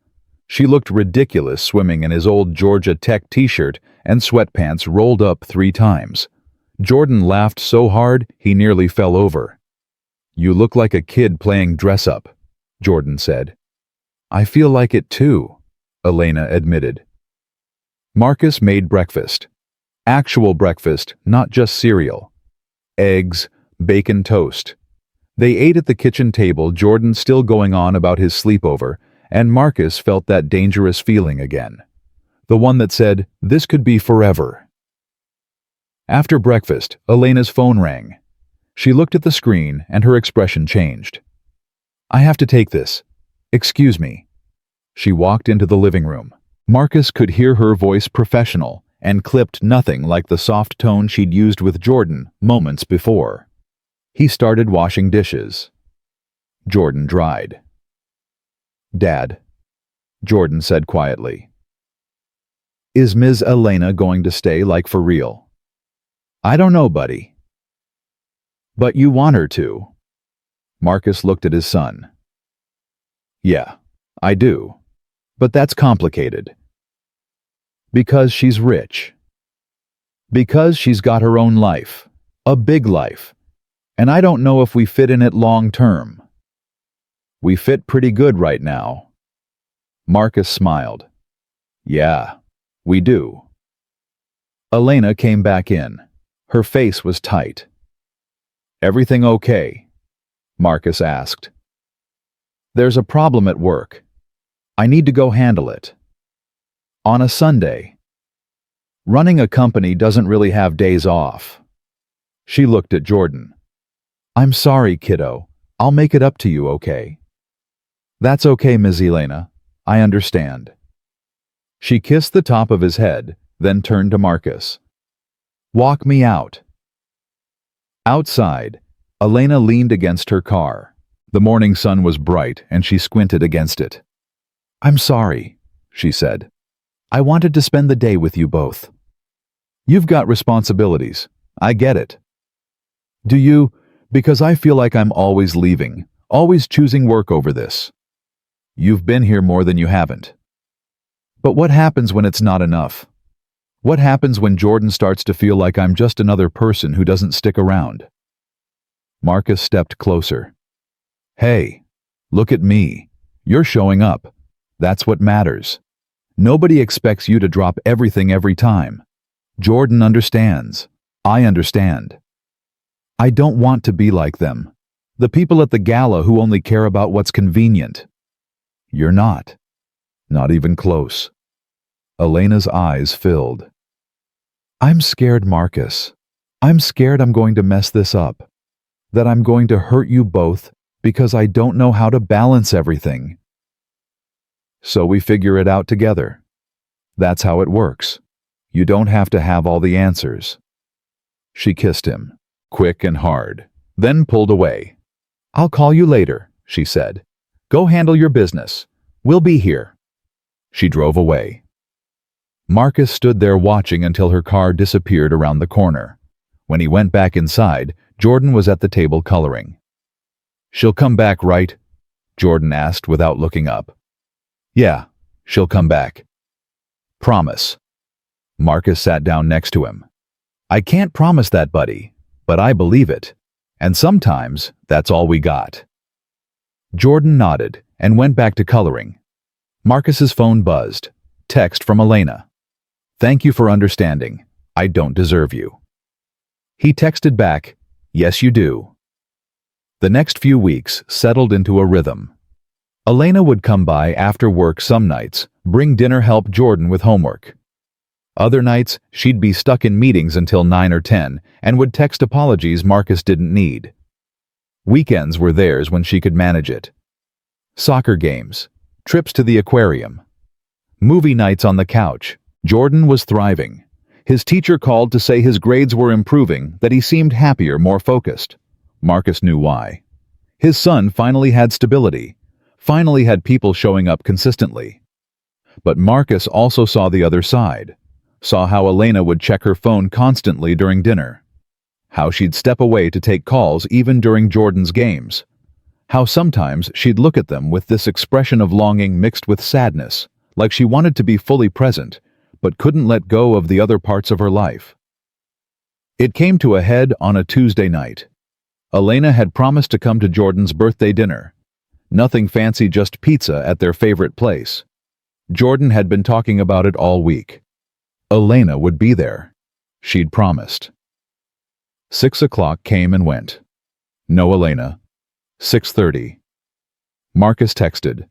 She looked ridiculous swimming in his old Georgia Tech t-shirt and sweatpants rolled up 3 times. Jordan laughed so hard he nearly fell over. You look like a kid playing dress-up, Jordan said. I feel like it too, Elena admitted. Marcus made breakfast. Actual breakfast, not just cereal. Eggs, bacon toast. They ate at the kitchen table, Jordan still going on about his sleepover, and Marcus felt that dangerous feeling again. The one that said, this could be forever. After breakfast, Elena's phone rang. She looked at the screen and her expression changed. I have to take this. Excuse me. She walked into the living room. Marcus could hear her voice, professional, and clipped, nothing like the soft tone she'd used with Jordan moments before. He started washing dishes. Jordan dried. Dad, Jordan said quietly. Is Ms. Elena going to stay, like, for real? I don't know, buddy. But you want her to. Marcus looked at his son. Yeah, I do. But that's complicated. Because she's rich. Because she's got her own life. A big life. And I don't know if we fit in it long term. We fit pretty good right now. Marcus smiled. Yeah, we do. Elena came back in. Her face was tight. Everything okay? Marcus asked. There's a problem at work. I need to go handle it. On a Sunday. Running a company doesn't really have days off. She looked at Jordan. I'm sorry, kiddo. I'll make it up to you, okay? That's okay, Ms. Elena. I understand. She kissed the top of his head, then turned to Marcus. Walk me out. Outside, Elena leaned against her car. The morning sun was bright, and she squinted against it. I'm sorry, she said. I wanted to spend the day with you both. You've got responsibilities. I get it. Do you? Because I feel like I'm always leaving, always choosing work over this. You've been here more than you haven't. But what happens when it's not enough? What happens when Jordan starts to feel like I'm just another person who doesn't stick around? Marcus stepped closer. Hey, look at me. You're showing up. That's what matters. Nobody expects you to drop everything every time. Jordan understands. I understand. I don't want to be like them. The people at the gala who only care about what's convenient. You're not. Not even close. Elena's eyes filled. I'm scared, Marcus. I'm scared I'm going to mess this up. That I'm going to hurt you both because I don't know how to balance everything. So we figure it out together. That's how it works. You don't have to have all the answers. She kissed him, quick and hard, then pulled away. I'll call you later, she said. Go handle your business. We'll be here. She drove away. Marcus stood there watching until her car disappeared around the corner. When he went back inside, Jordan was at the table coloring. She'll come back, right? Jordan asked without looking up. Yeah, she'll come back. Promise. Marcus sat down next to him. I can't promise that, buddy, but I believe it. And sometimes that's all we got. Jordan nodded and went back to coloring. Marcus's phone buzzed. Text from Elena. Thank you for understanding. I don't deserve you. He texted back, yes you do. The next few weeks settled into a rhythm. Elena would come by after work some nights, bring dinner, help Jordan with homework. Other nights, she'd be stuck in meetings until 9 or 10 and would text apologies Marcus didn't need. Weekends were theirs when she could manage it. Soccer games, trips to the aquarium, movie nights on the couch. Jordan was thriving. His teacher called to say his grades were improving, that he seemed happier, more focused. Marcus knew why. His son finally had stability, finally had people showing up consistently. But Marcus also saw the other side, saw how Elena would check her phone constantly during dinner, how she'd step away to take calls even during Jordan's games, how sometimes she'd look at them with this expression of longing mixed with sadness, like she wanted to be fully present, but couldn't let go of the other parts of her life. It came to a head on a Tuesday night. Elena had promised to come to Jordan's birthday dinner. Nothing fancy, just pizza at their favorite place. Jordan had been talking about it all week. Elena would be there. She'd promised. 6 o'clock came and went. No Elena. 6:30. Marcus texted.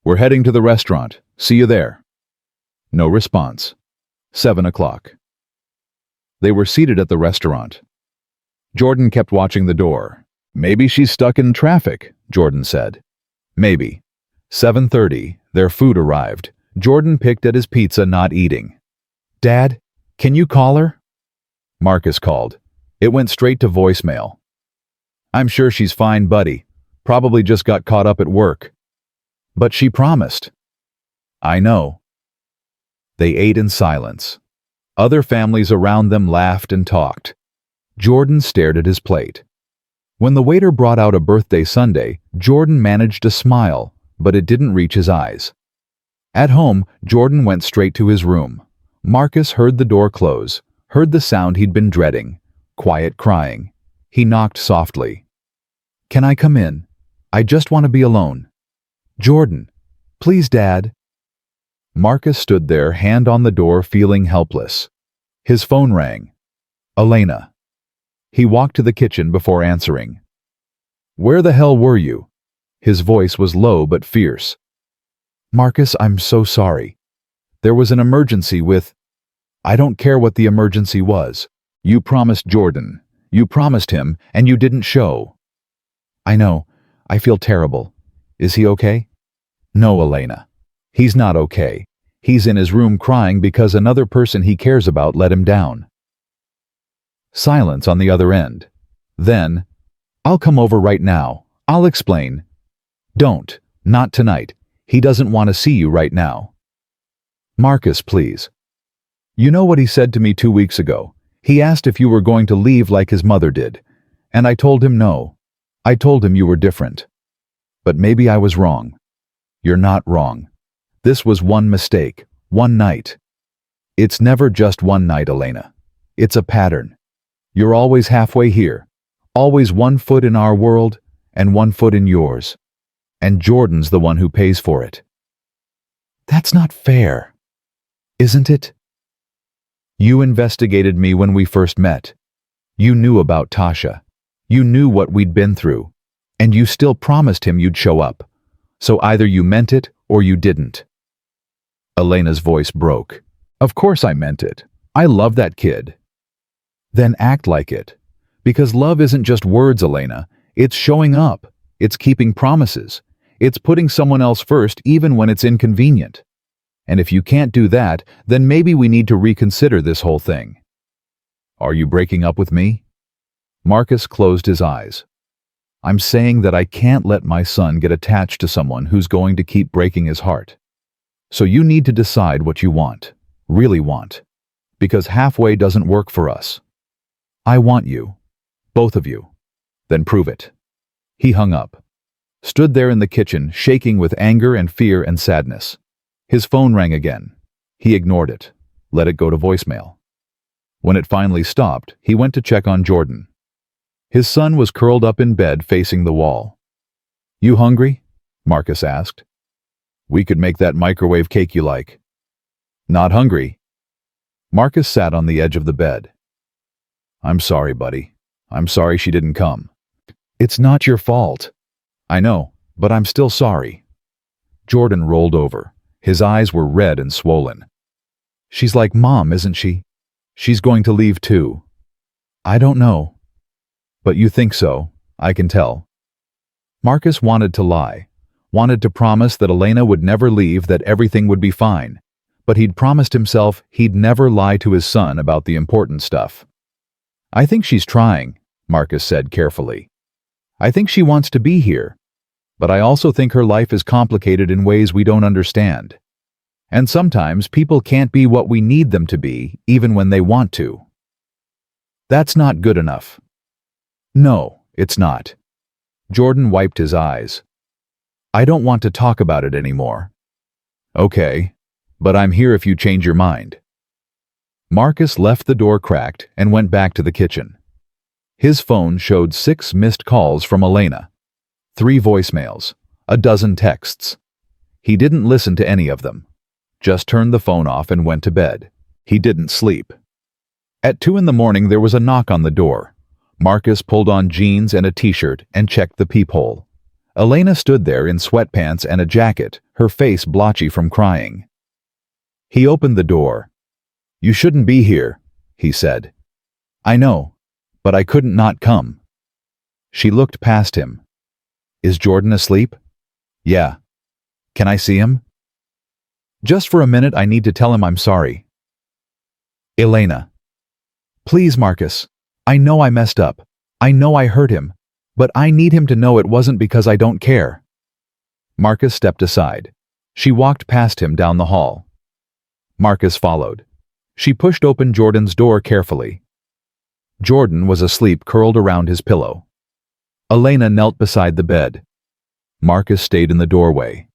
We're heading to the restaurant. See you there. No response. 7 o'clock. They were seated at the restaurant. Jordan kept watching the door. Maybe she's stuck in traffic, Jordan said. Maybe. 7:30, their food arrived. Jordan picked at his pizza, not eating. Dad, can you call her? Marcus called. It went straight to voicemail. I'm sure she's fine, buddy. Probably just got caught up at work. But she promised. I know. They ate in silence. Other families around them laughed and talked. Jordan stared at his plate. When the waiter brought out a birthday sundae, Jordan managed a smile, but it didn't reach his eyes. At home, Jordan went straight to his room. Marcus heard the door close, heard the sound he'd been dreading, quiet crying. He knocked softly. "Can I come in? I just want to be alone." "Jordan, please, Dad." Marcus stood there, hand on the door, feeling helpless. His phone rang. Elena. He walked to the kitchen before answering. "Where the hell were you?" His voice was low but fierce. "Marcus, I'm so sorry. There was an emergency with—" "I don't care what the emergency was. You promised Jordan. You promised him, and you didn't show." "I know. I feel terrible. Is he okay?" "No, Elena. He's not okay. He's in his room crying because another person he cares about let him down." Silence on the other end. Then, "I'll come over right now. I'll explain." "Don't. Not tonight. He doesn't want to see you right now." "Marcus, please. You know what he said to me 2 weeks ago? He asked if you were going to leave like his mother did. And I told him no. I told him you were different. But maybe I was wrong." "You're not wrong. This was one mistake, one night." "It's never just one night, Elena. It's a pattern. You're always halfway here, always 1 foot in our world and 1 foot in yours. And Jordan's the one who pays for it." "That's not fair. Isn't it?" "You investigated me when we first met. You knew about Tasha. You knew what we'd been through. And you still promised him you'd show up. So either you meant it or you didn't." Elena's voice broke. "Of course I meant it. I love that kid." "Then act like it. Because love isn't just words, Elena. It's showing up. It's keeping promises. It's putting someone else first even when it's inconvenient. And if you can't do that, then maybe we need to reconsider this whole thing." "Are you breaking up with me?" Marcus closed his eyes. "I'm saying that I can't let my son get attached to someone who's going to keep breaking his heart. So you need to decide what you want, really want. Because halfway doesn't work for us. I want you. Both of you. Then prove it." He hung up. Stood there in the kitchen, shaking with anger and fear and sadness. His phone rang again. He ignored it, let it go to voicemail. When it finally stopped, he went to check on Jordan. His son was curled up in bed facing the wall. "You hungry?" Marcus asked. "We could make that microwave cake you like." "Not hungry." Marcus sat on the edge of the bed. "I'm sorry, buddy. I'm sorry she didn't come." "It's not your fault." "I know, but I'm still sorry." Jordan rolled over. His eyes were red and swollen. "She's like Mom, isn't she? She's going to leave too." "I don't know." "But you think so, I can tell." Marcus wanted to lie, wanted to promise that Elena would never leave, that everything would be fine. But he'd promised himself he'd never lie to his son about the important stuff. "I think she's trying," Marcus said carefully. "I think she wants to be here. But I also think her life is complicated in ways we don't understand. And sometimes people can't be what we need them to be, even when they want to." "That's not good enough." "No, it's not." Jordan wiped his eyes. "I don't want to talk about it anymore." "Okay, but I'm here if you change your mind." Marcus left the door cracked and went back to the kitchen. His phone showed 6 missed calls from Elena. 3 voicemails, a dozen texts. He didn't listen to any of them. Just turned the phone off and went to bed. He didn't sleep. At 2 in the morning there was a knock on the door. Marcus pulled on jeans and a t-shirt and checked the peephole. Elena stood there in sweatpants and a jacket, her face blotchy from crying. He opened the door. "You shouldn't be here," he said. "I know, but I couldn't not come." She looked past him. "Is Jordan asleep?" "Yeah." "Can I see him?" "Just for a minute, I need to tell him I'm sorry." "Elena." "Please, Marcus. I know I messed up. I know I hurt him. But I need him to know it wasn't because I don't care." Marcus stepped aside. She walked past him down the hall. Marcus followed. She pushed open Jordan's door carefully. Jordan was asleep, curled around his pillow. Elena knelt beside the bed. Marcus stayed in the doorway.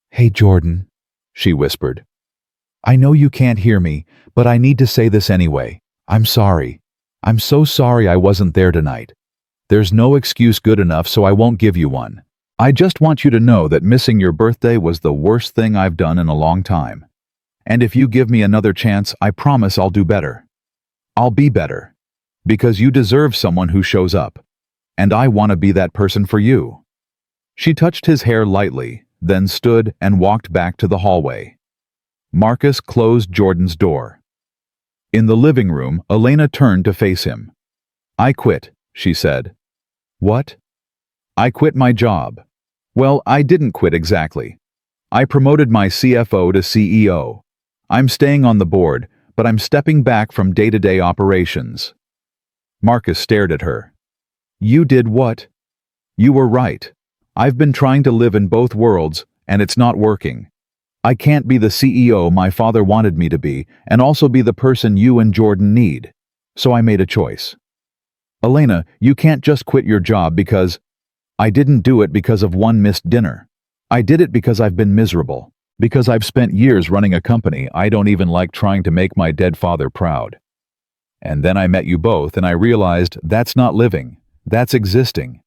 "Hey, Jordan," she whispered. "I know you can't hear me, but I need to say this anyway. I'm sorry. I'm so sorry I wasn't there tonight. There's no excuse good enough, so I won't give you one. I just want you to know that missing your birthday was the worst thing I've done in a long time. And if you give me another chance, I promise I'll do better. I'll be better. Because you deserve someone who shows up. And I want to be that person for you." She touched his hair lightly, then stood and walked back to the hallway. Marcus closed Jordan's door. In the living room, Elena turned to face him. "I quit," she said. "What?" "I quit my job. Well, I didn't quit exactly. I promoted my CFO to CEO. I'm staying on the board, but I'm stepping back from day-to-day operations." Marcus stared at her. "You did what?" "You were right. I've been trying to live in both worlds, and it's not working. I can't be the CEO my father wanted me to be, and also be the person you and Jordan need. So I made a choice." "Elena, you can't just quit your job because—" "I didn't do it because of one missed dinner. I did it because I've been miserable. Because I've spent years running a company I don't even like, trying to make my dead father proud. And then I met you both and I realized that's not living, that's existing.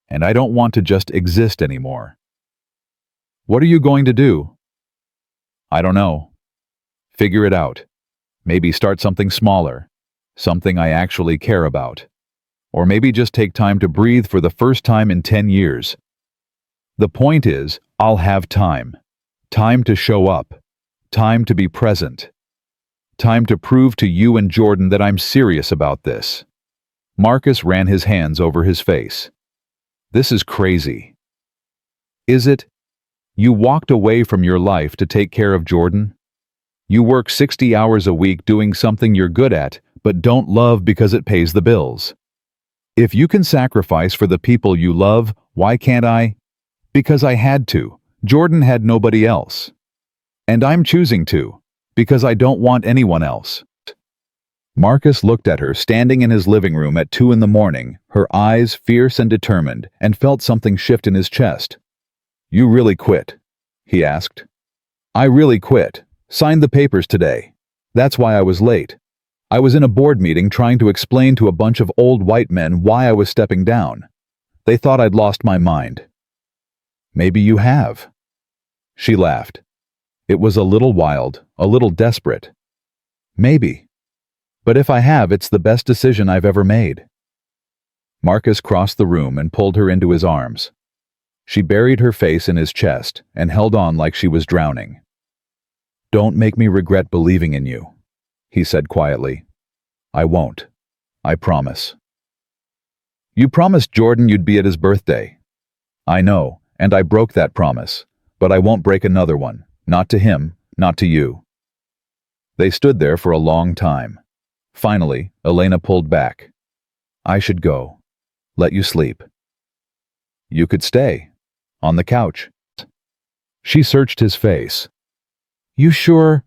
And I don't want to just exist anymore." "What are you going to do?" "I don't know. Figure it out. Maybe start something smaller, something I actually care about. Or maybe just take time to breathe for the first time in 10 years. The point is, I'll have time. Time to show up. Time to be present. Time to prove to you and Jordan that I'm serious about this." Marcus ran his hands over his face. "This is crazy." "Is it? You walked away from your life to take care of Jordan? You work 60 hours a week doing something you're good at, but don't love because it pays the bills. If you can sacrifice for the people you love, why can't I? Because I had to. Jordan had nobody else. And I'm choosing to, because I don't want anyone else." Marcus looked at her standing in his living room at 2 a.m, her eyes fierce and determined, and felt something shift in his chest. "You really quit?" he asked. "I really quit. Signed the papers today. That's why I was late. I was in a board meeting trying to explain to a bunch of old white men why I was stepping down. They thought I'd lost my mind." "Maybe you have." She laughed. It was a little wild, a little desperate. "Maybe. But if I have, it's the best decision I've ever made." Marcus crossed the room and pulled her into his arms. She buried her face in his chest and held on like she was drowning. "Don't make me regret believing in you," he said quietly. "I won't. I promise." "You promised Jordan you'd be at his birthday." "I know, and I broke that promise, but I won't break another one. Not to him, not to you." They stood there for a long time. Finally, Elena pulled back. "I should go. Let you sleep." "You could stay. On the couch." She searched his face. "You sure?"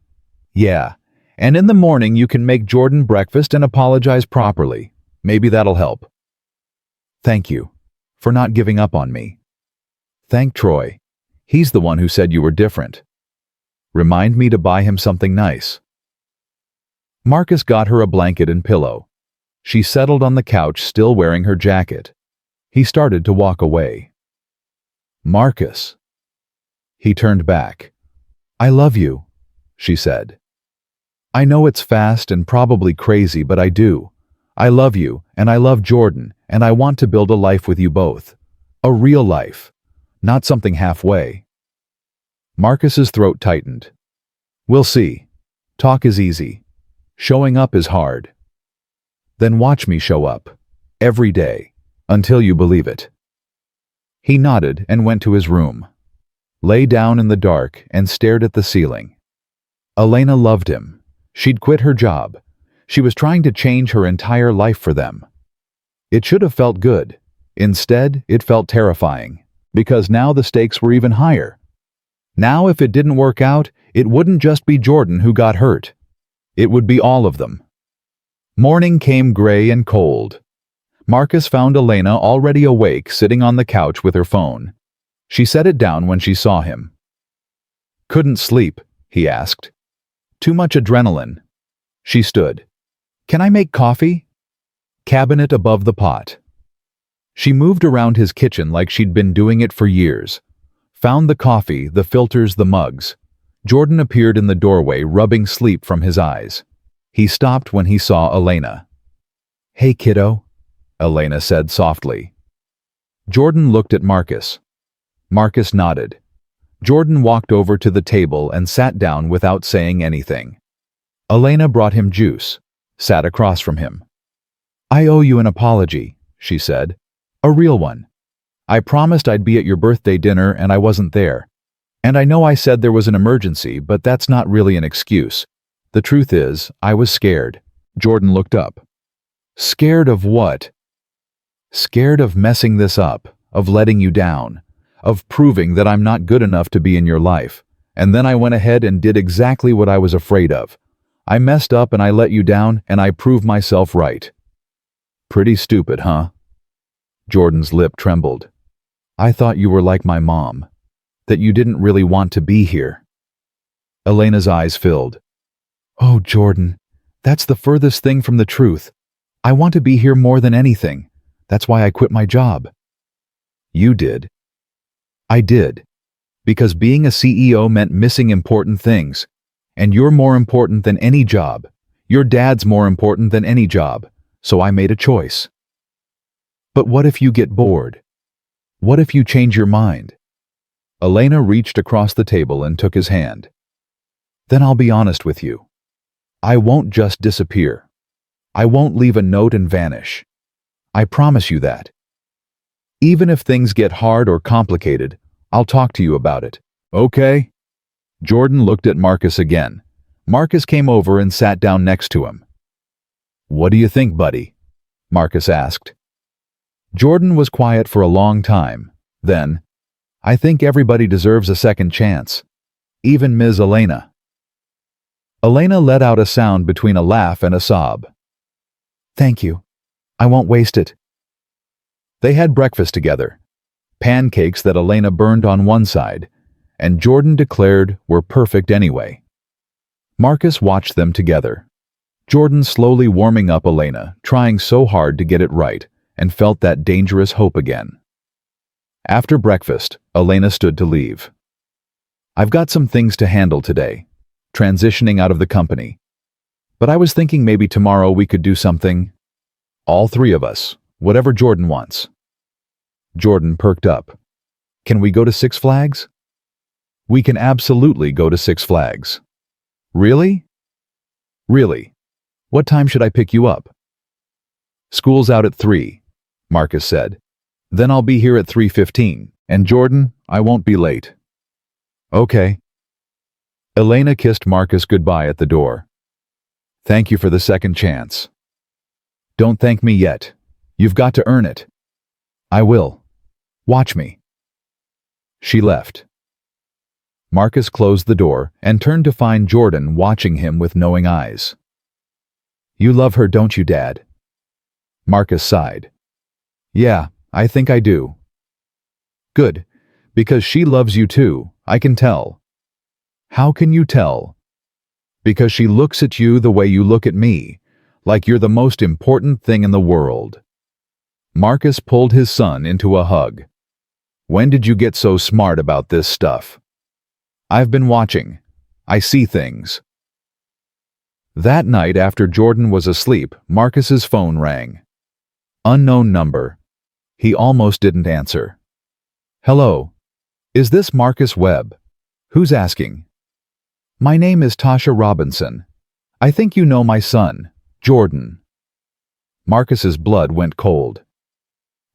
"Yeah. And in the morning you can make Jordan breakfast and apologize properly. Maybe that'll help." "Thank you. For not giving up on me." "Thank Troy. He's the one who said you were different. Remind me to buy him something nice." Marcus got her a blanket and pillow. She settled on the couch, still wearing her jacket. He started to walk away. "Marcus." He turned back. "I love you," she said. "I know it's fast and probably crazy, but I do. I love you, and I love Jordan, and I want to build a life with you both. A real life, not something halfway." Marcus's throat tightened. "We'll see. Talk is easy. Showing up is hard." "Then watch me show up. Every day. Until you believe it." He nodded and went to his room. Lay down in the dark and stared at the ceiling. Elena loved him. She'd quit her job. She was trying to change her entire life for them. It should have felt good. Instead, it felt terrifying, because now the stakes were even higher. Now if it didn't work out, it wouldn't just be Jordan who got hurt. It would be all of them. Morning came gray and cold. Marcus found Elena already awake, sitting on the couch with her phone. She set it down when she saw him. "Couldn't sleep?" he asked. "Too much adrenaline." She stood. "Can I make coffee?" Cabinet above the pot. She moved around his kitchen like she'd been doing it for years. Found the coffee, the filters, the mugs. Jordan appeared in the doorway, rubbing sleep from his eyes. He stopped when he saw Elena. "Hey, kiddo," Elena said softly. Jordan looked at Marcus. Marcus nodded. Jordan walked over to the table and sat down without saying anything. Elena brought him juice, sat across from him. "I owe you an apology," she said. "A real one. I promised I'd be at your birthday dinner and I wasn't there. And I know I said there was an emergency, but that's not really an excuse. The truth is, I was scared." Jordan looked up. "Scared of what?" "Scared of messing this up, of letting you down, of proving that I'm not good enough to be in your life. And then I went ahead and did exactly what I was afraid of. I messed up and I let you down and I proved myself right." "Pretty stupid, huh?" Jordan's lip trembled. "I thought you were like my mom, that you didn't really want to be here." Elena's eyes filled. "Oh, Jordan, that's the furthest thing from the truth. I want to be here more than anything. That's why I quit my job." "You did?" "I did. Because being a CEO meant missing important things. And you're more important than any job. Your dad's more important than any job. So I made a choice." "But what if you get bored? What if you change your mind?" Elena reached across the table and took his hand. "Then I'll be honest with you. I won't just disappear. I won't leave a note and vanish. I promise you that. Even if things get hard or complicated, I'll talk to you about it. Okay?" Jordan looked at Marcus again. Marcus came over and sat down next to him. "What do you think, buddy?" Marcus asked. Jordan was quiet for a long time. Then, "I think everybody deserves a second chance. Even Ms. Elena." Elena let out a sound between a laugh and a sob. "Thank you. I won't waste it." They had breakfast together. Pancakes that Elena burned on one side, and Jordan declared were perfect anyway. Marcus watched them together. Jordan slowly warming up Elena, trying so hard to get it right, and felt that dangerous hope again. After breakfast, Elena stood to leave. "I've got some things to handle today, transitioning out of the company. But I was thinking maybe tomorrow we could do something. All three of us, whatever Jordan wants." Jordan perked up. "Can we go to Six Flags?" "We can absolutely go to Six Flags." "Really?" "Really. What time should I pick you up?" "School's out at 3, Marcus said. "Then I'll be here at 3:15, and Jordan, I won't be late." "Okay." Elena kissed Marcus goodbye at the door. "Thank you for the second chance." "Don't thank me yet. You've got to earn it." "I will. Watch me." She left. Marcus closed the door and turned to find Jordan watching him with knowing eyes. "You love her, don't you, Dad?" Marcus sighed. "Yeah, I think I do." "Good, because she loves you too, I can tell." "How can you tell?" "Because she looks at you the way you look at me, like you're the most important thing in the world." Marcus pulled his son into a hug. "When did you get so smart about this stuff?" "I've been watching. I see things." That night after Jordan was asleep, Marcus's phone rang. Unknown number. He almost didn't answer. "Hello. Is this Marcus Webb? Who's asking?" "My name is Tasha Robinson. I think you know my son, Jordan." Marcus's blood went cold.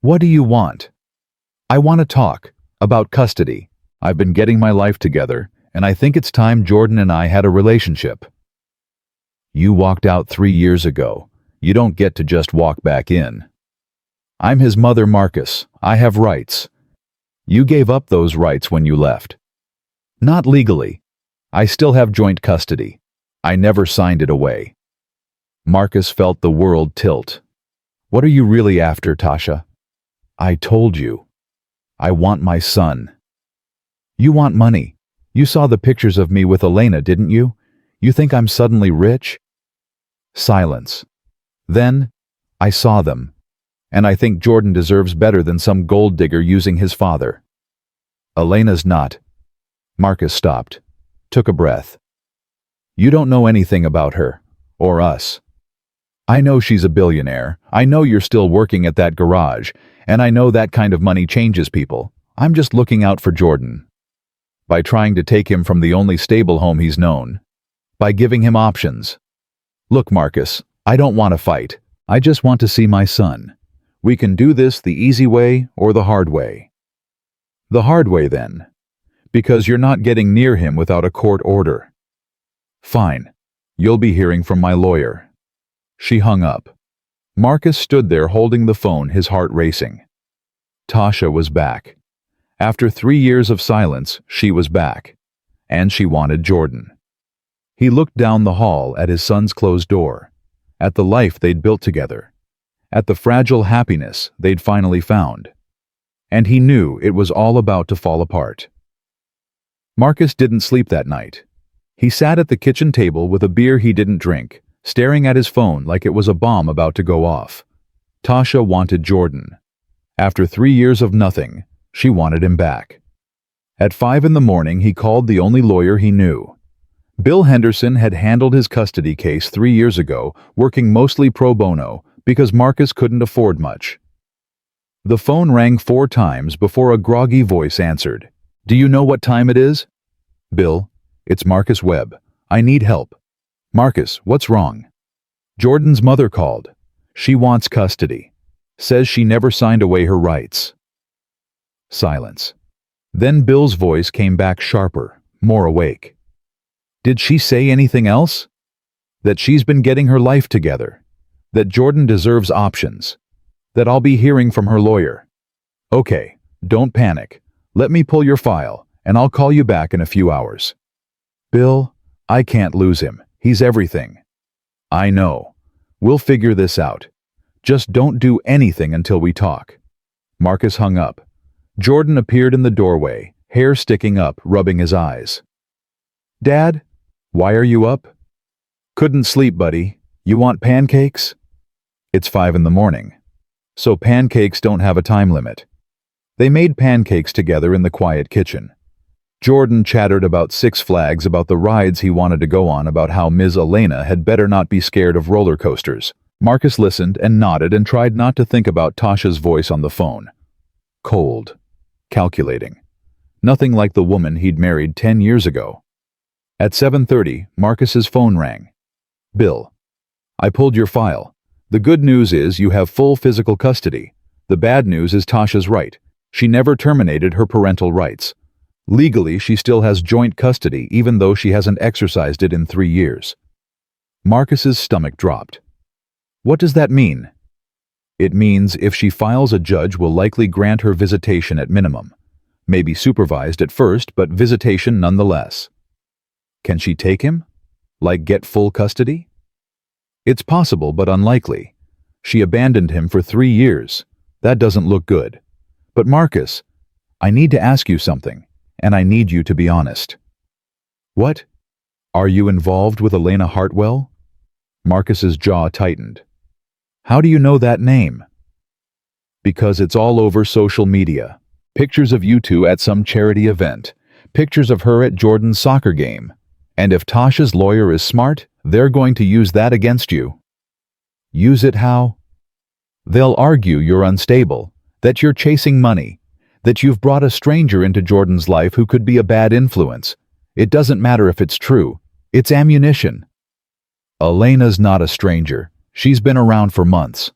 "What do you want?" "I want to talk about custody. I've been getting my life together, and I think it's time Jordan and I had a relationship." "You walked out 3 years ago. You don't get to just walk back in." "I'm his mother, Marcus. I have rights. You gave up those rights when you left." Not legally. I still have joint custody. I never signed it away. Marcus felt the world tilt. What are you really after, Tasha? I told you. I want my son. You want money. You saw the pictures of me with Elena, didn't you? You think I'm suddenly rich? Silence. Then, I saw them. And I think Jordan deserves better than some gold digger using his father. Elena's not. Marcus stopped, took a breath. You don't know anything about her, or us. I know she's a billionaire. I know you're still working at that garage, and I know that kind of money changes people. I'm just looking out for Jordan. By trying to take him from the only stable home he's known. By giving him options. Look, Marcus, I don't want to fight. I just want to see my son. We can do this the easy way or the hard way. The hard way, then. Because you're not getting near him without a court order. Fine. You'll be hearing from my lawyer. She hung up. Marcus stood there holding the phone, his heart racing. Tasha was back. After 3 years of silence, she was back. And she wanted Jordan. He looked down the hall at his son's closed door, at the life they'd built together, at the fragile happiness they'd finally found. And he knew it was all about to fall apart. Marcus didn't sleep that night. He sat at the kitchen table with a beer he didn't drink, staring at his phone like it was a bomb about to go off. Tasha wanted Jordan. After 3 years of nothing, she wanted him back. At 5 in the morning, he called the only lawyer he knew. Bill Henderson had handled his custody case 3 years ago, working mostly pro bono because Marcus couldn't afford much. The phone rang 4 times before a groggy voice answered. Do you know what time it is? Bill, it's Marcus Webb. I need help. Marcus, what's wrong? Jordan's mother called. She wants custody. Says she never signed away her rights. Silence. Then Bill's voice came back sharper, more awake. Did she say anything else? That she's been getting her life together. That Jordan deserves options. That I'll be hearing from her lawyer. Okay, don't panic. Let me pull your file, and I'll call you back in a few hours. Bill, I can't lose him. He's everything. I know. We'll figure this out. Just don't do anything until we talk. Marcus hung up. Jordan appeared in the doorway, hair sticking up, rubbing his eyes. Dad, why are you up? Couldn't sleep, buddy. You want pancakes? It's 5 in the morning. So pancakes don't have a time limit. They made pancakes together in the quiet kitchen. Jordan chattered about Six Flags, about the rides he wanted to go on, about how Ms. Elena had better not be scared of roller coasters. Marcus listened and nodded and tried not to think about Tasha's voice on the phone. Cold. Calculating. Nothing like the woman he'd married 10 years ago. At 7:30, Marcus's phone rang. Bill, I pulled your file. The good news is you have full physical custody. The bad news is Tasha's right. She never terminated her parental rights. Legally, she still has joint custody even though she hasn't exercised it in 3 years. Marcus's stomach dropped. What does that mean? It means if she files, a judge will likely grant her visitation at minimum. Maybe supervised at first, but visitation nonetheless. Can she take him? Like get full custody? It's possible, but unlikely. She abandoned him for 3 years. That doesn't look good. But Marcus, I need to ask you something, and I need you to be honest. What? Are you involved with Elena Hartwell? Marcus's jaw tightened. How do you know that name? Because it's all over social media. Pictures of you two at some charity event. Pictures of her at Jordan's soccer game. And if Tasha's lawyer is smart, they're going to use that against you. Use it how? They'll argue you're unstable, that you're chasing money, that you've brought a stranger into Jordan's life who could be a bad influence. It doesn't matter if it's true. It's ammunition. Elena's not a stranger. She's been around for months.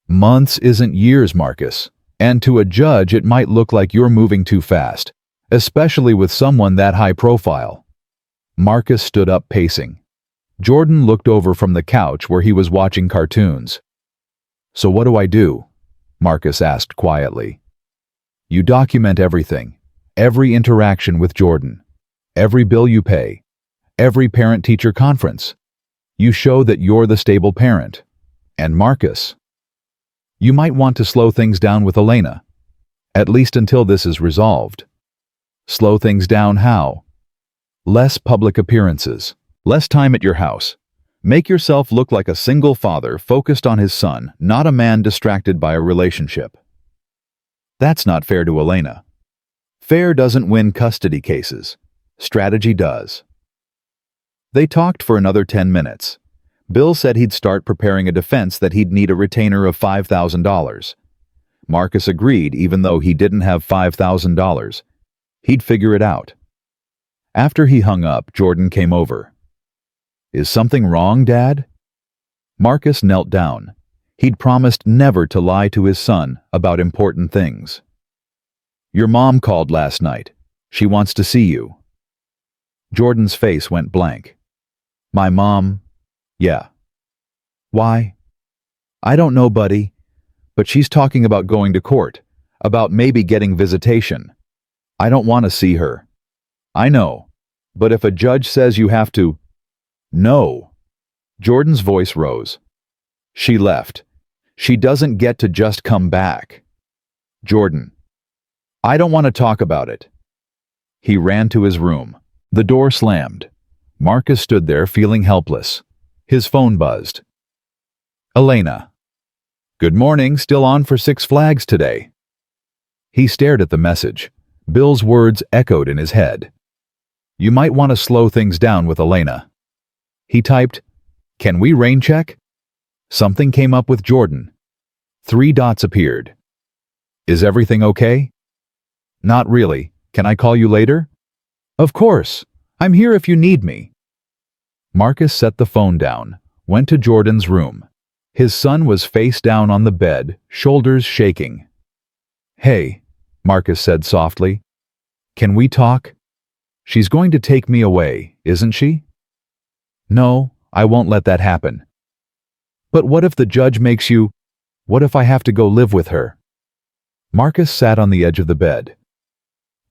Months isn't years, Marcus. And to a judge, it might look like you're moving too fast, especially with someone that high profile. Marcus stood up, pacing. Jordan looked over from the couch where he was watching cartoons. So what do I do? Marcus asked quietly. You document everything. Every interaction with Jordan, every bill you pay, every parent-teacher conference. You show that you're the stable parent. And Marcus, you might want to slow things down with Elena, at least until this is resolved. Slow things down how? Less public appearances, less time at your house. Make yourself look like a single father focused on his son, not a man distracted by a relationship. That's not fair to Elena. Fair doesn't win custody cases. Strategy does. They talked for another 10 minutes. Bill said he'd start preparing a defense that he'd need a retainer of $5,000. Marcus agreed even though he didn't have $5,000. He'd figure it out. After he hung up, Jordan came over. "Is something wrong, Dad?" Marcus knelt down. He'd promised never to lie to his son about important things. "Your mom called last night. She wants to see you." Jordan's face went blank. "My mom? Yeah. Why?" "I don't know, buddy, but she's talking about going to court, about maybe getting visitation. I don't want to see her." "I know, but if a judge says you have to—" "No." Jordan's voice rose. "She left. She doesn't get to just come back." "Jordan, I don't want to talk about it." He ran to his room. The door slammed. Marcus stood there feeling helpless. His phone buzzed. "Elena. Good morning, still on for Six Flags today." He stared at the message. Bill's words echoed in his head. "You might want to slow things down with Elena." He typed, "Can we rain check?" Something came up with Jordan. 3 dots appeared. "Is everything okay?" "Not really. Can I call you later?" "Of course. I'm here if you need me." Marcus set the phone down, went to Jordan's room. His son was face down on the bed, shoulders shaking. "Hey," Marcus said softly. "Can we talk? She's going to take me away, isn't she?" "No, I won't let that happen." "But what if the judge makes you— what if I have to go live with her?" Marcus sat on the edge of the bed.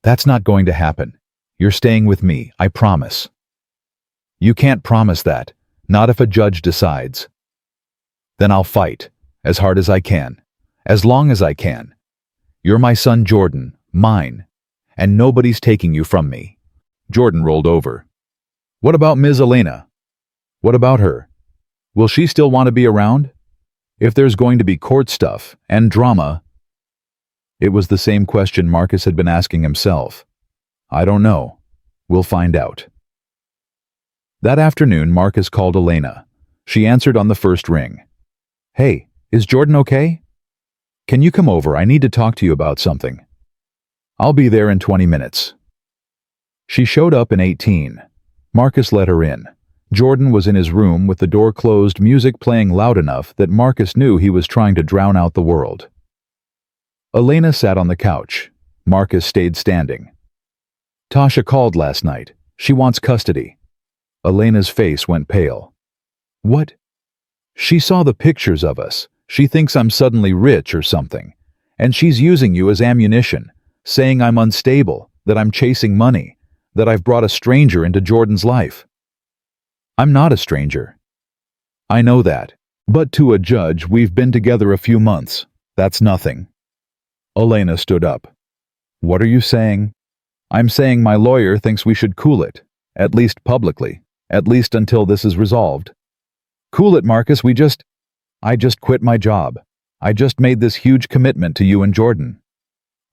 "That's not going to happen. You're staying with me, I promise." "You can't promise that, not if a judge decides." "Then I'll fight, as hard as I can, as long as I can. You're my son Jordan, mine, and nobody's taking you from me." Jordan rolled over. "What about Ms. Elena? What about her? Will she still want to be around? If there's going to be court stuff and drama—" It was the same question Marcus had been asking himself. "I don't know. We'll find out." That afternoon, Marcus called Elena. She answered on the first ring. "Hey, is Jordan okay? Can you come over? I need to talk to you about something." "I'll be there in 20 minutes." She showed up in 18. Marcus let her in. Jordan was in his room with the door closed, music playing loud enough that Marcus knew he was trying to drown out the world. Elena sat on the couch. Marcus stayed standing. "Tasha called last night. She wants custody." Elena's face went pale. "What?" "She saw the pictures of us. She thinks I'm suddenly rich or something. And she's using you as ammunition, saying I'm unstable, that I'm chasing money, that I've brought a stranger into Jordan's life." "I'm not a stranger." "I know that. But to a judge, we've been together a few months. That's nothing." Elena stood up. "What are you saying?" "I'm saying my lawyer thinks we should cool it, at least publicly, at least until this is resolved." "Cool it, Marcus, I just quit my job. I just made this huge commitment to you and Jordan."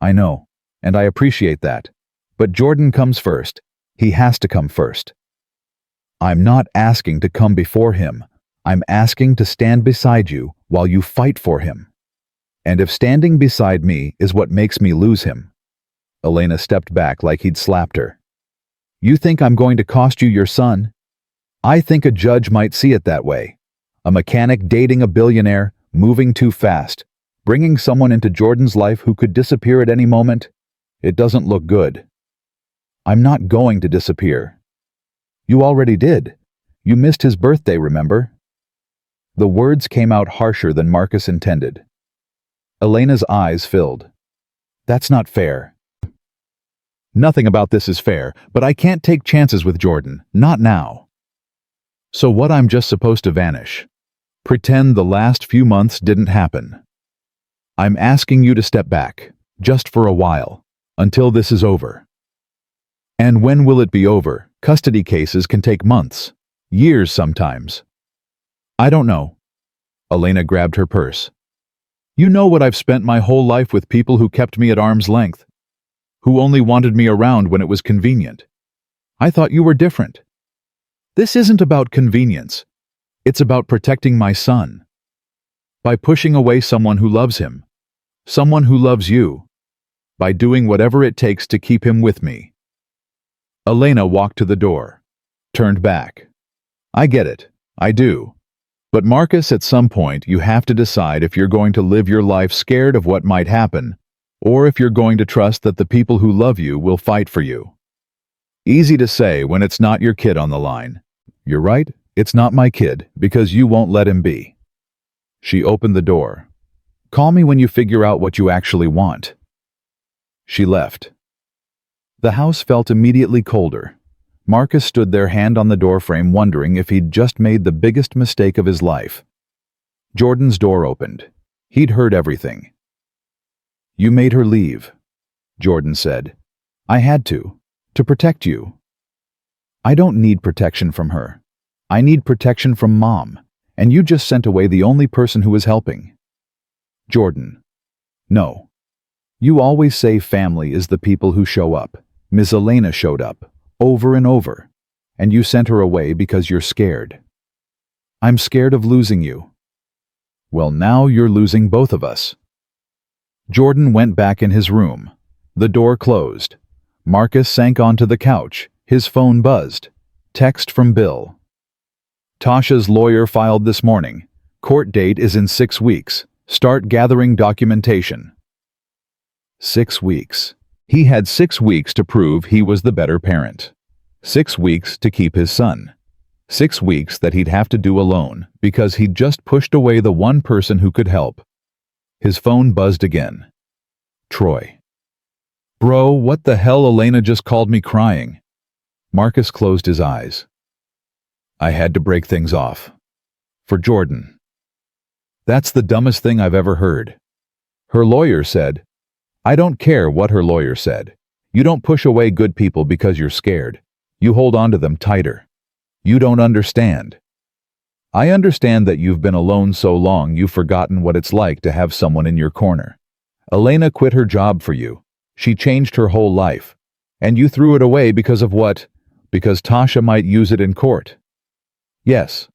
"I know, and I appreciate that. But Jordan comes first. He has to come first." "I'm not asking to come before him. I'm asking to stand beside you while you fight for him. And if standing beside me is what makes me lose him—" Elena stepped back like he'd slapped her. "You think I'm going to cost you your son? I think a judge might see it that way. A mechanic dating a billionaire, moving too fast, bringing someone into Jordan's life who could disappear at any moment. It doesn't look good." "I'm not going to disappear." "You already did. You missed his birthday, remember?" The words came out harsher than Marcus intended. Elena's eyes filled. "That's not fair." Nothing about this is fair, but I can't take chances with Jordan, not now. So what, I'm just supposed to vanish? Pretend the last few months didn't happen? I'm asking you to step back, just for a while, until this is over. And when will it be over? Custody cases can take months, years sometimes. I don't know. Elena grabbed her purse. You know what I've spent my whole life with, people who kept me at arm's length, who only wanted me around when it was convenient. I thought you were different. This isn't about convenience. It's about protecting my son. By pushing away someone who loves him, someone who loves you, by doing whatever it takes to keep him with me. Elena walked to the door, turned back. I get it, I do. But Marcus, at some point you have to decide if you're going to live your life scared of what might happen, or if you're going to trust that the people who love you will fight for you. Easy to say when it's not your kid on the line. You're right, it's not my kid, because you won't let him be. She opened the door. Call me when you figure out what you actually want. She left. The house felt immediately colder. Marcus stood there, hand on the doorframe, wondering if he'd just made the biggest mistake of his life. Jordan's door opened. He'd heard everything. You made her leave, Jordan said. I had to protect you. I don't need protection from her. I need protection from Mom, and you just sent away the only person who was helping. Jordan. No. You always say family is the people who show up. Ms. Elena showed up, over and over, and you sent her away because you're scared. I'm scared of losing you. Well, now you're losing both of us. Jordan went back in his room. The door closed. Marcus sank onto the couch. His phone buzzed. Text from Bill. Tasha's lawyer filed this morning. Court date is in 6 weeks. Start gathering documentation. 6 weeks. He had 6 weeks to prove he was the better parent. 6 weeks to keep his son. 6 weeks that he'd have to do alone because he'd just pushed away the one person who could help. His phone buzzed again. Troy. Bro, what the hell? Elena just called me crying. Marcus closed his eyes. I had to break things off. For Jordan. That's the dumbest thing I've ever heard. Her lawyer said, I don't care what her lawyer said. You don't push away good people because you're scared. You hold on to them tighter. You don't understand. I understand that you've been alone so long you've forgotten what it's like to have someone in your corner. Elena quit her job for you. She changed her whole life. And you threw it away because of what? Because Tasha might use it in court. Yes.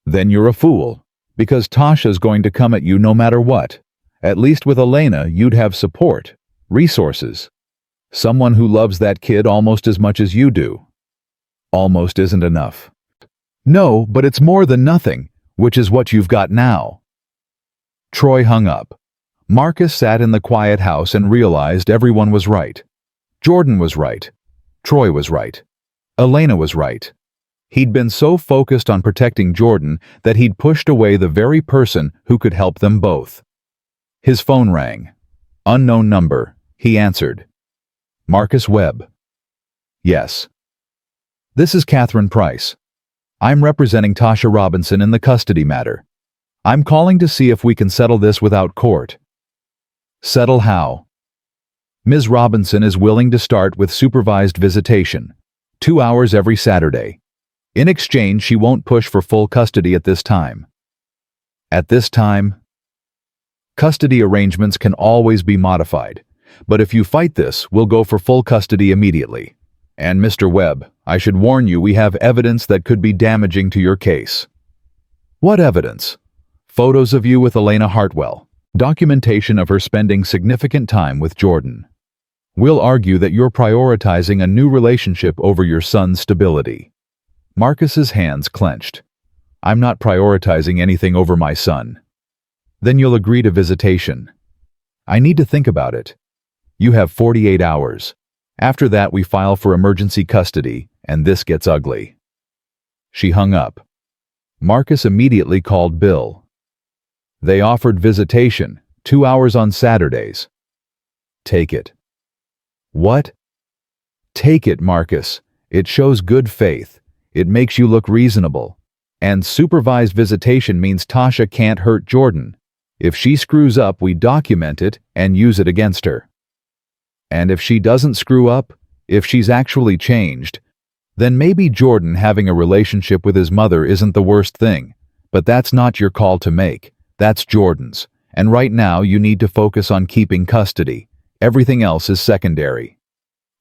Then you're a fool. Because Tasha's going to come at you no matter what. At least with Elena, you'd have support, resources. Someone who loves that kid almost as much as you do. Almost isn't enough. No, but it's more than nothing, which is what you've got now. Troy hung up. Marcus sat in the quiet house and realized everyone was right. Jordan was right. Troy was right. Elena was right. He'd been so focused on protecting Jordan that he'd pushed away the very person who could help them both. His phone rang. Unknown number. He answered. Marcus Webb. Yes. This is Catherine Price. I'm representing Tasha Robinson in the custody matter. I'm calling to see if we can settle this without court. Settle how? Ms. Robinson is willing to start with supervised visitation, 2 hours every Saturday. In exchange, she won't push for full custody at this time. At this time? Custody arrangements can always be modified, but if you fight this, we'll go for full custody immediately. And Mr. Webb, I should warn you, we have evidence that could be damaging to your case. What evidence? Photos of you with Elena Hartwell. Documentation of her spending significant time with Jordan. We'll argue that you're prioritizing a new relationship over your son's stability. Marcus's hands clenched. I'm not prioritizing anything over my son. Then you'll agree to visitation. I need to think about it. You have 48 hours. After that, we file for emergency custody, and this gets ugly. She hung up. Marcus immediately called Bill. They offered visitation, 2 hours on Saturdays. Take it. What? Take it, Marcus. It shows good faith. It makes you look reasonable. And supervised visitation means Tasha can't hurt Jordan. If she screws up, we document it and use it against her. And if she doesn't screw up, if she's actually changed, then maybe Jordan having a relationship with his mother isn't the worst thing. But that's not your call to make. That's Jordan's. And right now you need to focus on keeping custody. Everything else is secondary.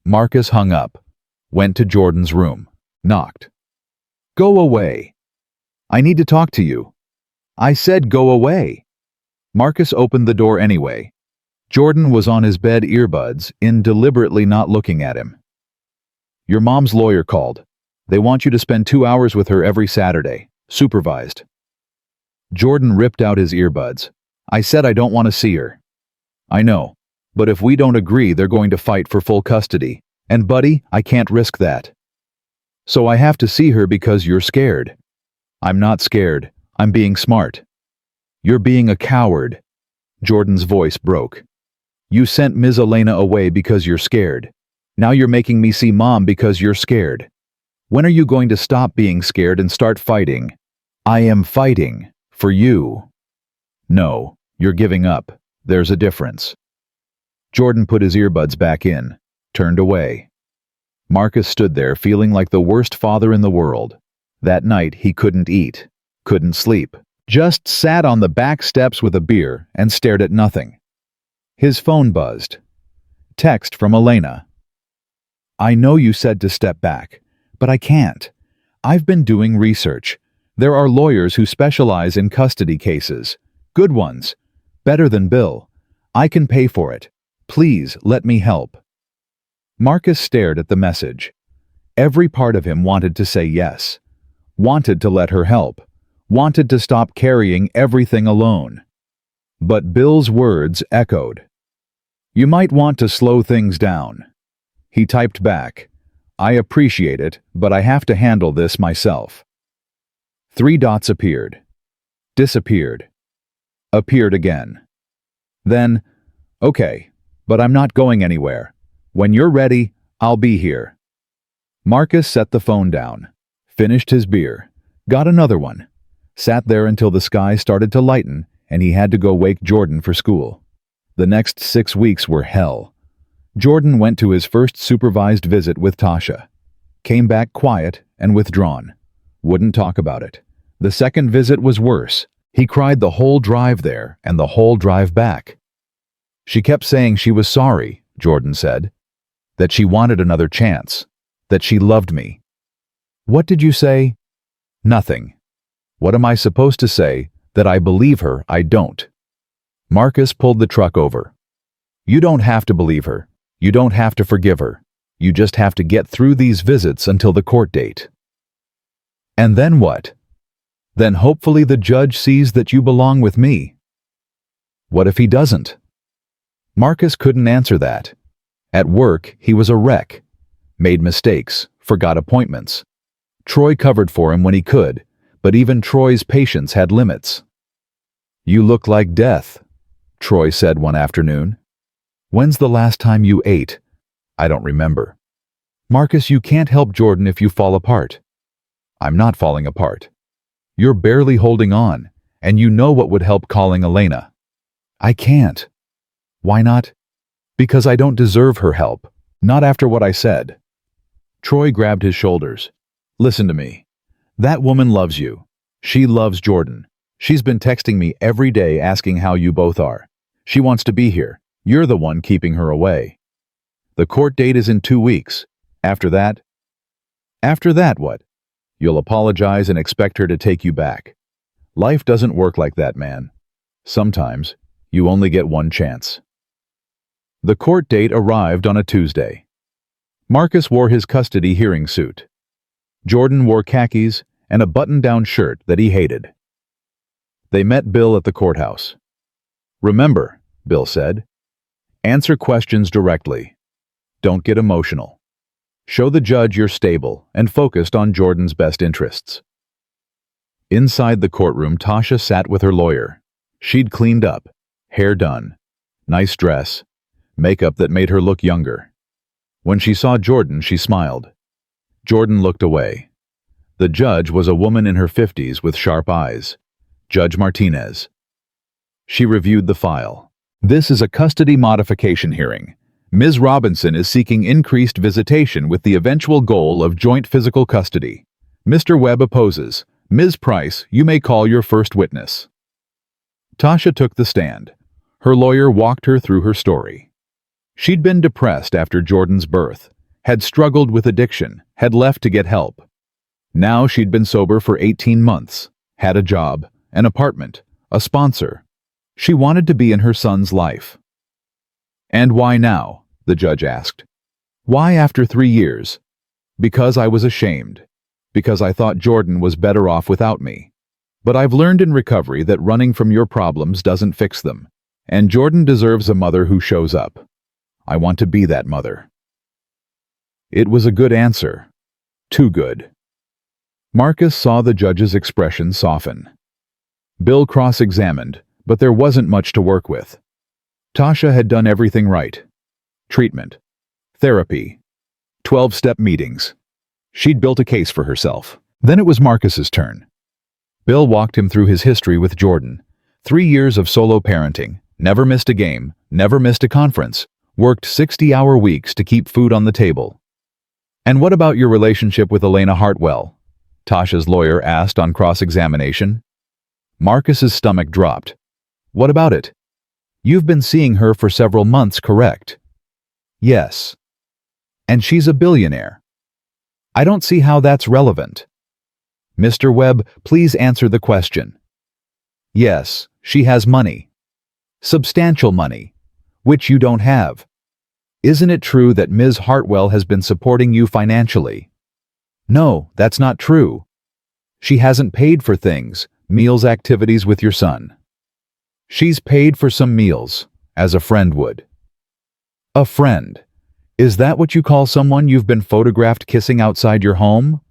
Marcus hung up, went to Jordan's room, knocked. Go away. I need to talk to you. I said go away. Marcus opened the door anyway. Jordan was on his bed, earbuds in, deliberately not looking at him. Your mom's lawyer called. They want you to spend 2 hours with her every Saturday, supervised. Jordan ripped out his earbuds. I said I don't want to see her. I know, but if we don't agree, they're going to fight for full custody. And buddy, I can't risk that. So I have to see her because you're scared. I'm not scared. I'm being smart. You're being a coward. Jordan's voice broke. You sent Ms. Elena away because you're scared. Now you're making me see Mom because you're scared. When are you going to stop being scared and start fighting? I am fighting. For you. No, you're giving up. There's a difference. Jordan put his earbuds back in, turned away. Marcus stood there feeling like the worst father in the world. That night he couldn't eat, couldn't sleep, just sat on the back steps with a beer and stared at nothing. His phone buzzed. Text from Elena. I know you said to step back, but I can't. I've been doing research. There are lawyers who specialize in custody cases. Good ones. Better than Bill. I can pay for it. Please let me help. Marcus stared at the message. Every part of him wanted to say yes. Wanted to let her help. Wanted to stop carrying everything alone. But Bill's words echoed. You might want to slow things down. He typed back. I appreciate it, but I have to handle this myself. 3 dots appeared. Disappeared. Appeared again. Then, okay, but I'm not going anywhere. When you're ready, I'll be here. Marcus set the phone down, finished his beer, got another one, sat there until the sky started to lighten and he had to go wake Jordan for school. The next 6 weeks were hell. Jordan went to his first supervised visit with Tasha. Came back quiet and withdrawn. Wouldn't talk about it. The second visit was worse. He cried the whole drive there and the whole drive back. She kept saying she was sorry, Jordan said. That she wanted another chance. That she loved me. What did you say? Nothing. What am I supposed to say? That I believe her? I don't. Marcus pulled the truck over. You don't have to believe her. You don't have to forgive her. You just have to get through these visits until the court date. And then what? Then hopefully the judge sees that you belong with me. What if he doesn't? Marcus couldn't answer that. At work, he was a wreck. Made mistakes, forgot appointments. Troy covered for him when he could, but even Troy's patience had limits. You look like death, Troy said one afternoon. When's the last time you ate? I don't remember. Marcus, you can't help Jordan if you fall apart. I'm not falling apart. You're barely holding on, and you know what would help, calling Elena. I can't. Why not? Because I don't deserve her help. Not after what I said. Troy grabbed his shoulders. Listen to me. That woman loves you. She loves Jordan. She's been texting me every day asking how you both are. She wants to be here. You're the one keeping her away. The court date is in 2 weeks. After that? After that, what? You'll apologize and expect her to take you back. Life doesn't work like that, man. Sometimes you only get one chance. The court date arrived on a Tuesday. Marcus wore his custody hearing suit. Jordan wore khakis and a button-down shirt that he hated. They met Bill at the courthouse. Remember, Bill said, answer questions directly. Don't get emotional. Show the judge you're stable and focused on Jordan's best interests. Inside the courtroom, Tasha sat with her lawyer. She'd cleaned up, hair done, nice dress, makeup that made her look younger. When she saw Jordan, she smiled. Jordan looked away. The judge was a woman in her 50s with sharp eyes. Judge Martinez. She reviewed the file. This is a custody modification hearing. Ms. Robinson is seeking increased visitation with the eventual goal of joint physical custody. Mr. Webb opposes. Ms. Price, you may call your first witness. Tasha took the stand. Her lawyer walked her through her story. She'd been depressed after Jordan's birth, had struggled with addiction, had left to get help. Now she'd been sober for 18 months, had a job, an apartment, a sponsor. She wanted to be in her son's life. And why now? The judge asked. Why after 3 years? Because I was ashamed. Because I thought Jordan was better off without me. But I've learned in recovery that running from your problems doesn't fix them. And Jordan deserves a mother who shows up. I want to be that mother. It was a good answer. Too good. Marcus saw the judge's expression soften. Bill cross-examined, but there wasn't much to work with. Tasha had done everything right. Treatment, therapy, 12-step meetings. She'd built a case for herself. Then it was Marcus's turn. Bill walked him through his history with Jordan. 3 years of solo parenting, never missed a game, never missed a conference, worked 60-hour weeks to keep food on the table. And what about your relationship with Elena Hartwell? Tasha's lawyer asked on cross-examination. Marcus's stomach dropped. What about it? You've been seeing her for several months, correct? Yes. And she's a billionaire. I don't see how that's relevant. Mr. Webb, please answer the question. Yes, she has money. Substantial money, which you don't have. Isn't it true that Ms. Hartwell has been supporting you financially? No, that's not true. She hasn't paid for things, meals, activities with your son. She's paid for some meals, as a friend would. A friend? Is that what you call someone you've been photographed kissing outside your home?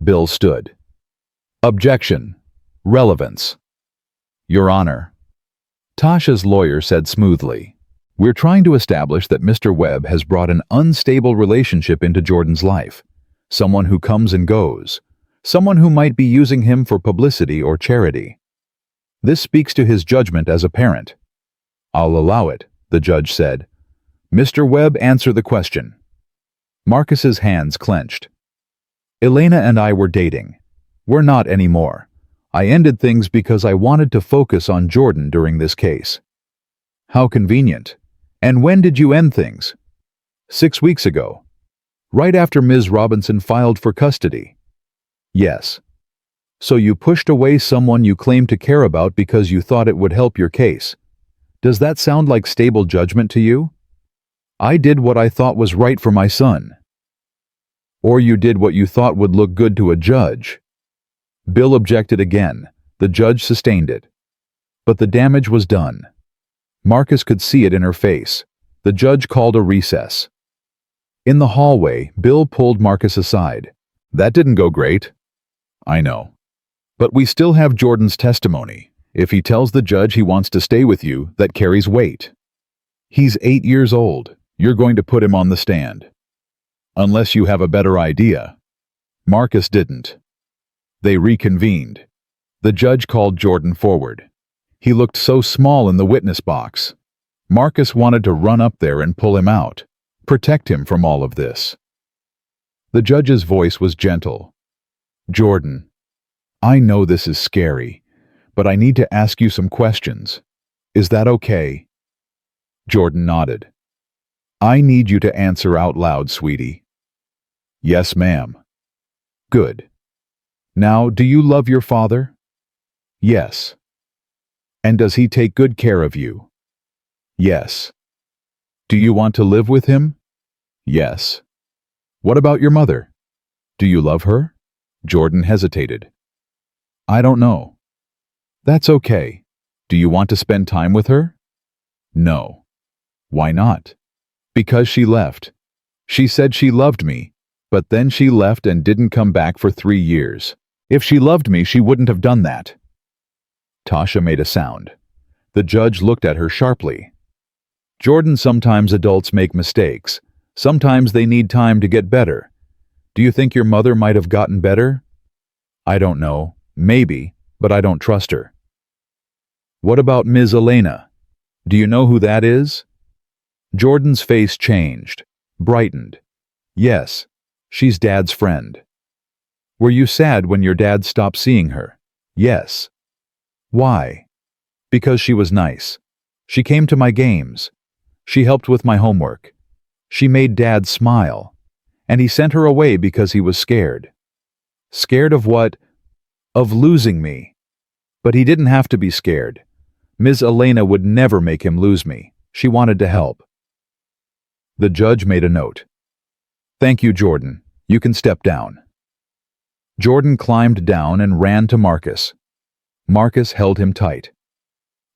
Bill stood. Objection. Relevance. Your Honor. Tasha's lawyer said smoothly, we're trying to establish that Mr. Webb has brought an unstable relationship into Jordan's life. Someone who comes and goes. Someone who might be using him for publicity or charity. This speaks to his judgment as a parent. I'll allow it, the judge said. Mr. Webb, answer the question. Marcus's hands clenched. Elena and I were dating. We're not anymore. I ended things because I wanted to focus on Jordan during this case. How convenient. And when did you end things? 6 weeks ago. Right after Ms. Robinson filed for custody. Yes. So you pushed away someone you claimed to care about because you thought it would help your case. Does that sound like stable judgment to you? I did what I thought was right for my son. Or you did what you thought would look good to a judge. Bill objected again. The judge sustained it. But the damage was done. Marcus could see it in her face. The judge called a recess. In the hallway, Bill pulled Marcus aside. That didn't go great. I know. But we still have Jordan's testimony. If he tells the judge he wants to stay with you, that carries weight. He's 8 years old. You're going to put him on the stand. Unless you have a better idea. Marcus didn't. They reconvened. The judge called Jordan forward. He looked so small in the witness box. Marcus wanted to run up there and pull him out, protect him from all of this. The judge's voice was gentle. Jordan, I know this is scary, but I need to ask you some questions. Is that okay? Jordan nodded. I need you to answer out loud, sweetie. Yes, ma'am. Good. Now, do you love your father? Yes. And does he take good care of you? Yes. Do you want to live with him? Yes. What about your mother? Do you love her? Jordan hesitated. I don't know. That's okay. Do you want to spend time with her? No. Why not? Because she left. She said she loved me, but then she left and didn't come back for 3 years. If she loved me, she wouldn't have done that. Tasha made a sound. The judge looked at her sharply. Jordan, sometimes adults make mistakes. Sometimes they need time to get better. Do you think your mother might have gotten better? I don't know. Maybe, but I don't trust her. What about Ms. Elena? Do you know who that is? Jordan's face changed, brightened. Yes, she's Dad's friend. Were you sad when your dad stopped seeing her? Yes. Why? Because she was nice. She came to my games. She helped with my homework. She made Dad smile. And he sent her away because he was scared. Scared of what? Of losing me. But he didn't have to be scared. Ms. Elena would never make him lose me. She wanted to help. The judge made a note. Thank you, Jordan. You can step down. Jordan climbed down and ran to Marcus. Marcus held him tight.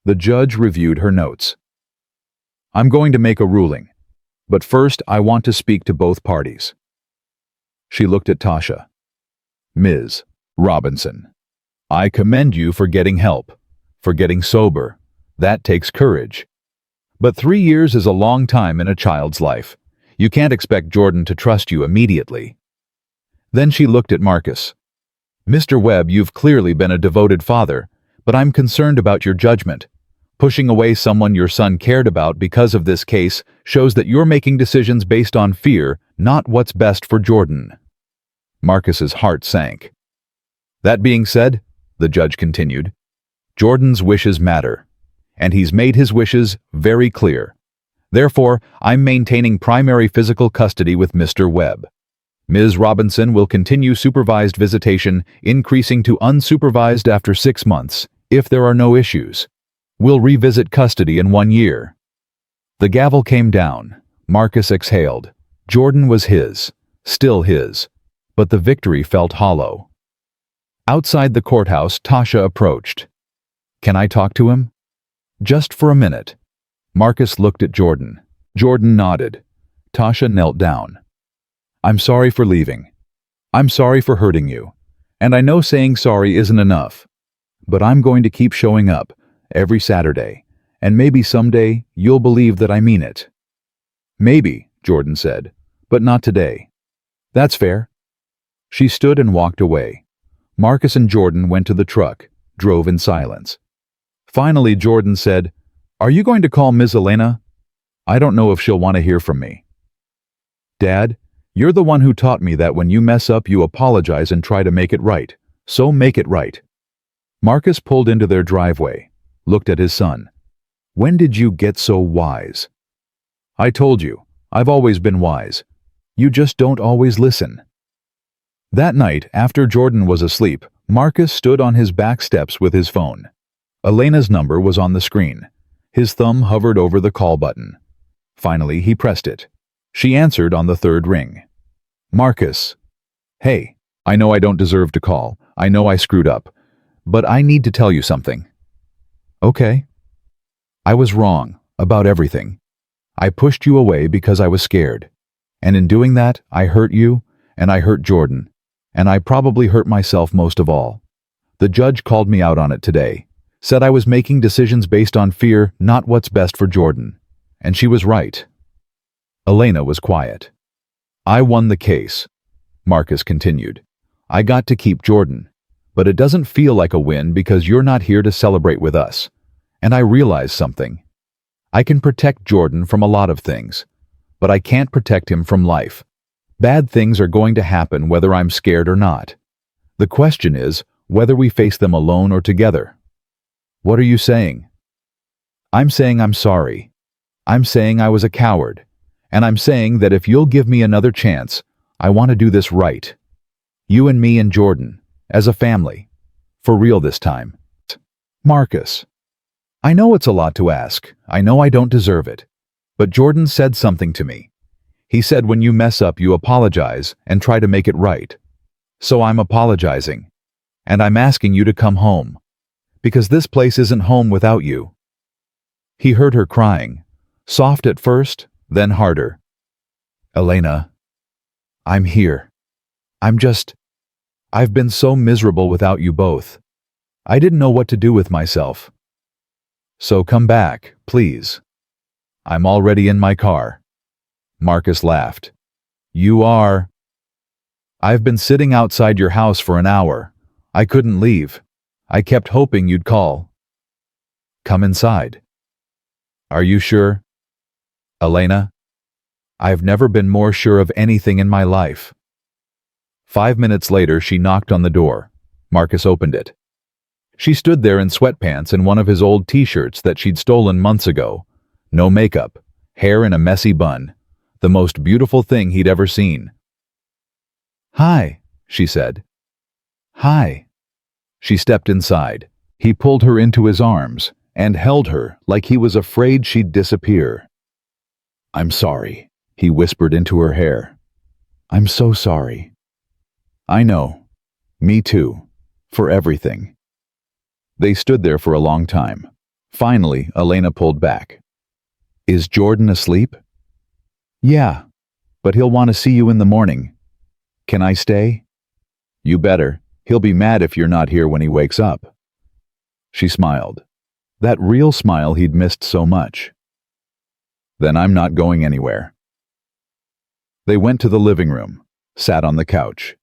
The judge reviewed her notes. I'm going to make a ruling, but first I want to speak to both parties. She looked at Tasha. Ms. Robinson, I commend you for getting help, for getting sober. That takes courage. But 3 years is a long time in a child's life. You can't expect Jordan to trust you immediately. Then she looked at Marcus. Mr. Webb, you've clearly been a devoted father, but I'm concerned about your judgment. Pushing away someone your son cared about because of this case shows that you're making decisions based on fear, not what's best for Jordan. Marcus's heart sank. That being said, the judge continued, Jordan's wishes matter, and he's made his wishes very clear. Therefore, I'm maintaining primary physical custody with Mr. Webb. Ms. Robinson will continue supervised visitation, increasing to unsupervised after 6 months, if there are no issues. We'll revisit custody in 1 year. The gavel came down. Marcus exhaled. Jordan was his, still his, but the victory felt hollow. Outside the courthouse, Tasha approached. Can I talk to him? Just for a minute. Marcus looked at Jordan. Jordan nodded. Tasha knelt down. I'm sorry for leaving. I'm sorry for hurting you. And I know saying sorry isn't enough. But I'm going to keep showing up every Saturday, and maybe someday you'll believe that I mean it. Maybe, Jordan said, but not today. That's fair. She stood and walked away. Marcus and Jordan went to the truck, drove in silence. Finally, Jordan said, Are you going to call Ms. Elena? I don't know if she'll want to hear from me. Dad, you're the one who taught me that when you mess up, you apologize and try to make it right. So make it right. Marcus pulled into their driveway, looked at his son. When did you get so wise? I told you, I've always been wise. You just don't always listen. That night, after Jordan was asleep, Marcus stood on his back steps with his phone. Elena's number was on the screen. His thumb hovered over the call button. Finally, he pressed it. She answered on the 3rd ring. Marcus. Hey, I know I don't deserve to call. I know I screwed up. But I need to tell you something. Okay. I was wrong about everything. I pushed you away because I was scared. And in doing that, I hurt you, and I hurt Jordan. And I probably hurt myself most of all. The judge called me out on it today. Said I was making decisions based on fear, not what's best for Jordan. And she was right. Elena was quiet. I won the case, Marcus continued. I got to keep Jordan. But it doesn't feel like a win because you're not here to celebrate with us. And I realized something. I can protect Jordan from a lot of things, but I can't protect him from life. Bad things are going to happen whether I'm scared or not. The question is whether we face them alone or together. What are you saying? I'm saying I'm sorry. I'm saying I was a coward. And I'm saying that if you'll give me another chance, I want to do this right. You and me and Jordan, as a family. For real this time. Marcus. I know it's a lot to ask. I know I don't deserve it. But Jordan said something to me. He said when you mess up, you apologize and try to make it right. So I'm apologizing. And I'm asking you to come home. Because this place isn't home without you. He heard her crying. Soft at first, then harder. Elena. I'm here. I've been so miserable without you both. I didn't know what to do with myself. So come back, please. I'm already in my car. Marcus laughed. You are. I've been sitting outside your house for an hour. I couldn't leave. I kept hoping you'd call. Come inside. Are you sure? Elena? I've never been more sure of anything in my life. 5 minutes later, she knocked on the door. Marcus opened it. She stood there in sweatpants and one of his old t-shirts that she'd stolen months ago. No makeup, hair in a messy bun. The most beautiful thing he'd ever seen. Hi, she said. Hi. She stepped inside. He pulled her into his arms and held her like he was afraid she'd disappear. I'm sorry, he whispered into her hair. I'm so sorry. I know. Me too. For everything. They stood there for a long time. Finally, Elena pulled back. Is Jordan asleep? Yeah, but he'll want to see you in the morning. Can I stay? You better. He'll be mad if you're not here when he wakes up. She smiled. That real smile he'd missed so much. Then I'm not going anywhere. They went to the living room, sat on the couch.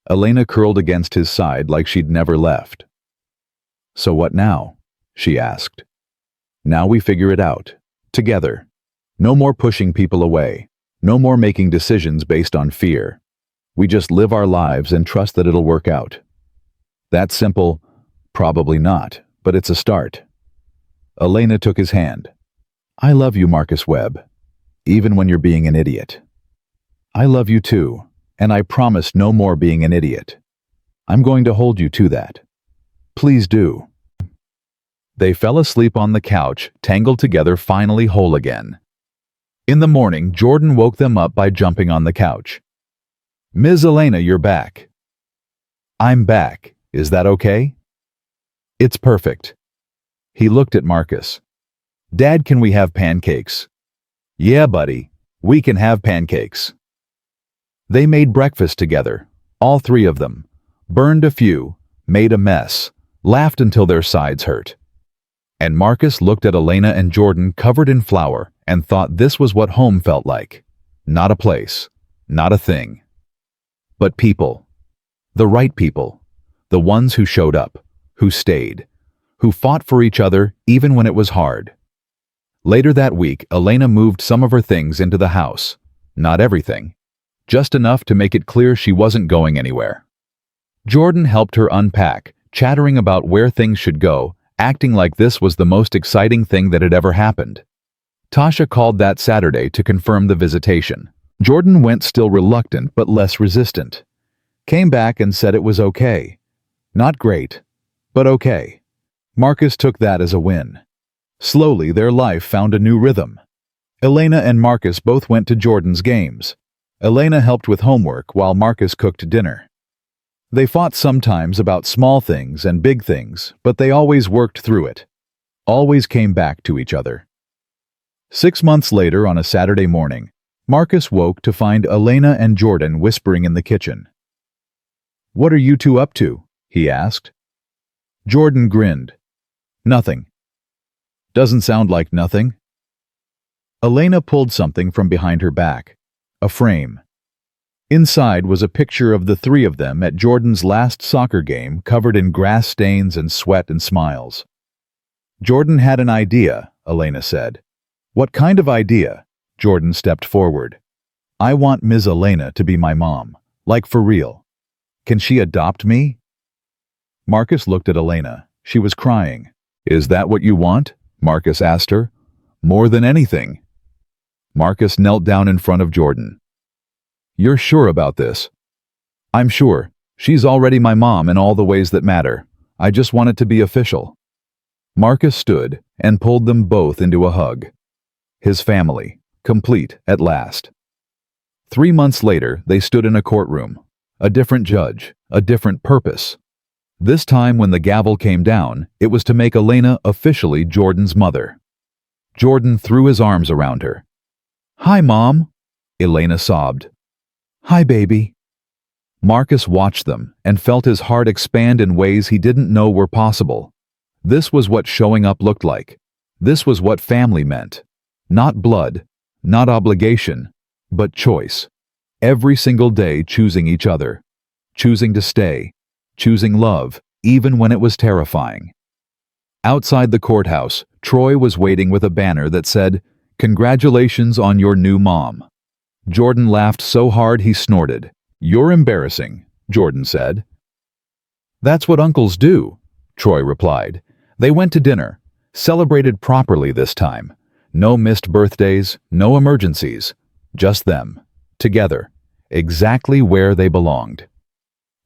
Elena curled against his side like she'd never left. So what now? She asked. Now we figure it out. Together. No more pushing people away. No more making decisions based on fear. We just live our lives and trust that it'll work out. That simple? Probably not, but it's a start. Elena took his hand. I love you, Marcus Webb, even when you're being an idiot. I love you too, and I promise no more being an idiot. I'm going to hold you to that. Please do. They fell asleep on the couch, tangled together, finally whole again. In the morning, Jordan woke them up by jumping on the couch. Ms. Elena, you're back. I'm back. Is that okay? It's perfect. He looked at Marcus. Dad, can we have pancakes? Yeah, buddy. We can have pancakes. They made breakfast together, all three of them. Burned a few, made a mess, laughed until their sides hurt. And Marcus looked at Elena and Jordan covered in flour and thought this was what home felt like. Not a place, not a thing. But people. The right people. The ones who showed up, who stayed, who fought for each other even when it was hard. Later that week, Elena moved some of her things into the house. Not everything. Just enough to make it clear she wasn't going anywhere. Jordan helped her unpack, chattering about where things should go, acting like this was the most exciting thing that had ever happened. Tasha called that Saturday to confirm the visitation. Jordan went, still reluctant but less resistant. Came back and said it was okay. Not great, but okay. Marcus took that as a win. Slowly, their life found a new rhythm. Elena and Marcus both went to Jordan's games. Elena helped with homework while Marcus cooked dinner. They fought sometimes about small things and big things, but they always worked through it. Always came back to each other. 6 months later, on a Saturday morning, Marcus woke to find Elena and Jordan whispering in the kitchen. What are you two up to? He asked. Jordan grinned. Nothing. Doesn't sound like nothing. Elena pulled something from behind her back. A frame. Inside was a picture of the three of them at Jordan's last soccer game, covered in grass stains and sweat and smiles. Jordan had an idea, Elena said. What kind of idea? Jordan stepped forward. I want Ms. Elena to be my mom. Like for real. Can she adopt me? Marcus looked at Elena. She was crying. Is that what you want? Marcus asked her. More than anything. Marcus knelt down in front of Jordan. You're sure about this? I'm sure. She's already my mom in all the ways that matter. I just want it to be official. Marcus stood and pulled them both into a hug. His family, complete at last. 3 months later, they stood in a courtroom. A different judge, a different purpose. This time when the gavel came down, it was to make Elena officially Jordan's mother. Jordan threw his arms around her. Hi, Mom, Elena sobbed. Hi, baby. Marcus watched them and felt his heart expand in ways he didn't know were possible. This was what showing up looked like. This was what family meant. Not blood, not obligation, but choice. Every single day choosing each other, choosing to stay, choosing love, even when it was terrifying. Outside the courthouse, Troy was waiting with a banner that said, "Congratulations on your new mom." Jordan laughed so hard he snorted. "You're embarrassing," Jordan said. "That's what uncles do," Troy replied. They went to dinner, celebrated properly this time. No missed birthdays, no emergencies. Just them, together, exactly where they belonged.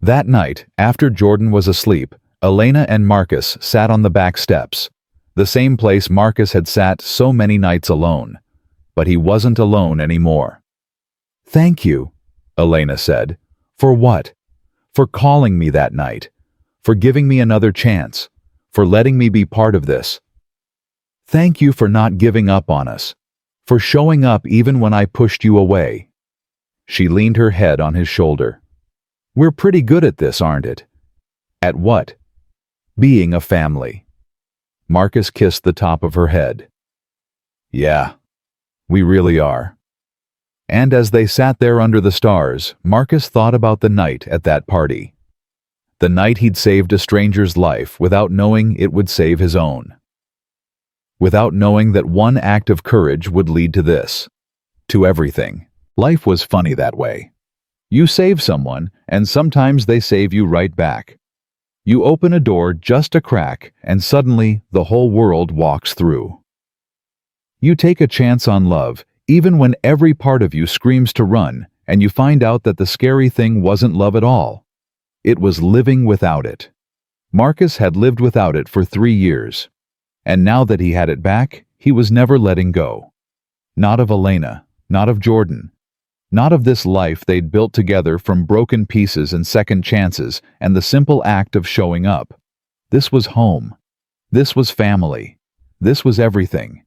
That night, after Jordan was asleep, Elena and Marcus sat on the back steps, the same place Marcus had sat so many nights alone. But he wasn't alone anymore. "Thank you," Elena said. "For what?" "For calling me that night. For giving me another chance. For letting me be part of this. Thank you for not giving up on us. For showing up even when I pushed you away." She leaned her head on his shoulder. "We're pretty good at this, aren't it?" "At what?" "Being a family." Marcus kissed the top of her head. "Yeah, we really are." And as they sat there under the stars, Marcus thought about the night at that party. The night he'd saved a stranger's life without knowing it would save his own. Without knowing that one act of courage would lead to this. To everything. Life was funny that way. You save someone, and sometimes they save you right back. You open a door just a crack, and suddenly the whole world walks through. You take a chance on love, even when every part of you screams to run, and you find out that the scary thing wasn't love at all. It was living without it. Marcus had lived without it for 3 years. And now that he had it back, he was never letting go. Not of Elena, not of Jordan. Not of this life they'd built together from broken pieces and second chances and the simple act of showing up. This was home. This was family. This was everything.